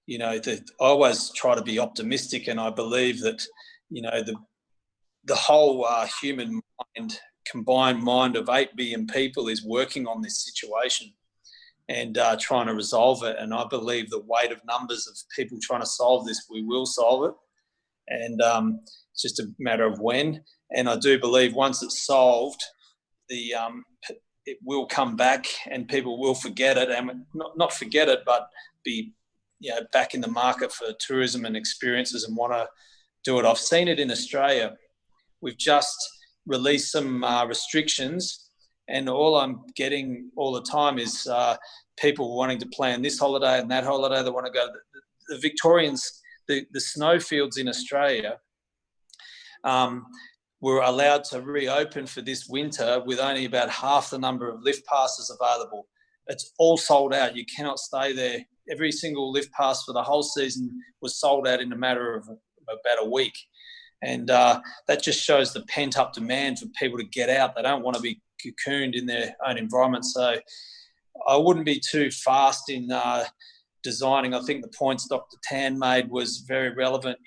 you know, that I always try to be optimistic, and I believe that, you know, the whole human mind, combined mind of 8 billion people is working on this situation and trying to resolve it. And I believe the weight of numbers of people trying to solve this, we will solve it. And it's just a matter of when. And I do believe once it's solved, it will come back and people will forget it, and not forget it, but be back in the market for tourism and experiences and want to do it. I've seen it in Australia. We've just released some restrictions, and all I'm getting all the time is people wanting to plan this holiday and that holiday. They want to go. The Victorians, the snowfields in Australia were allowed to reopen for this winter with only about half the number of lift passes available. It's all sold out. You cannot stay there. Every single lift pass for the whole season was sold out in a matter of about a week. And that just shows the pent-up demand for people to get out. They don't want to be cocooned in their own environment. So I wouldn't be too fast in designing. I think the points Dr. Tan made was very relevant.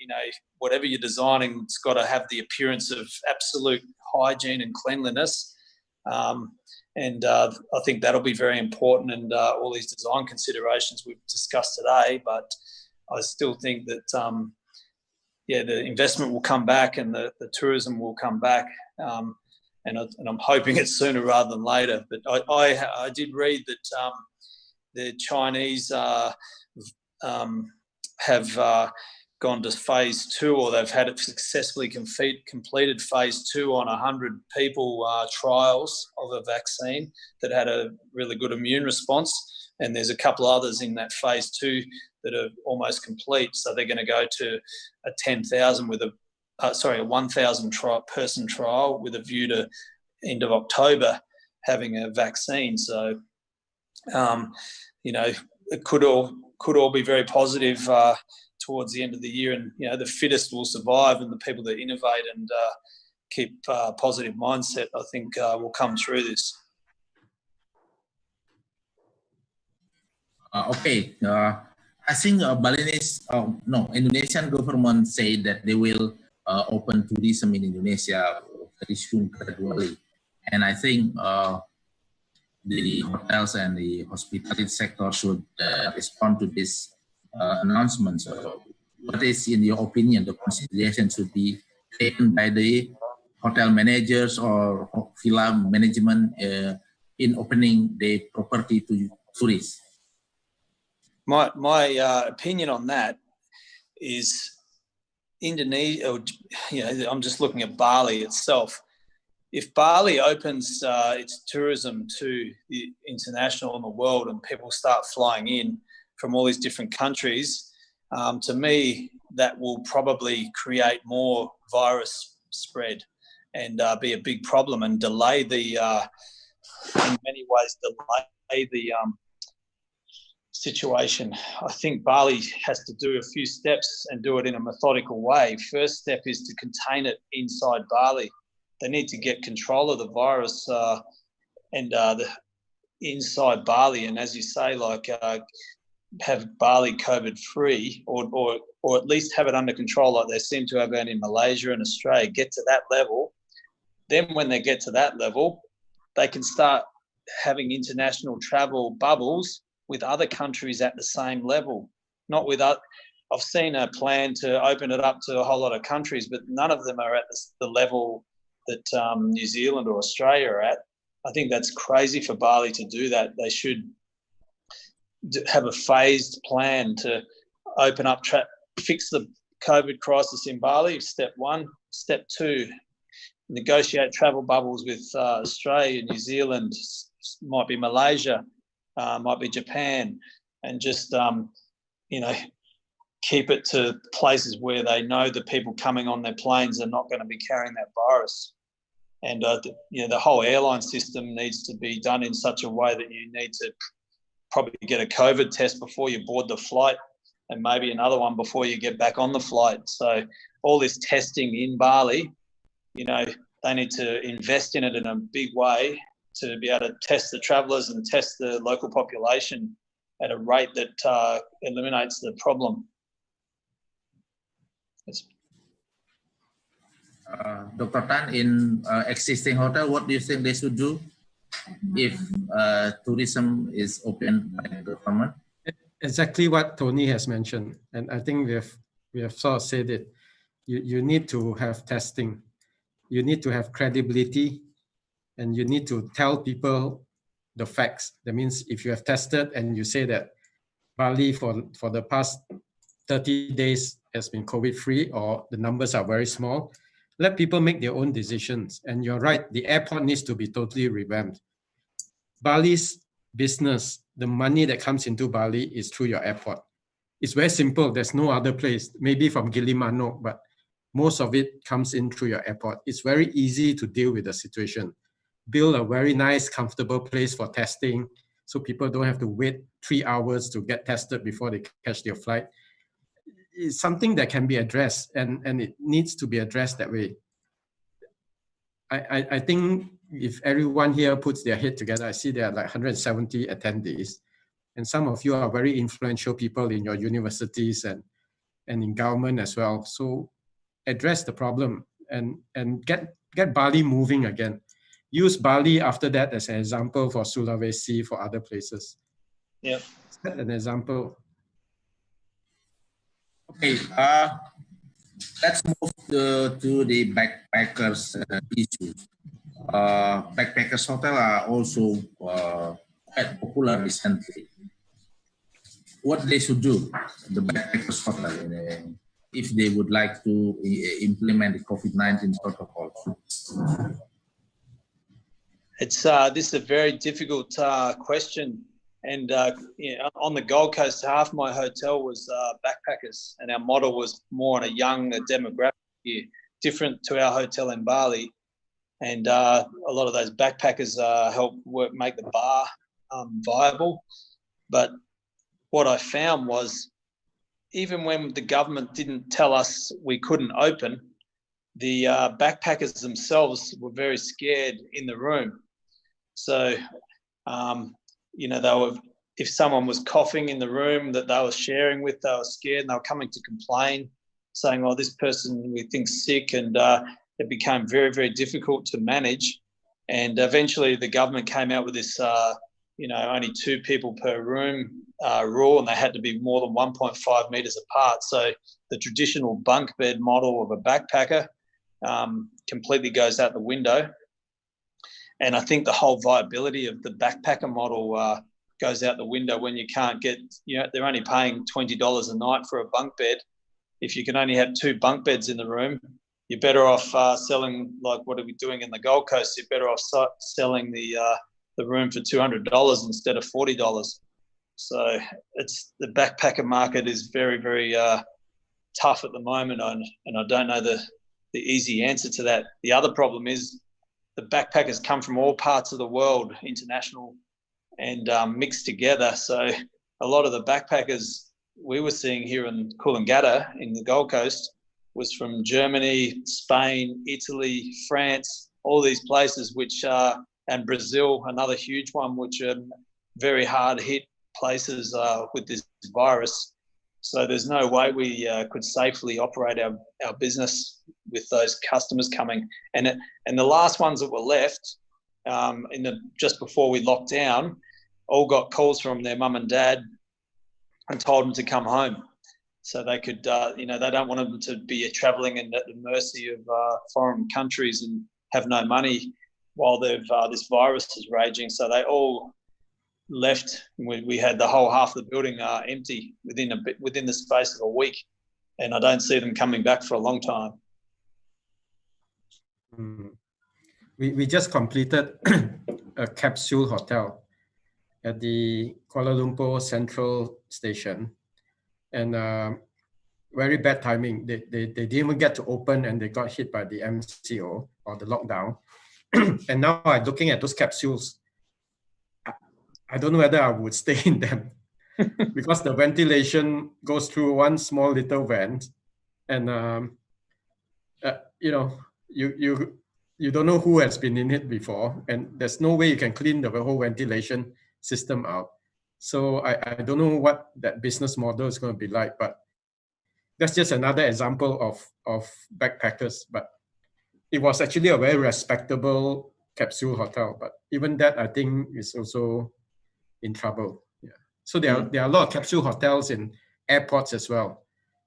Whatever you're designing, it's got to have the appearance of absolute hygiene and cleanliness. And I think that'll be very important, and all these design considerations we've discussed today. But I still think that, the investment will come back and the tourism will come back. And I'm hoping it's sooner rather than later. But I did read that the Chinese have gone to phase 2, or they've had it successfully completed phase 2 on 100 people trials of a vaccine that had a really good immune response. And there's a couple others in that phase 2 that are almost complete. So they're going to go to a 10,000 with a 1,000 person trial with a view to end of October having a vaccine. So, it could all be very positive towards the end of the year, and the fittest will survive, and the people that innovate and keep a positive mindset, I think, will come through this. Okay. I think Indonesian government said that they will open tourism in Indonesia very soon, gradually. And I think the hotels and the hospitality sector should respond to this announcement. So what is, in your opinion, the consideration should be taken by the hotel managers or villa management in opening the property to tourists? My opinion on that is Indonesia. I'm just looking at Bali itself. If Bali opens its tourism to the international and the world, and people start flying in from all these different countries, to me, that will probably create more virus spread and be a big problem and delay in many ways, delay the situation. I think Bali has to do a few steps and do it in a methodical way. First step is to contain it inside Bali. They need to get control of the virus and inside Bali, and as you say, have Bali COVID free, or at least have it under control, like they seem to have in Malaysia and Australia. Get to that level. Then when they get to that level, they can start having international travel bubbles with other countries at the same level. Not with I've seen a plan to open it up to a whole lot of countries, but none of them are at the level that New Zealand or Australia are at. I think that's crazy for Bali to do that. They should have a phased plan to open up, fix the COVID crisis in Bali, step 1. Step 2, negotiate travel bubbles with Australia, New Zealand, might be Malaysia, might be Japan, and just, keep it to places where they know the people coming on their planes are not going to be carrying that virus. And, the whole airline system needs to be done in such a way that you need to probably get a COVID test before you board the flight, and maybe another one before you get back on the flight. So all this testing in Bali, they need to invest in it in a big way to be able to test the travellers and test the local population at a rate that eliminates the problem. Dr. Tan, in existing hotel, what do you think they should do if tourism is open by the government? Exactly what Tony has mentioned, and I think we have sort of said it. You need to have testing, you need to have credibility, and you need to tell people the facts. That means if you have tested and you say that Bali for the past 30 days has been COVID-free, or the numbers are very small. Let people make their own decisions. And you're right, the airport needs to be totally revamped. Bali's business, the money that comes into Bali is through your airport. It's very simple. There's no other place, maybe from Gilimanuk, but most of it comes in through your airport. It's very easy to deal with the situation. Build a very nice, comfortable place for testing so people don't have to wait 3 hours to get tested before they catch their flight. It's something that can be addressed, and it needs to be addressed that way. I think if everyone here puts their head together, I see there are like 170 attendees, and some of you are very influential people in your universities and in government as well. So address the problem and get Bali moving again. Use Bali after that as an example for Sulawesi, for other places. Yeah. Set an example. Okay, let's move to the backpackers issue. Backpackers hotel are also quite popular recently. What they should do, the backpackers hotel, if they would like to implement the COVID-19 protocol? It's this is a very difficult question, and on the Gold Coast, half my hotel was backpackers, and our model was more on a young demographic here, different to our hotel in Bali, and a lot of those backpackers help make the bar viable. But what I found was, even when the government didn't tell us we couldn't open, the backpackers themselves were very scared in the room. So, they were, if someone was coughing in the room that they were sharing with, they were scared and they were coming to complain, saying, "Oh, this person we think's sick," and it became very, very difficult to manage. And eventually, the government came out with this, only 2 people per room rule, and they had to be more than 1.5 meters apart. So the traditional bunk bed model of a backpacker completely goes out the window. And I think the whole viability of the backpacker model goes out the window when you can't get, they're only paying $20 a night for a bunk bed. If you can only have 2 bunk beds in the room, you're better off selling, like what are we doing in the Gold Coast? You're better off selling the room for $200 instead of $40. So the backpacker market is very, very tough at the moment, and I don't know the easy answer to that. The other problem is the backpackers come from all parts of the world, international, and mixed together. So a lot of the backpackers we were seeing here in Coolangatta in the Gold Coast was from Germany, Spain, Italy, France, all these places, and Brazil, another huge one, which are very hard hit places with this virus. So there's no way we could safely operate our business with those customers coming. And the last ones that were left, just before we locked down, all got calls from their mum and dad and told them to come home. So they could, they don't want them to be traveling at the mercy of foreign countries and have no money while this virus is raging. So they all left. We had the whole half of the building empty within the space of a week, and I don't see them coming back for a long time. We just completed a capsule hotel at the Kuala Lumpur Central Station, and very bad timing. They didn't even get to open, and they got hit by the MCO or the lockdown. And now I'm looking at those capsules. I don't know whether I would stay in them because the ventilation goes through one small little vent, and you don't know who has been in it before, and there's no way you can clean the whole ventilation system out. So I don't know what that business model is going to be like, but that's just another example of backpackers. But it was actually a very respectable capsule hotel, but even that I think is also in trouble. Yeah. So there are a lot of capsule hotels in airports as well.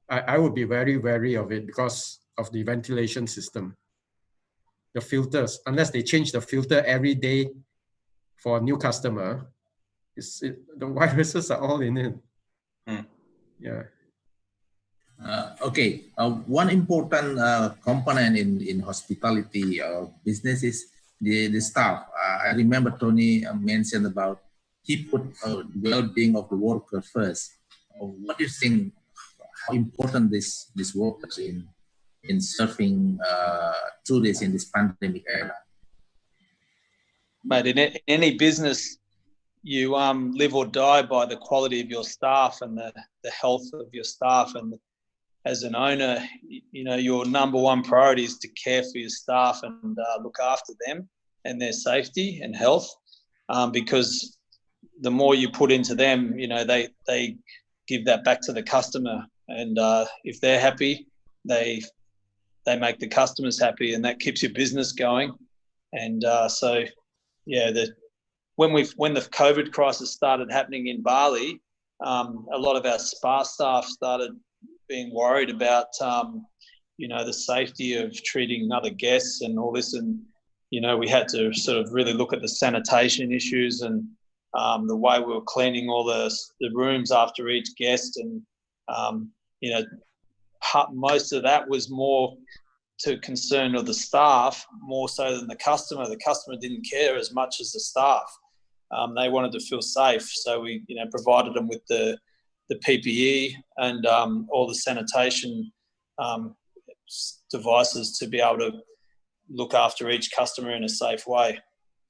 I would be very wary of it because of the ventilation system. The filters, unless they change the filter every day for a new customer, the viruses are all in it. Yeah. Okay, one important component in hospitality business is the staff. I remember Tony mentioned about he put well-being of the worker first. What do you think? How important this workers in serving tourists in this pandemic era? Mate, in any business, you live or die by the quality of your staff and the health of your staff. And as an owner, you know, your number one priority is to care for your staff and look after them and their safety and health, because the more you put into them, you know, they give that back to the customer, and if they're happy, they make the customers happy, and that keeps your business going. And so, yeah, when the COVID crisis started happening in Bali, a lot of our spa staff started being worried about, you know, the safety of treating other guests and all this. And, you know, we had to sort of really look at the sanitation issues and the way we were cleaning all the rooms after each guest. And, you know, most of that was more to concern of the staff, more so than the customer. The customer didn't care as much as the staff. They wanted to feel safe. So we, you know, provided them with the PPE and all the sanitation devices to be able to look after each customer in a safe way,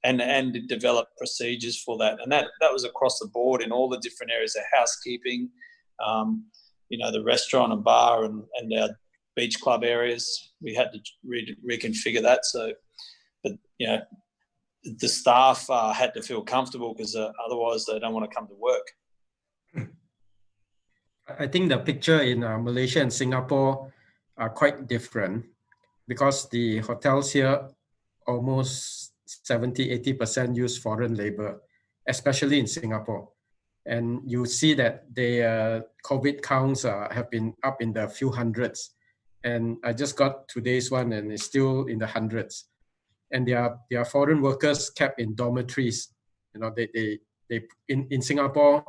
and develop procedures for that. And that was across the board in all the different areas of housekeeping, you know, the restaurant and bar and our beach club areas. We had to reconfigure that. So, but, you know, the staff had to feel comfortable, because otherwise they don't want to come to work. I think the picture in Malaysia and Singapore are quite different, because the hotels here almost 70-80% use foreign labor, especially in Singapore. And you see that the COVID counts have been up in the few hundreds. And I just got today's one, and it's still in the hundreds. And there are foreign workers kept in dormitories. You know, they in Singapore,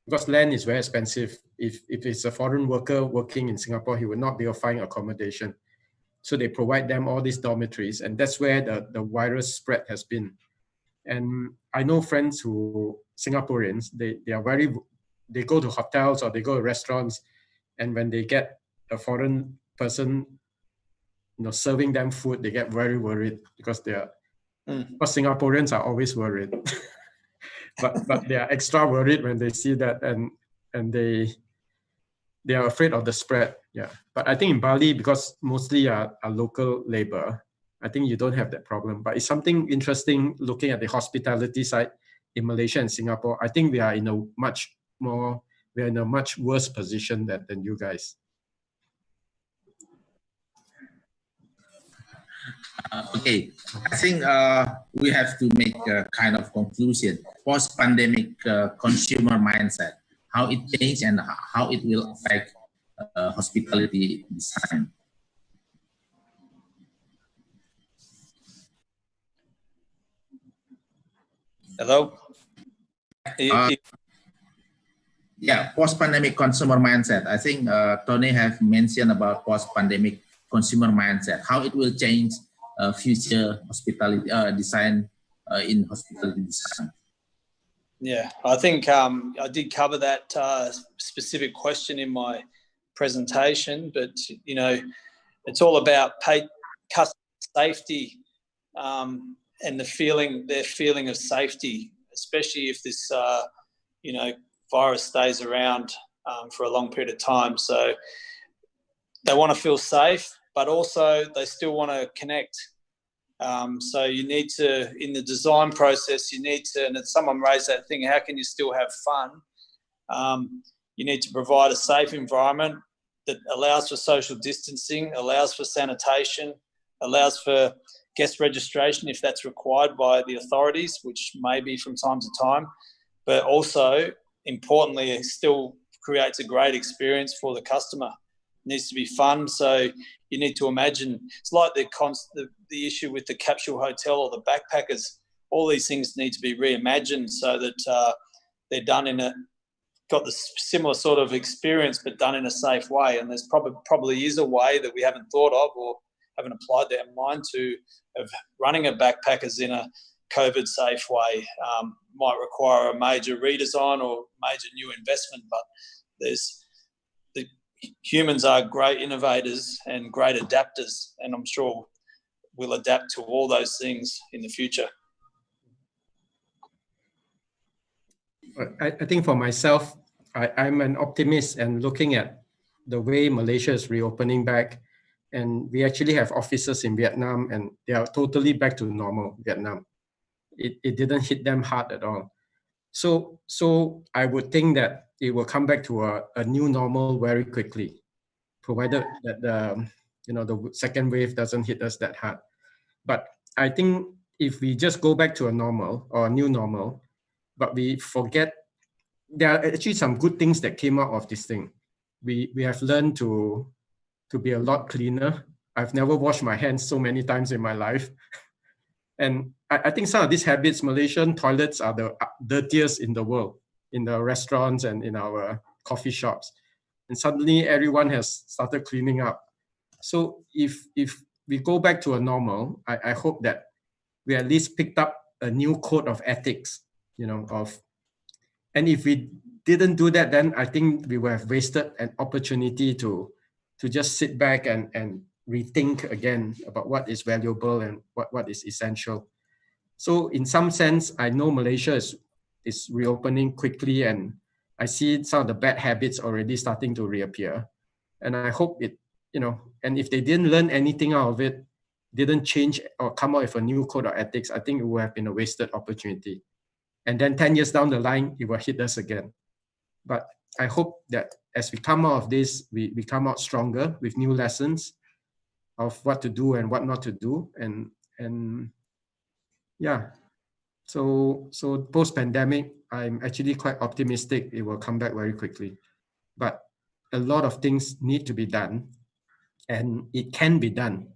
because land is very expensive. If it's a foreign worker working in Singapore, he will not be able to find accommodation. So they provide them all these dormitories, and that's where the virus spread has been. And I know friends who, Singaporeans, they go to hotels or they go to restaurants, and when they get a foreign person, you know, serving them food, they get very worried, because because Singaporeans are always worried. but they are extra worried when they see that, and they are afraid of the spread. Yeah, but I think in Bali, because mostly are local labor, I think you don't have that problem. But it's something interesting looking at the hospitality side in Malaysia and Singapore. I think we are in a much worse position than you guys. Okay, I think we have to make a kind of conclusion. Post-pandemic consumer mindset, how it changed and how it will affect hospitality design. Hello? Yeah, post-pandemic consumer mindset. I think Tony have mentioned about post-pandemic consumer mindset, how it will change future hospitality design in hospitality design. Yeah, I think I did cover that specific question in my presentation, but, you know, it's all about customer safety and their feeling of safety, especially if this, you know, virus stays around for a long period of time. So they want to feel safe, but also they still want to connect. So you need to, in the design process, you need to, and someone raised that thing, how can you still have fun? You need to provide a safe environment that allows for social distancing, allows for sanitation, allows for guest registration if that's required by the authorities, which may be from time to time, but also, importantly, it still creates a great experience for the customer. It needs to be fun, so you need to imagine, it's like the issue with the capsule hotel or the backpackers. All these things need to be reimagined so that they're done in a got the similar sort of experience, but done in a safe way. And there's probably is a way that we haven't thought of or haven't applied their mind to, of running a backpackers in a COVID safe way. Might require a major redesign or major new investment, but the humans are great innovators and great adapters, and I'm sure we'll adapt to all those things in the future. I think for myself, I'm an optimist, and looking at the way Malaysia is reopening back, and we actually have offices in Vietnam, and they are totally back to normal, Vietnam. It didn't hit them hard at all. So I would think that it will come back to a new normal very quickly, provided that the second wave doesn't hit us that hard. But I think if we just go back to a normal or a new normal, but we forget, there are actually some good things that came out of this thing. We have learned to be a lot cleaner. I've never washed my hands so many times in my life. And I think some of these habits, Malaysian toilets are the dirtiest in the world, in the restaurants and in our coffee shops. And suddenly everyone has started cleaning up. So if we go back to a normal, I hope that we at least picked up a new code of ethics, and if we didn't do that, then I think we would have wasted an opportunity to just sit back and rethink again about what is valuable and what is essential. So in some sense, I know Malaysia is reopening quickly, and I see some of the bad habits already starting to reappear. And I hope and if they didn't learn anything out of it, didn't change or come out with a new code of ethics, I think it would have been a wasted opportunity. And then 10 years down the line, it will hit us again. But I hope that as we come out of this, we come out stronger with new lessons of what to do and what not to do. And yeah, so post-pandemic, I'm actually quite optimistic it will come back very quickly. But a lot of things need to be done, and it can be done.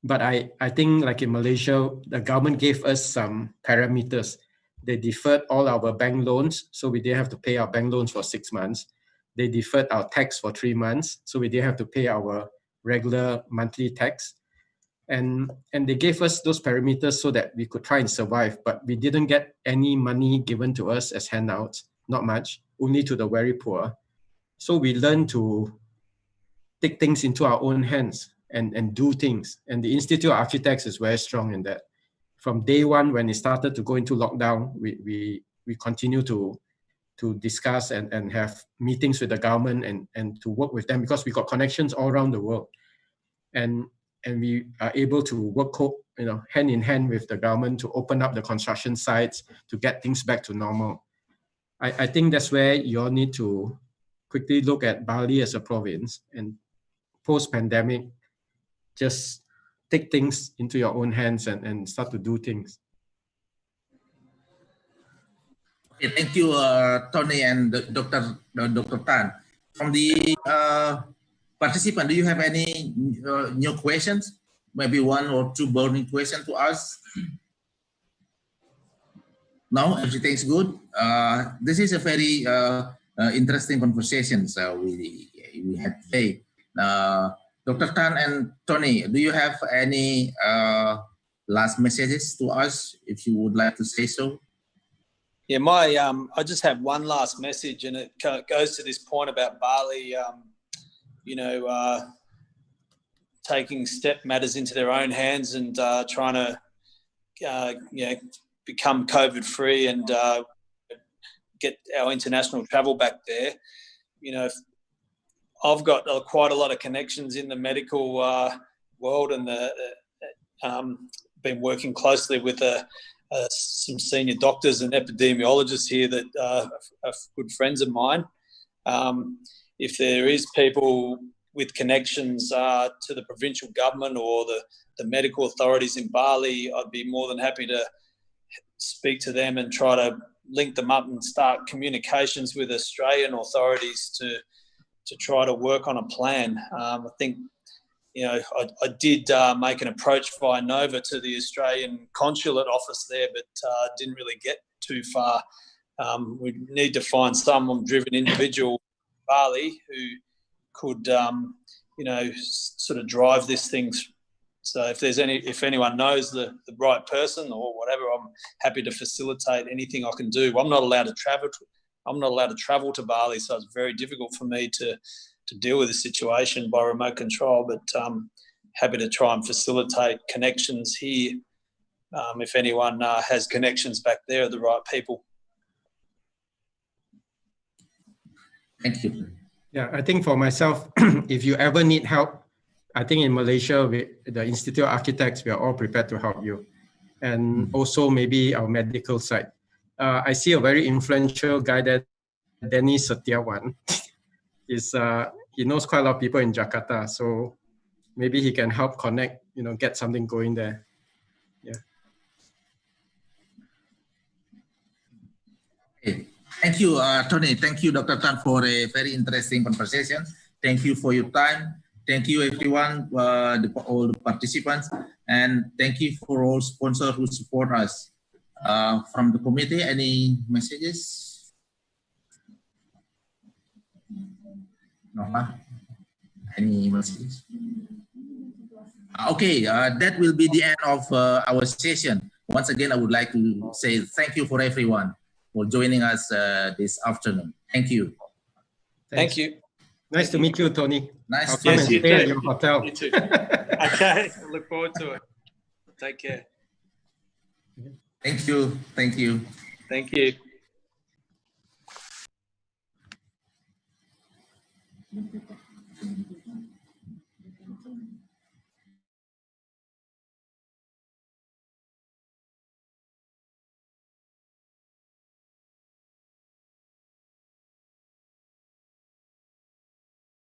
But I think, like in Malaysia, the government gave us some parameters. They deferred all our bank loans, so we didn't have to pay our bank loans for 6 months. They deferred our tax for 3 months, so we didn't have to pay our regular monthly tax. And they gave us those parameters so that we could try and survive, but we didn't get any money given to us as handouts, not much, only to the very poor. So we learned to take things into our own hands and do things. And the Institute of Architects is very strong in that. From day one, when it started to go into lockdown, we continue to discuss and have meetings with the government and to work with them, because we got connections all around the world. And we are able to work hand in hand with the government to open up the construction sites to get things back to normal. I think that's where you all need to quickly look at Bali as a province, and post-pandemic, just take things into your own hands and start to do things. Okay, thank you, Tony and Dr. Tan. From the participant, do you have any new questions? Maybe one or two burning questions to us? No, everything's good. This is a very interesting conversation we had today. Dr. Tan and Tony, do you have any last messages to us, if you would like to say so? Yeah, I just have one last message, and it goes to this point about Bali, taking matters into their own hands and trying to, become COVID-free and get our international travel back there. I've got quite a lot of connections in the medical world, and been working closely with some senior doctors and epidemiologists here that are good friends of mine. If there is people with connections to the provincial government or the medical authorities in Bali, I'd be more than happy to speak to them and try to link them up and start communications with Australian authorities to try to work on a plan. I think, I did make an approach via Nova to the Australian consulate office there, but didn't really get too far. We need to find someone driven individual in Bali who could, sort of drive this thing. So if anyone knows the right person or whatever, I'm happy to facilitate anything I can do. I'm not allowed to travel to Bali, so it's very difficult for me to deal with the situation by remote control. But happy to try and facilitate connections here. If anyone has connections back there, the right people. Thank you. Yeah, I think for myself, if you ever need help, I think in Malaysia, the Institute of Architects, we are all prepared to help you. And also maybe our medical side. I see a very influential guy there, Dennis Setiawan. He knows quite a lot of people in Jakarta, so maybe he can help connect, get something going there. Yeah. Okay. Thank you, Tony. Thank you, Dr. Tan, for a very interesting conversation. Thank you for your time. Thank you, everyone, all the participants, and thank you for all sponsors who support us. From the committee, any messages? No, any messages? Okay, that will be the end of our session. Once again, I would like to say thank you for everyone for joining us this afternoon. Thank you. Thank you. Nice to meet you, Tony. Nice to come and stay at your hotel. You too. Okay, I look forward to it. Take care. Thank you. Thank you. Thank you. Thank you.